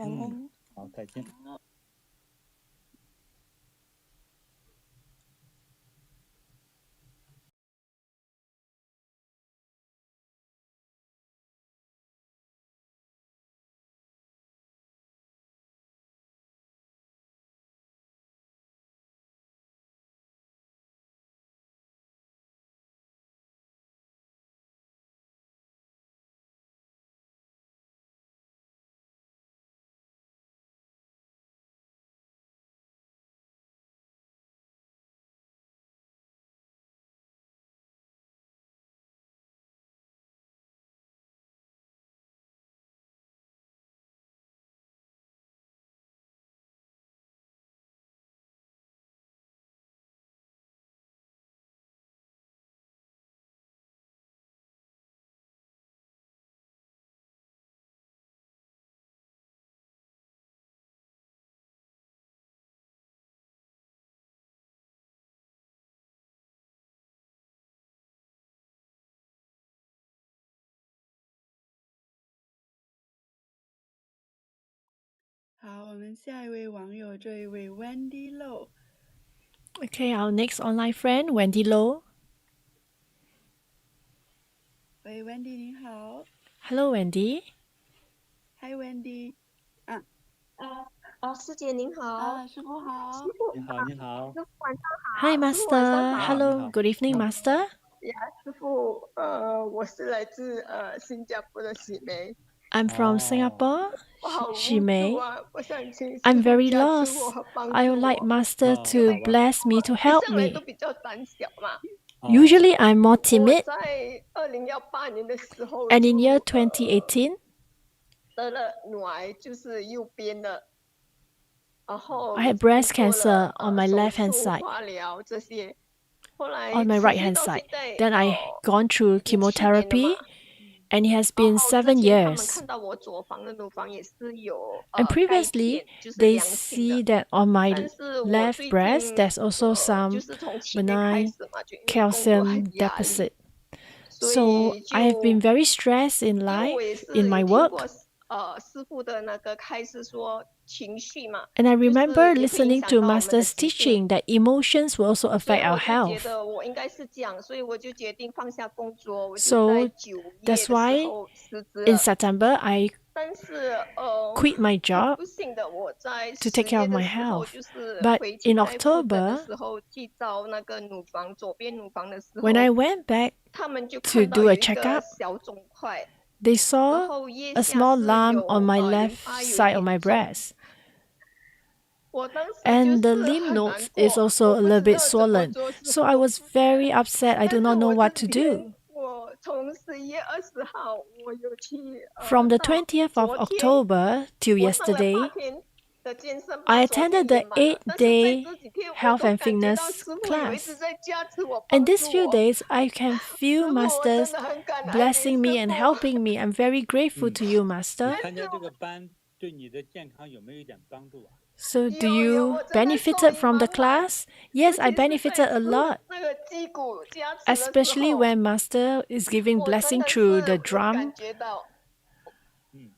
[SPEAKER 2] Okay, our next online friend, Wendy Low.
[SPEAKER 3] 喂 ，Wendy 你好。
[SPEAKER 2] Hello, Wendy.
[SPEAKER 3] Hi, Wendy.
[SPEAKER 9] 师姐您好。
[SPEAKER 3] 师傅好。
[SPEAKER 9] 师傅
[SPEAKER 1] 你好，你好。
[SPEAKER 9] 师傅晚上好。
[SPEAKER 2] Hi, Master. Hello, good evening, Master.
[SPEAKER 9] 师傅，我是来自新加坡的喜梅。
[SPEAKER 2] I'm from Singapore,
[SPEAKER 9] 我好无助
[SPEAKER 2] Shimei.
[SPEAKER 9] 啊，我想请师
[SPEAKER 2] I'm
[SPEAKER 9] 傅
[SPEAKER 2] very
[SPEAKER 9] 加持
[SPEAKER 2] lost.
[SPEAKER 9] 我和帮助
[SPEAKER 2] I would like
[SPEAKER 9] 我。
[SPEAKER 2] Master to bless me, to
[SPEAKER 9] 一
[SPEAKER 2] help
[SPEAKER 9] 向来
[SPEAKER 2] me.
[SPEAKER 9] 都比较胆小嘛。
[SPEAKER 2] Usually, I'm more
[SPEAKER 9] 我
[SPEAKER 2] timid,
[SPEAKER 9] 在2018年的时候
[SPEAKER 2] and in year
[SPEAKER 9] 就
[SPEAKER 2] 2018,
[SPEAKER 9] 得了乳癌，就是右边的。然后
[SPEAKER 2] I had breast
[SPEAKER 9] 经过
[SPEAKER 2] cancer
[SPEAKER 9] 了
[SPEAKER 2] on my
[SPEAKER 9] 手
[SPEAKER 2] left-hand
[SPEAKER 9] 术、
[SPEAKER 2] side,
[SPEAKER 9] 化疗这些。后来
[SPEAKER 2] on my
[SPEAKER 9] 持续
[SPEAKER 2] right-hand
[SPEAKER 9] 到
[SPEAKER 2] side.
[SPEAKER 9] 现在
[SPEAKER 2] Then I gone through
[SPEAKER 9] 已经7年了
[SPEAKER 2] chemotherapy,
[SPEAKER 9] 嘛。
[SPEAKER 2] and it has
[SPEAKER 9] 然
[SPEAKER 2] been
[SPEAKER 9] 后之
[SPEAKER 2] 7
[SPEAKER 9] 前他们
[SPEAKER 2] years.
[SPEAKER 9] 看到我左房的乳房也是有
[SPEAKER 2] And
[SPEAKER 9] 钙
[SPEAKER 2] previously,
[SPEAKER 9] 片，就是
[SPEAKER 2] they
[SPEAKER 9] 良性
[SPEAKER 2] see
[SPEAKER 9] 的。
[SPEAKER 2] that on my
[SPEAKER 9] 但是我
[SPEAKER 2] left
[SPEAKER 9] 最
[SPEAKER 2] breast,
[SPEAKER 9] 近
[SPEAKER 2] there's also
[SPEAKER 9] 就
[SPEAKER 2] some
[SPEAKER 9] 是从7月开
[SPEAKER 2] benign
[SPEAKER 9] 始嘛，就因为工作
[SPEAKER 2] calcium
[SPEAKER 9] 很压力，
[SPEAKER 2] deficit.
[SPEAKER 9] 所
[SPEAKER 2] So
[SPEAKER 9] 以
[SPEAKER 2] I have been
[SPEAKER 9] 就
[SPEAKER 2] very stressed in
[SPEAKER 9] 因为
[SPEAKER 2] life,
[SPEAKER 9] 我也
[SPEAKER 2] in
[SPEAKER 9] 是
[SPEAKER 2] my
[SPEAKER 9] 有听过
[SPEAKER 2] work.
[SPEAKER 9] 师傅的那个开示说情绪嘛，
[SPEAKER 2] And I
[SPEAKER 9] 就是
[SPEAKER 2] remember
[SPEAKER 9] 也会影
[SPEAKER 2] listening
[SPEAKER 9] 响
[SPEAKER 2] to
[SPEAKER 9] 到我们的
[SPEAKER 2] Master's
[SPEAKER 9] 疾病。
[SPEAKER 2] teaching that emotions will also
[SPEAKER 9] 所以
[SPEAKER 2] affect our
[SPEAKER 9] 我就觉
[SPEAKER 2] health.
[SPEAKER 9] 得我应该是这样，所以我就决定放下工作，我就
[SPEAKER 2] So
[SPEAKER 9] 在9月
[SPEAKER 2] that's
[SPEAKER 9] 的时
[SPEAKER 2] why
[SPEAKER 9] 候辞职
[SPEAKER 2] in
[SPEAKER 9] 了。
[SPEAKER 2] September, I
[SPEAKER 9] 但是
[SPEAKER 2] quit my
[SPEAKER 9] 很
[SPEAKER 2] job
[SPEAKER 9] 不幸的，我在
[SPEAKER 2] to
[SPEAKER 9] 10
[SPEAKER 2] take care
[SPEAKER 9] 月
[SPEAKER 2] of
[SPEAKER 9] 的
[SPEAKER 2] my
[SPEAKER 9] 时候，
[SPEAKER 2] health.
[SPEAKER 9] 就是
[SPEAKER 2] But
[SPEAKER 9] 回去
[SPEAKER 2] in
[SPEAKER 9] 再复诊的
[SPEAKER 2] October,
[SPEAKER 9] 时候，去照那个乳房左边乳房的时
[SPEAKER 2] when I
[SPEAKER 9] 候，
[SPEAKER 2] went back
[SPEAKER 9] 他们就
[SPEAKER 2] to
[SPEAKER 9] 看到
[SPEAKER 2] do
[SPEAKER 9] 有
[SPEAKER 2] a
[SPEAKER 9] 一个
[SPEAKER 2] checkup,
[SPEAKER 9] 小肿块，
[SPEAKER 2] they
[SPEAKER 9] 然
[SPEAKER 2] saw
[SPEAKER 9] 后腋
[SPEAKER 2] a
[SPEAKER 9] 下
[SPEAKER 2] small
[SPEAKER 9] 是
[SPEAKER 2] lump on
[SPEAKER 9] 有
[SPEAKER 2] my
[SPEAKER 9] 淋
[SPEAKER 2] left
[SPEAKER 9] 巴有
[SPEAKER 2] side of
[SPEAKER 9] 点
[SPEAKER 2] my
[SPEAKER 9] 重。
[SPEAKER 2] breast.
[SPEAKER 9] 我当时就
[SPEAKER 2] And the
[SPEAKER 9] 是
[SPEAKER 2] lymph
[SPEAKER 9] 很
[SPEAKER 2] nodes
[SPEAKER 9] 难
[SPEAKER 2] is
[SPEAKER 9] 过，
[SPEAKER 2] also
[SPEAKER 9] 我
[SPEAKER 2] a
[SPEAKER 9] 不
[SPEAKER 2] little
[SPEAKER 9] 知
[SPEAKER 2] bit
[SPEAKER 9] 道怎么
[SPEAKER 2] swollen.
[SPEAKER 9] 做，师
[SPEAKER 2] So I
[SPEAKER 9] 傅。
[SPEAKER 2] was very upset. I
[SPEAKER 9] 但
[SPEAKER 2] do
[SPEAKER 9] 是
[SPEAKER 2] not know
[SPEAKER 9] 我
[SPEAKER 2] what
[SPEAKER 9] 这
[SPEAKER 2] to
[SPEAKER 9] 边，
[SPEAKER 2] do.
[SPEAKER 9] 我从11月20号，我有去
[SPEAKER 2] From the
[SPEAKER 9] 到
[SPEAKER 2] 20th of
[SPEAKER 9] 昨天，
[SPEAKER 2] October till
[SPEAKER 9] 我上了8
[SPEAKER 2] yesterday,
[SPEAKER 9] 天
[SPEAKER 2] I attended the 8-day health and fitness class. And these few days, I can feel Master's blessing me and helping me. I'm very grateful to you, Master. So do you benefited from the class? Yes, I benefited a lot. Especially when Master is giving blessing through the drum,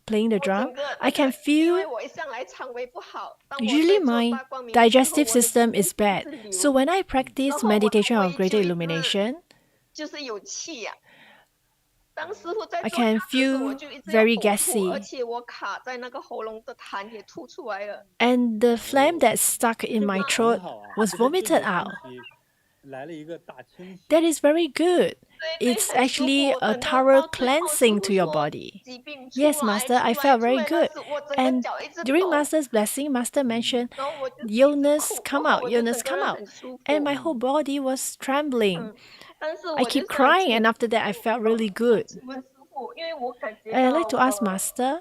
[SPEAKER 2] playing the drum. I can feel, usually my digestive system is bad. So when I practice meditation of greater illumination, I can feel very gassy. And the phlegm that's stuck in my throat was vomited out. That is very good. It's actually a thorough cleansing to your body. Yes, Master, I felt very good. And during Master's blessing, Master mentioned, illness come out, illness come out. And my whole body was trembling. I keep crying, and after that, I felt really good. And I'd like to ask Master,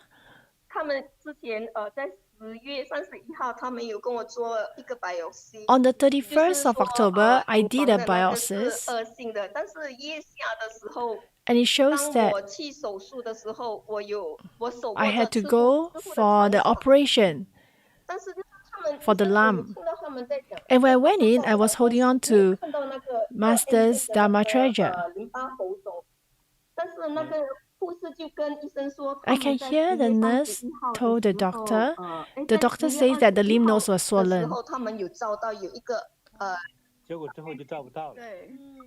[SPEAKER 2] on the 31st of October, I did a biopsy, and it shows that I had to go for the operation for the lump. And when I went in, I was holding on to Master's Dharma treasure. I can hear the nurse told the doctor says that the lymph nodes were swollen.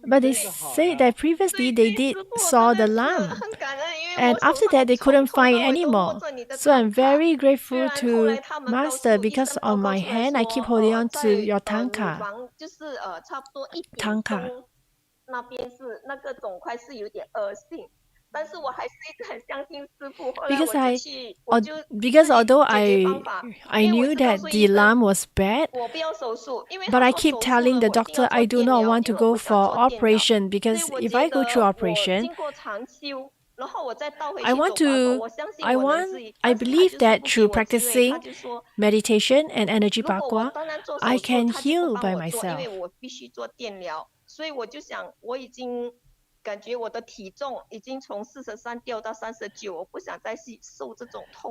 [SPEAKER 2] But they say that previously they did saw the lump. And after that, they couldn't find it anymore. So I'm very grateful to Master because on my hand, I keep holding on to your tanka. Because although I knew that the lump was bad, but I keep telling the doctor I do not want to go for operation, because if I go through operation, I believe that through practicing meditation and energy Bagua, I can heal by myself.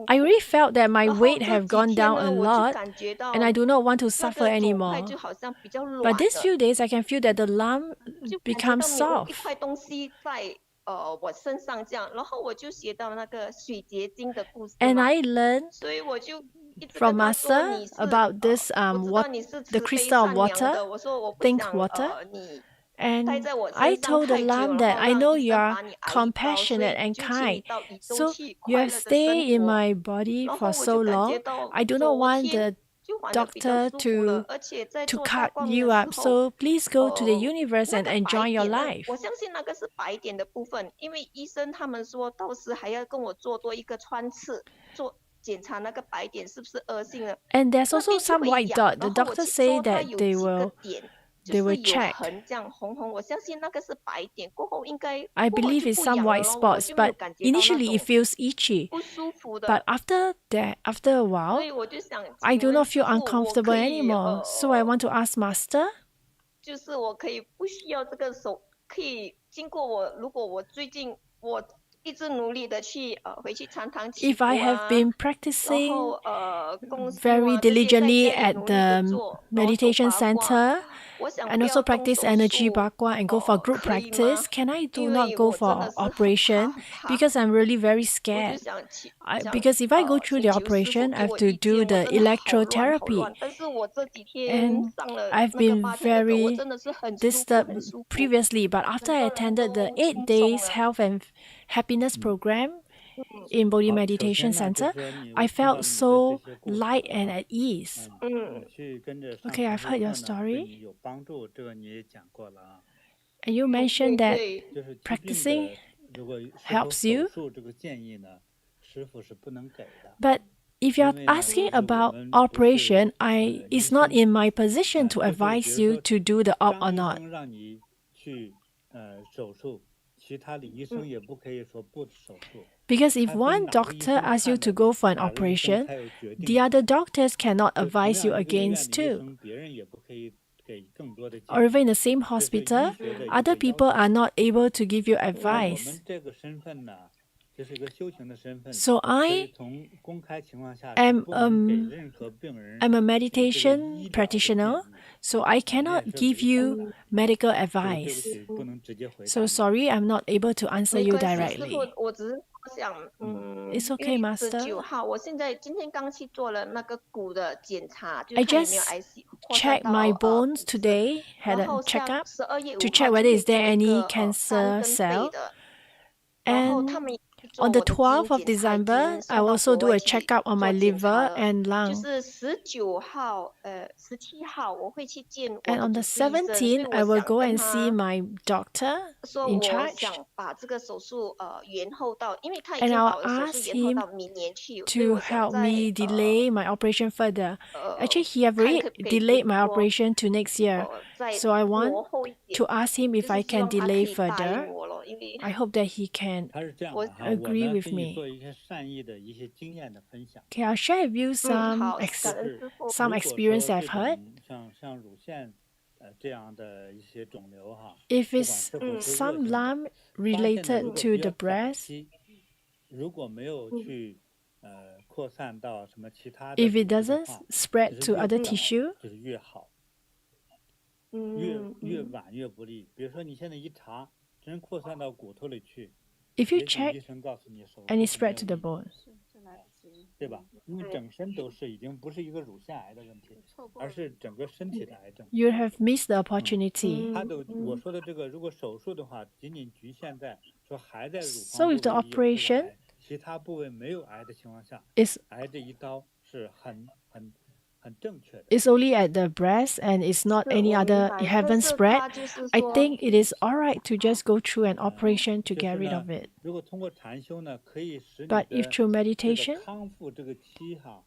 [SPEAKER 2] I really felt that my weight have gone down a lot, and I do not want to suffer anymore. But these few days, I can feel that the lump becomes soft. And I learned from Master about this the crystal of water, think water. And I told the lamb that I know you are compassionate and kind. So you have stayed in my body for so long. I do not want the doctor to cut you up. So please go to the universe and enjoy your life. And there's also some white dot. The doctor say that they will check. I believe it's some white spots, but initially it feels itchy. But after a while, I do not feel uncomfortable anymore. So I want to ask Master, if I have been practicing very diligently at the meditation center and also practice energy Bagua and go for group practice, can I do not go for operation? Because I'm really very scared. Because if I go through the operation, I have to do the electrotherapy. And I've been very disturbed previously, but after I attended the 8 days health and happiness program in Bodhi Meditation Center, I felt so light and at ease. Okay, I've heard your story. And you mentioned that practicing helps you. But if you're asking about operation, it's not in my position to advise you to do the op or not. Because if one doctor asks you to go for an operation, the other doctors cannot advise you against too. Or even in the same hospital, other people are not able to give you advice. So I am a meditation practitioner, so I cannot give you medical advice. So sorry, I'm not able to answer you directly.
[SPEAKER 9] 我只是想，It's 因
[SPEAKER 2] okay,
[SPEAKER 9] 为
[SPEAKER 2] Master.
[SPEAKER 9] 19号，我今天刚去做了那个骨的检查，就
[SPEAKER 2] I
[SPEAKER 9] 看有没有
[SPEAKER 2] just
[SPEAKER 9] 癌细扩散
[SPEAKER 2] checked
[SPEAKER 9] 到
[SPEAKER 2] my
[SPEAKER 9] 骨
[SPEAKER 2] bones
[SPEAKER 9] 质。
[SPEAKER 2] today, had
[SPEAKER 9] 然
[SPEAKER 2] a
[SPEAKER 9] 后像
[SPEAKER 2] checkup
[SPEAKER 9] 12月
[SPEAKER 2] to
[SPEAKER 9] 5
[SPEAKER 2] check
[SPEAKER 9] 号
[SPEAKER 2] whether
[SPEAKER 9] 就可以
[SPEAKER 2] is there
[SPEAKER 9] 做一
[SPEAKER 2] any
[SPEAKER 9] 个3
[SPEAKER 2] cancer
[SPEAKER 9] 根肺
[SPEAKER 2] cell.
[SPEAKER 9] 的，然后他
[SPEAKER 2] And
[SPEAKER 9] 们也去做
[SPEAKER 2] on the
[SPEAKER 9] 我的基因
[SPEAKER 2] 12th of
[SPEAKER 9] 检查，已
[SPEAKER 2] December,
[SPEAKER 9] 经
[SPEAKER 2] I
[SPEAKER 9] 送到
[SPEAKER 2] also
[SPEAKER 9] 国
[SPEAKER 2] do
[SPEAKER 9] 外
[SPEAKER 2] a
[SPEAKER 9] 去
[SPEAKER 2] checkup on
[SPEAKER 9] 做
[SPEAKER 2] my
[SPEAKER 9] 检查
[SPEAKER 2] liver
[SPEAKER 9] 了。
[SPEAKER 2] and
[SPEAKER 9] 就
[SPEAKER 2] lung.
[SPEAKER 9] 是19号，17号我会去见我
[SPEAKER 2] And
[SPEAKER 9] 的
[SPEAKER 2] on the
[SPEAKER 9] 主治医生，所以
[SPEAKER 2] 17th, I
[SPEAKER 9] 我
[SPEAKER 2] will
[SPEAKER 9] 想
[SPEAKER 2] go
[SPEAKER 9] 跟
[SPEAKER 2] and see
[SPEAKER 9] 他
[SPEAKER 2] my doctor
[SPEAKER 9] 说
[SPEAKER 2] in
[SPEAKER 9] 我
[SPEAKER 2] charge.
[SPEAKER 9] 想把这个手术延后到，因为他已
[SPEAKER 2] And
[SPEAKER 9] 经
[SPEAKER 2] I'll
[SPEAKER 9] 把我的手术
[SPEAKER 2] ask
[SPEAKER 9] 延后
[SPEAKER 2] him
[SPEAKER 9] 到明年去，所以
[SPEAKER 2] to
[SPEAKER 9] 我想
[SPEAKER 2] help
[SPEAKER 9] 在
[SPEAKER 2] me delay my operation further. Actually, he have
[SPEAKER 9] 看
[SPEAKER 2] already
[SPEAKER 9] 可不可以就
[SPEAKER 2] delayed
[SPEAKER 9] 是
[SPEAKER 2] my
[SPEAKER 9] 说
[SPEAKER 2] operation to next year.
[SPEAKER 9] 再
[SPEAKER 2] So I
[SPEAKER 9] 挪
[SPEAKER 2] want
[SPEAKER 9] 后一点，
[SPEAKER 2] to ask him
[SPEAKER 9] 就
[SPEAKER 2] if I
[SPEAKER 9] 是希
[SPEAKER 2] can
[SPEAKER 9] 望他可
[SPEAKER 2] delay
[SPEAKER 9] 以答
[SPEAKER 2] further.
[SPEAKER 9] 应我了，因为
[SPEAKER 2] I hope that he can
[SPEAKER 1] 他是这样
[SPEAKER 9] 我
[SPEAKER 1] 的哈，我
[SPEAKER 2] agree
[SPEAKER 1] 呢
[SPEAKER 2] with
[SPEAKER 1] 跟你
[SPEAKER 2] me.
[SPEAKER 1] 做一些善意的一些经验的分享。
[SPEAKER 2] Okay, I'll share with you some
[SPEAKER 9] 好，感恩师傅。
[SPEAKER 2] some
[SPEAKER 1] 如果
[SPEAKER 2] experience
[SPEAKER 1] 说
[SPEAKER 2] I've
[SPEAKER 1] 这
[SPEAKER 2] heard.
[SPEAKER 1] 种像乳腺这样的一些肿瘤哈，
[SPEAKER 2] If
[SPEAKER 1] 不管
[SPEAKER 2] it's
[SPEAKER 1] 是否是恶
[SPEAKER 2] some
[SPEAKER 1] 性的，
[SPEAKER 2] lump
[SPEAKER 1] 发现呢
[SPEAKER 2] related
[SPEAKER 1] 如果
[SPEAKER 2] to
[SPEAKER 1] 比
[SPEAKER 2] the
[SPEAKER 1] 较早
[SPEAKER 2] breast,
[SPEAKER 1] 期，如果没有去扩散到什么其他的
[SPEAKER 2] if
[SPEAKER 1] 组
[SPEAKER 2] it
[SPEAKER 1] 织的
[SPEAKER 2] doesn't
[SPEAKER 1] 话，
[SPEAKER 2] spread
[SPEAKER 1] 就是
[SPEAKER 2] to
[SPEAKER 1] 越
[SPEAKER 2] other
[SPEAKER 1] 早
[SPEAKER 2] tissue,
[SPEAKER 1] 就是越好，越晚越不利。比如说你现在一查，真扩散到骨头里去，
[SPEAKER 2] if you
[SPEAKER 1] 也许
[SPEAKER 2] check
[SPEAKER 1] 医生告诉你手术
[SPEAKER 2] and it
[SPEAKER 1] 是
[SPEAKER 2] spread
[SPEAKER 1] 没
[SPEAKER 2] to
[SPEAKER 1] 有
[SPEAKER 2] the
[SPEAKER 1] 意义，
[SPEAKER 2] bone.
[SPEAKER 1] 对吧？因为整身都是已经不是一个乳腺癌的问题，而是整个身体的癌症。
[SPEAKER 2] You have missed the opportunity.
[SPEAKER 1] 他的我说的这个，如果手术的话，仅仅局限在说还在乳
[SPEAKER 2] So
[SPEAKER 1] 房
[SPEAKER 2] if
[SPEAKER 1] 部
[SPEAKER 2] the
[SPEAKER 1] 位有这个
[SPEAKER 2] operation
[SPEAKER 1] 癌，其他部位没有癌的情况下，
[SPEAKER 2] is
[SPEAKER 1] 挨这一刀是很正确的。
[SPEAKER 2] it's only at the breast and it's not
[SPEAKER 9] 是
[SPEAKER 2] any
[SPEAKER 9] 我明
[SPEAKER 2] other,
[SPEAKER 9] 白，
[SPEAKER 2] it
[SPEAKER 9] 但
[SPEAKER 2] haven't
[SPEAKER 9] 是
[SPEAKER 2] spread.
[SPEAKER 9] 他就是
[SPEAKER 2] I
[SPEAKER 9] 说，
[SPEAKER 2] think it is alright to just go through an operation to
[SPEAKER 1] 就
[SPEAKER 2] get
[SPEAKER 1] 是
[SPEAKER 2] rid
[SPEAKER 1] 呢
[SPEAKER 2] of it.
[SPEAKER 1] 如果通过禅修呢，可以使你
[SPEAKER 2] But if
[SPEAKER 1] 的
[SPEAKER 2] through
[SPEAKER 1] 这个
[SPEAKER 2] meditation,
[SPEAKER 1] 康复这个期哈，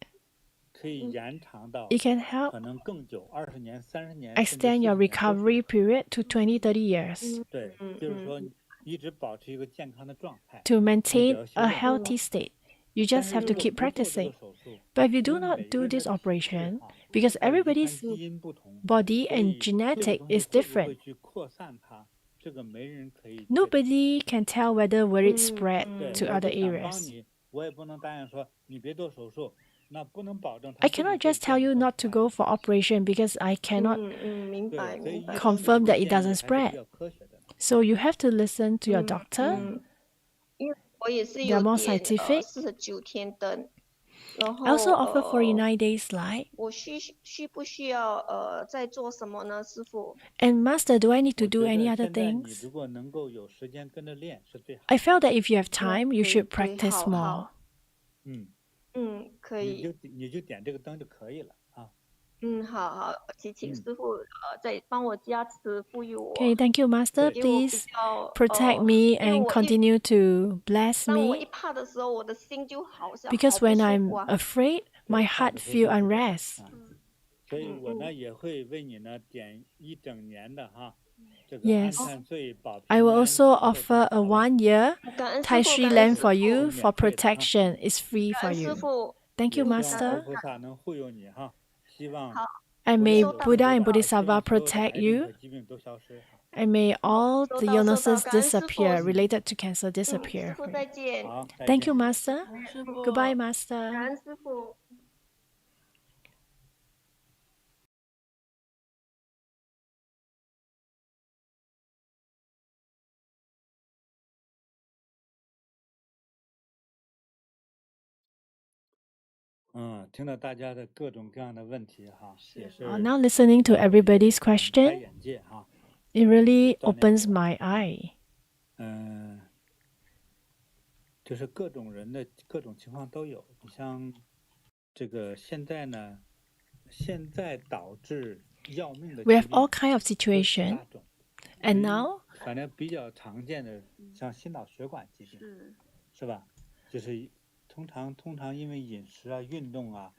[SPEAKER 1] 可以延长到
[SPEAKER 2] it can help
[SPEAKER 1] 可能更久，20年、30年，甚至
[SPEAKER 2] extend your
[SPEAKER 1] 40年都是
[SPEAKER 2] recovery
[SPEAKER 1] 有。
[SPEAKER 2] period to 20, 30 years
[SPEAKER 1] 对，就是说一直保持一个健康的状态，
[SPEAKER 2] to
[SPEAKER 1] 你只
[SPEAKER 2] maintain
[SPEAKER 1] 要修
[SPEAKER 2] a
[SPEAKER 1] 炼。
[SPEAKER 2] healthy state. You
[SPEAKER 1] 但
[SPEAKER 2] just
[SPEAKER 1] 是
[SPEAKER 2] have
[SPEAKER 1] 如
[SPEAKER 2] to
[SPEAKER 1] 果
[SPEAKER 2] keep
[SPEAKER 1] 不做这个
[SPEAKER 2] practicing.
[SPEAKER 1] 手术，
[SPEAKER 2] But if you
[SPEAKER 1] 因
[SPEAKER 2] do
[SPEAKER 1] 为
[SPEAKER 2] not
[SPEAKER 1] 每个
[SPEAKER 2] do
[SPEAKER 1] 人的
[SPEAKER 2] this
[SPEAKER 1] 体质
[SPEAKER 2] operation,
[SPEAKER 1] 哈，
[SPEAKER 2] because
[SPEAKER 1] 还有遗传
[SPEAKER 2] everybody's
[SPEAKER 1] 基因不同，
[SPEAKER 2] body
[SPEAKER 1] 所
[SPEAKER 2] and
[SPEAKER 1] 以这个
[SPEAKER 2] genetic
[SPEAKER 1] 东西
[SPEAKER 2] is
[SPEAKER 1] 会不
[SPEAKER 2] different.
[SPEAKER 1] 会去扩散它，这个没人可以确定。
[SPEAKER 2] Nobody can tell whether will it spread
[SPEAKER 1] 对，
[SPEAKER 2] to
[SPEAKER 1] 我
[SPEAKER 2] other
[SPEAKER 1] 就想帮
[SPEAKER 2] areas.
[SPEAKER 1] 你，我也不能答应说你别做手术，那不能保证
[SPEAKER 2] I
[SPEAKER 1] 它会不
[SPEAKER 2] cannot
[SPEAKER 1] 会
[SPEAKER 2] just tell
[SPEAKER 1] 变得
[SPEAKER 2] you
[SPEAKER 1] 更
[SPEAKER 2] not to
[SPEAKER 1] 快。
[SPEAKER 2] go for operation because I cannot
[SPEAKER 9] 明白
[SPEAKER 1] 对，所以
[SPEAKER 9] 明
[SPEAKER 1] 医
[SPEAKER 9] 白。
[SPEAKER 1] 生的
[SPEAKER 2] confirm
[SPEAKER 1] 这
[SPEAKER 2] that
[SPEAKER 1] 个
[SPEAKER 2] it
[SPEAKER 1] 建
[SPEAKER 2] doesn't
[SPEAKER 1] 议还是比
[SPEAKER 2] spread.
[SPEAKER 1] 较科学的。
[SPEAKER 2] So you have to listen to your doctor.
[SPEAKER 9] 因为我也是
[SPEAKER 2] They
[SPEAKER 9] 有
[SPEAKER 2] are more
[SPEAKER 9] 点
[SPEAKER 2] scientific.
[SPEAKER 9] 49天灯，然
[SPEAKER 2] I also
[SPEAKER 9] 后
[SPEAKER 2] offer 49 days light.
[SPEAKER 9] 我需不需要再做什么呢，师傅？
[SPEAKER 2] And Master, do I need to
[SPEAKER 1] 我
[SPEAKER 2] do
[SPEAKER 1] 觉
[SPEAKER 2] any
[SPEAKER 1] 得
[SPEAKER 2] other
[SPEAKER 1] 现在你
[SPEAKER 2] things?
[SPEAKER 1] 如果能够有时间跟着练是最好
[SPEAKER 2] I
[SPEAKER 1] 的。
[SPEAKER 2] felt that if you have time, you
[SPEAKER 9] 对
[SPEAKER 2] should
[SPEAKER 9] 对，
[SPEAKER 2] practice
[SPEAKER 9] 好
[SPEAKER 2] more.
[SPEAKER 9] 好，可
[SPEAKER 1] 你
[SPEAKER 9] 以，
[SPEAKER 1] 就点这个灯就可以了啊。
[SPEAKER 9] 好好，请师傅再帮我加持赋予
[SPEAKER 2] Okay,
[SPEAKER 9] 我，
[SPEAKER 2] thank you, Master.
[SPEAKER 9] 因为我比
[SPEAKER 2] Please
[SPEAKER 9] 较
[SPEAKER 2] protect me
[SPEAKER 9] 因为
[SPEAKER 2] and
[SPEAKER 9] 我
[SPEAKER 2] continue to bless
[SPEAKER 9] 当我
[SPEAKER 2] me.
[SPEAKER 9] 一怕的时候，我的心就好像
[SPEAKER 2] Because
[SPEAKER 9] 好不
[SPEAKER 2] when
[SPEAKER 9] 舒
[SPEAKER 2] I'm
[SPEAKER 9] 服啊。
[SPEAKER 2] afraid, my
[SPEAKER 1] 对，怕
[SPEAKER 2] heart
[SPEAKER 1] 的时候
[SPEAKER 2] feel
[SPEAKER 1] 就是这样
[SPEAKER 2] unrest.
[SPEAKER 1] 啊。所以我呢也会为你呢点一整年的哈，这个
[SPEAKER 2] Yes.
[SPEAKER 1] 安忏罪保
[SPEAKER 2] I
[SPEAKER 1] 平
[SPEAKER 2] will
[SPEAKER 1] 安
[SPEAKER 2] also
[SPEAKER 1] 寿
[SPEAKER 2] offer
[SPEAKER 1] 灯，
[SPEAKER 2] a
[SPEAKER 1] 好吧？
[SPEAKER 2] 1-year
[SPEAKER 9] 感恩师
[SPEAKER 2] Tai
[SPEAKER 9] 傅，
[SPEAKER 2] Sri
[SPEAKER 9] 感恩
[SPEAKER 2] land
[SPEAKER 9] 师
[SPEAKER 2] for
[SPEAKER 9] 傅，
[SPEAKER 2] you
[SPEAKER 1] 是
[SPEAKER 2] for
[SPEAKER 1] 免费的哈。
[SPEAKER 2] protection. It's free
[SPEAKER 9] 感
[SPEAKER 2] for
[SPEAKER 9] 恩师
[SPEAKER 2] you.
[SPEAKER 9] 傅。
[SPEAKER 2] Thank
[SPEAKER 1] 也
[SPEAKER 2] you,
[SPEAKER 1] 希望佛
[SPEAKER 2] Master.
[SPEAKER 1] 菩萨能护佑你哈，希望
[SPEAKER 9] 好，
[SPEAKER 2] And
[SPEAKER 1] 不
[SPEAKER 2] may
[SPEAKER 1] 要有
[SPEAKER 2] Buddha
[SPEAKER 1] 更
[SPEAKER 2] and
[SPEAKER 1] 多的，希
[SPEAKER 2] Bodhisattva
[SPEAKER 1] 望所有的
[SPEAKER 2] protect
[SPEAKER 1] 癌症
[SPEAKER 2] you.
[SPEAKER 1] 和疾病都消失哈。
[SPEAKER 2] And may all
[SPEAKER 9] 收
[SPEAKER 2] the
[SPEAKER 9] 到收到，
[SPEAKER 2] illnesses
[SPEAKER 9] 感恩师傅，
[SPEAKER 2] disappear related to cancer
[SPEAKER 9] 师
[SPEAKER 2] disappear
[SPEAKER 9] 傅
[SPEAKER 2] for
[SPEAKER 9] 再
[SPEAKER 2] you.
[SPEAKER 9] 见，
[SPEAKER 1] 好，再
[SPEAKER 2] Thank
[SPEAKER 1] 见。
[SPEAKER 2] you, Master.
[SPEAKER 3] 师傅
[SPEAKER 2] Goodbye,
[SPEAKER 9] 感
[SPEAKER 2] Master.
[SPEAKER 9] 恩师傅。
[SPEAKER 1] 听到大家的各种各样的问题哈，也是
[SPEAKER 2] Now listening to everybody's
[SPEAKER 1] 开
[SPEAKER 2] question,
[SPEAKER 1] 眼界哈。
[SPEAKER 2] it really
[SPEAKER 1] 锻炼
[SPEAKER 2] opens
[SPEAKER 1] 我
[SPEAKER 2] my eye.
[SPEAKER 1] 就是各种人的各种情况都有。你像这个现在呢，现在导致要命的
[SPEAKER 2] We
[SPEAKER 1] 疾
[SPEAKER 2] have all
[SPEAKER 1] 病
[SPEAKER 2] kind of
[SPEAKER 1] 有几
[SPEAKER 2] situation.
[SPEAKER 1] 大种，
[SPEAKER 2] And now,
[SPEAKER 1] 反正比较常见的像心脑血管疾病，是吧？就是通常因为饮食啊、运动啊，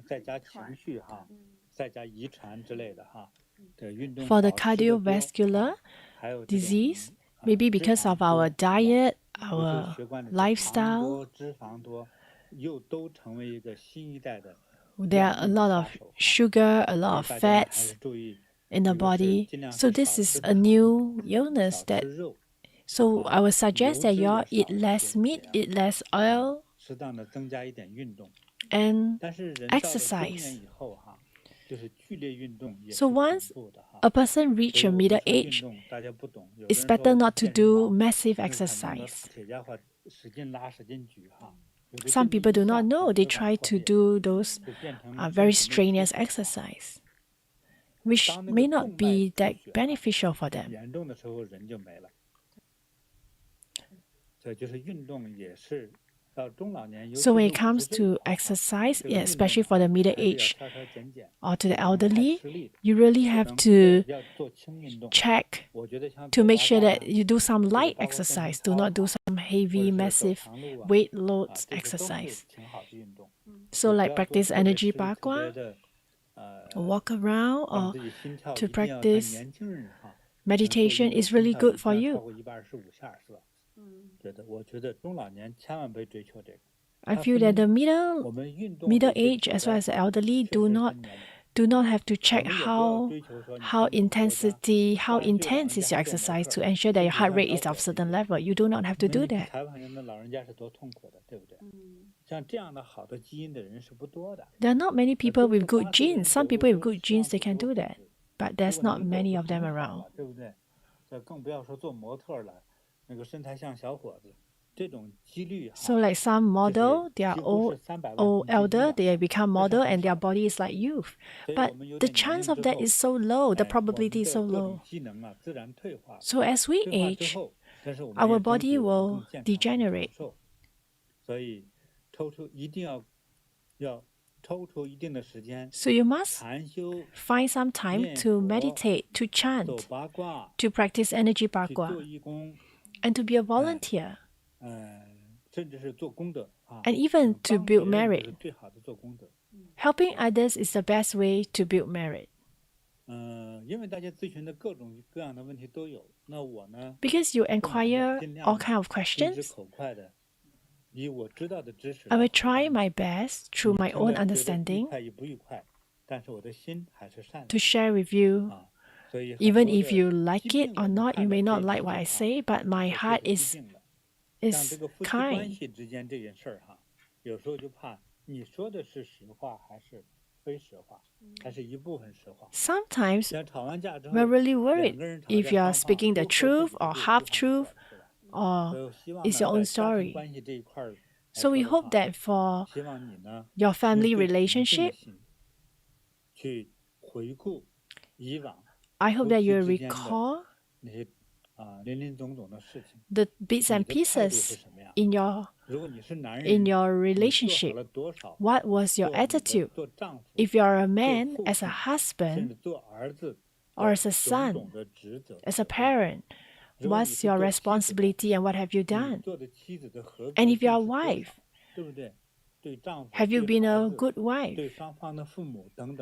[SPEAKER 1] 再加情绪哈，再加遗传之类的哈，的运动
[SPEAKER 2] for the
[SPEAKER 1] 少吃的多
[SPEAKER 2] cardiovascular
[SPEAKER 1] 还有这种
[SPEAKER 2] disease, maybe because of our diet, our lifestyle. There are a lot of sugar, a lot of fats in the body. So this is a new illness so I would suggest that you all eat less meat, eat less oil, and exercise. So once a person reaches a middle age, it's better not to do massive exercise. Some people do not know. They try to do those very strenuous exercise, which may not be that beneficial for them. So when it comes to exercise, especially for the middle age or to the elderly, you really have to check to make sure that you do some light exercise. Do not do some heavy, massive weight loads exercise. So like practice energy Bagua, walk around, or to practice meditation is really good for you. I feel that the middle age as well as the elderly do not have to check how intense is your exercise to ensure that your heart rate is of a certain level. You do not have to do that. There are not many people with good genes. Some people with good genes, they can do that, but there's not many of them around. So like some model, they are old elder, they become model and their body is like youth. But the chance of that is so low, the probability is so low. So as we age, our body will degenerate. So you must find some time to meditate, to chant, to practice energy Bagua, and to be a volunteer. And even to build merit. Helping others is the best way to build merit. Because you inquire all kinds of questions, I will try my best through my own understanding to share with you. Even if you like it or not, you may not like what I say, but my heart is kind. Sometimes we're really worried if you're speaking the truth or half-truth, or it's your own story. So we hope that for your family relationship, I hope that you recall the bits and pieces in your relationship. What was your attitude? If you are a man, as a husband, or as a son, as a parent, what's your responsibility and what have you done? And if you are a wife, have you been a good wife?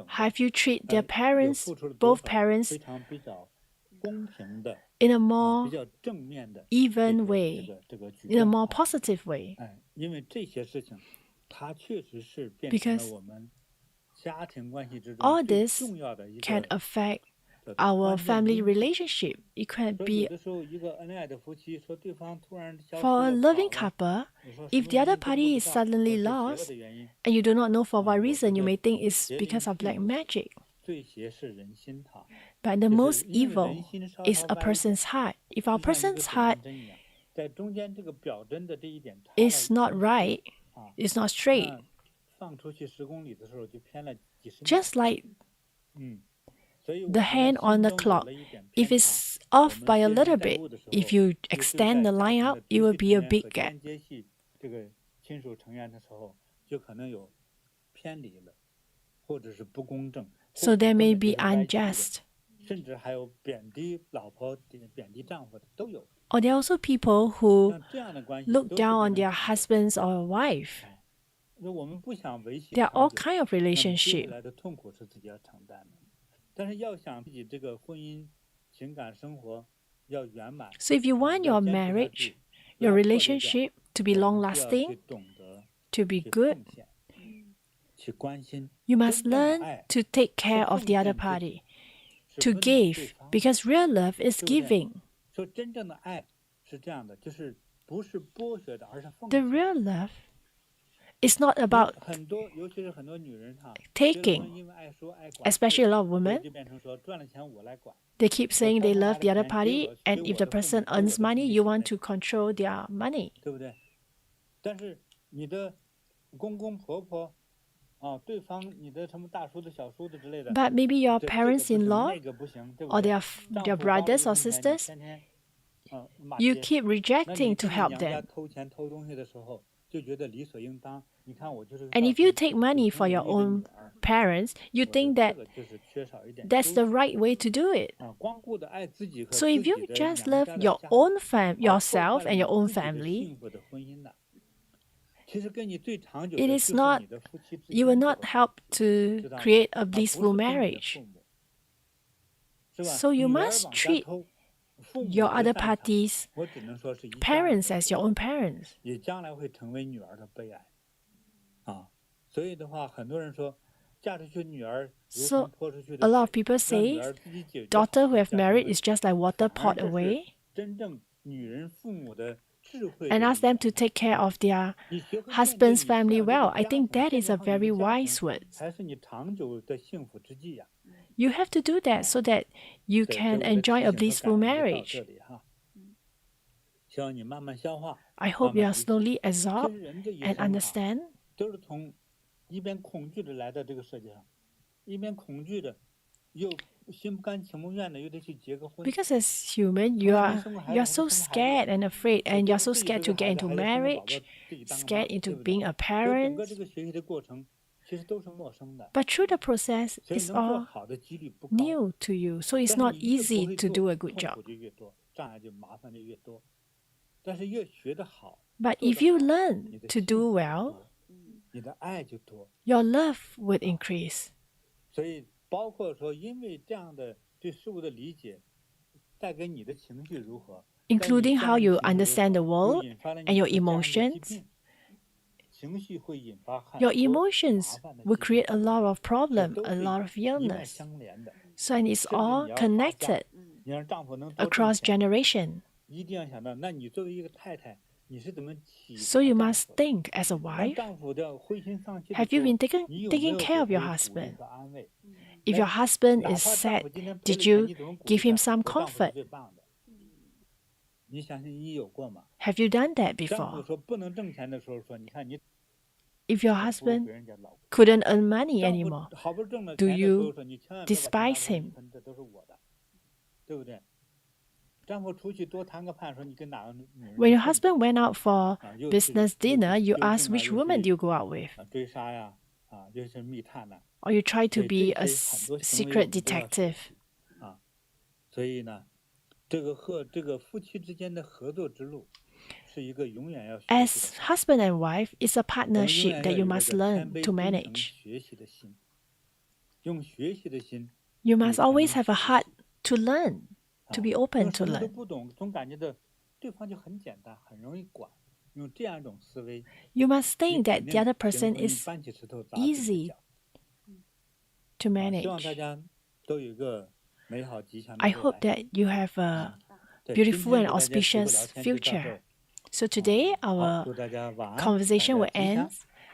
[SPEAKER 2] Have you treated their parents, both parents, in a more even way, in a more positive way? Because all this can affect our family relationship. It can be for a loving couple. If the other party is suddenly lost and you do not know for what reason, you may think it's because of black magic. But the most evil is a person's heart. If our person's heart is not right, it's not straight, just like the hand on the clock, if it's off by a little bit, if you extend the line out, it will be a big gap. So there may be unjust. Or there are also people who look down on their husbands or wife. There are all kinds of relationships. So if you want your marriage your relationship to be long-lasting, to be good, you must learn to take care of the other party, to give, because real love is giving. The real love is not about taking, especially a lot of women. They keep saying they love the other party, and if the person earns money, you want to control their money. But maybe your parents-in-law or their brothers or sisters, you keep rejecting to help them. And if you take money for your own parents, you think that that's the right way to do it. So if you just love your own yourself and your own family, it is not, you will not help to create a blissful marriage. So you must treat your other party's parents as your own parents. So a lot of people say daughter who have married is just like water poured away, and ask them to take care of their husband's family well. I think that is a very wise word. You have to do that so that you can enjoy a blissful marriage. I hope you are slowly absorbed and understand. Because as human, you are so scared and afraid, and you're so scared to get into marriage, scared into being a parent. But through the process, it's all new to you, so it's not easy to do a good job. But if you learn to do well, your love would increase. Including how you understand the world and your emotions. Your emotions will create a lot of problems, a lot of illness. So and it's all connected across generations. So you must think as a wife, have you been taking care of your husband? If your husband is sad, did you give him some comfort? Have you done that before? If your husband couldn't earn money anymore, do you despise him? When your husband went out for business dinner, you ask which woman do you go out with? Or you try to be a secret detective. As husband and wife, it's a partnership that you must learn to manage. You must always have a heart to learn, to be open to learn. You must think that the other person is easy to manage. I hope that you have a beautiful and auspicious future. So today, our conversation will end.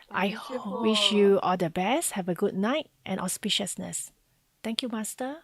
[SPEAKER 2] I wish you all the best. Have a good night and auspiciousness. Thank you, Master.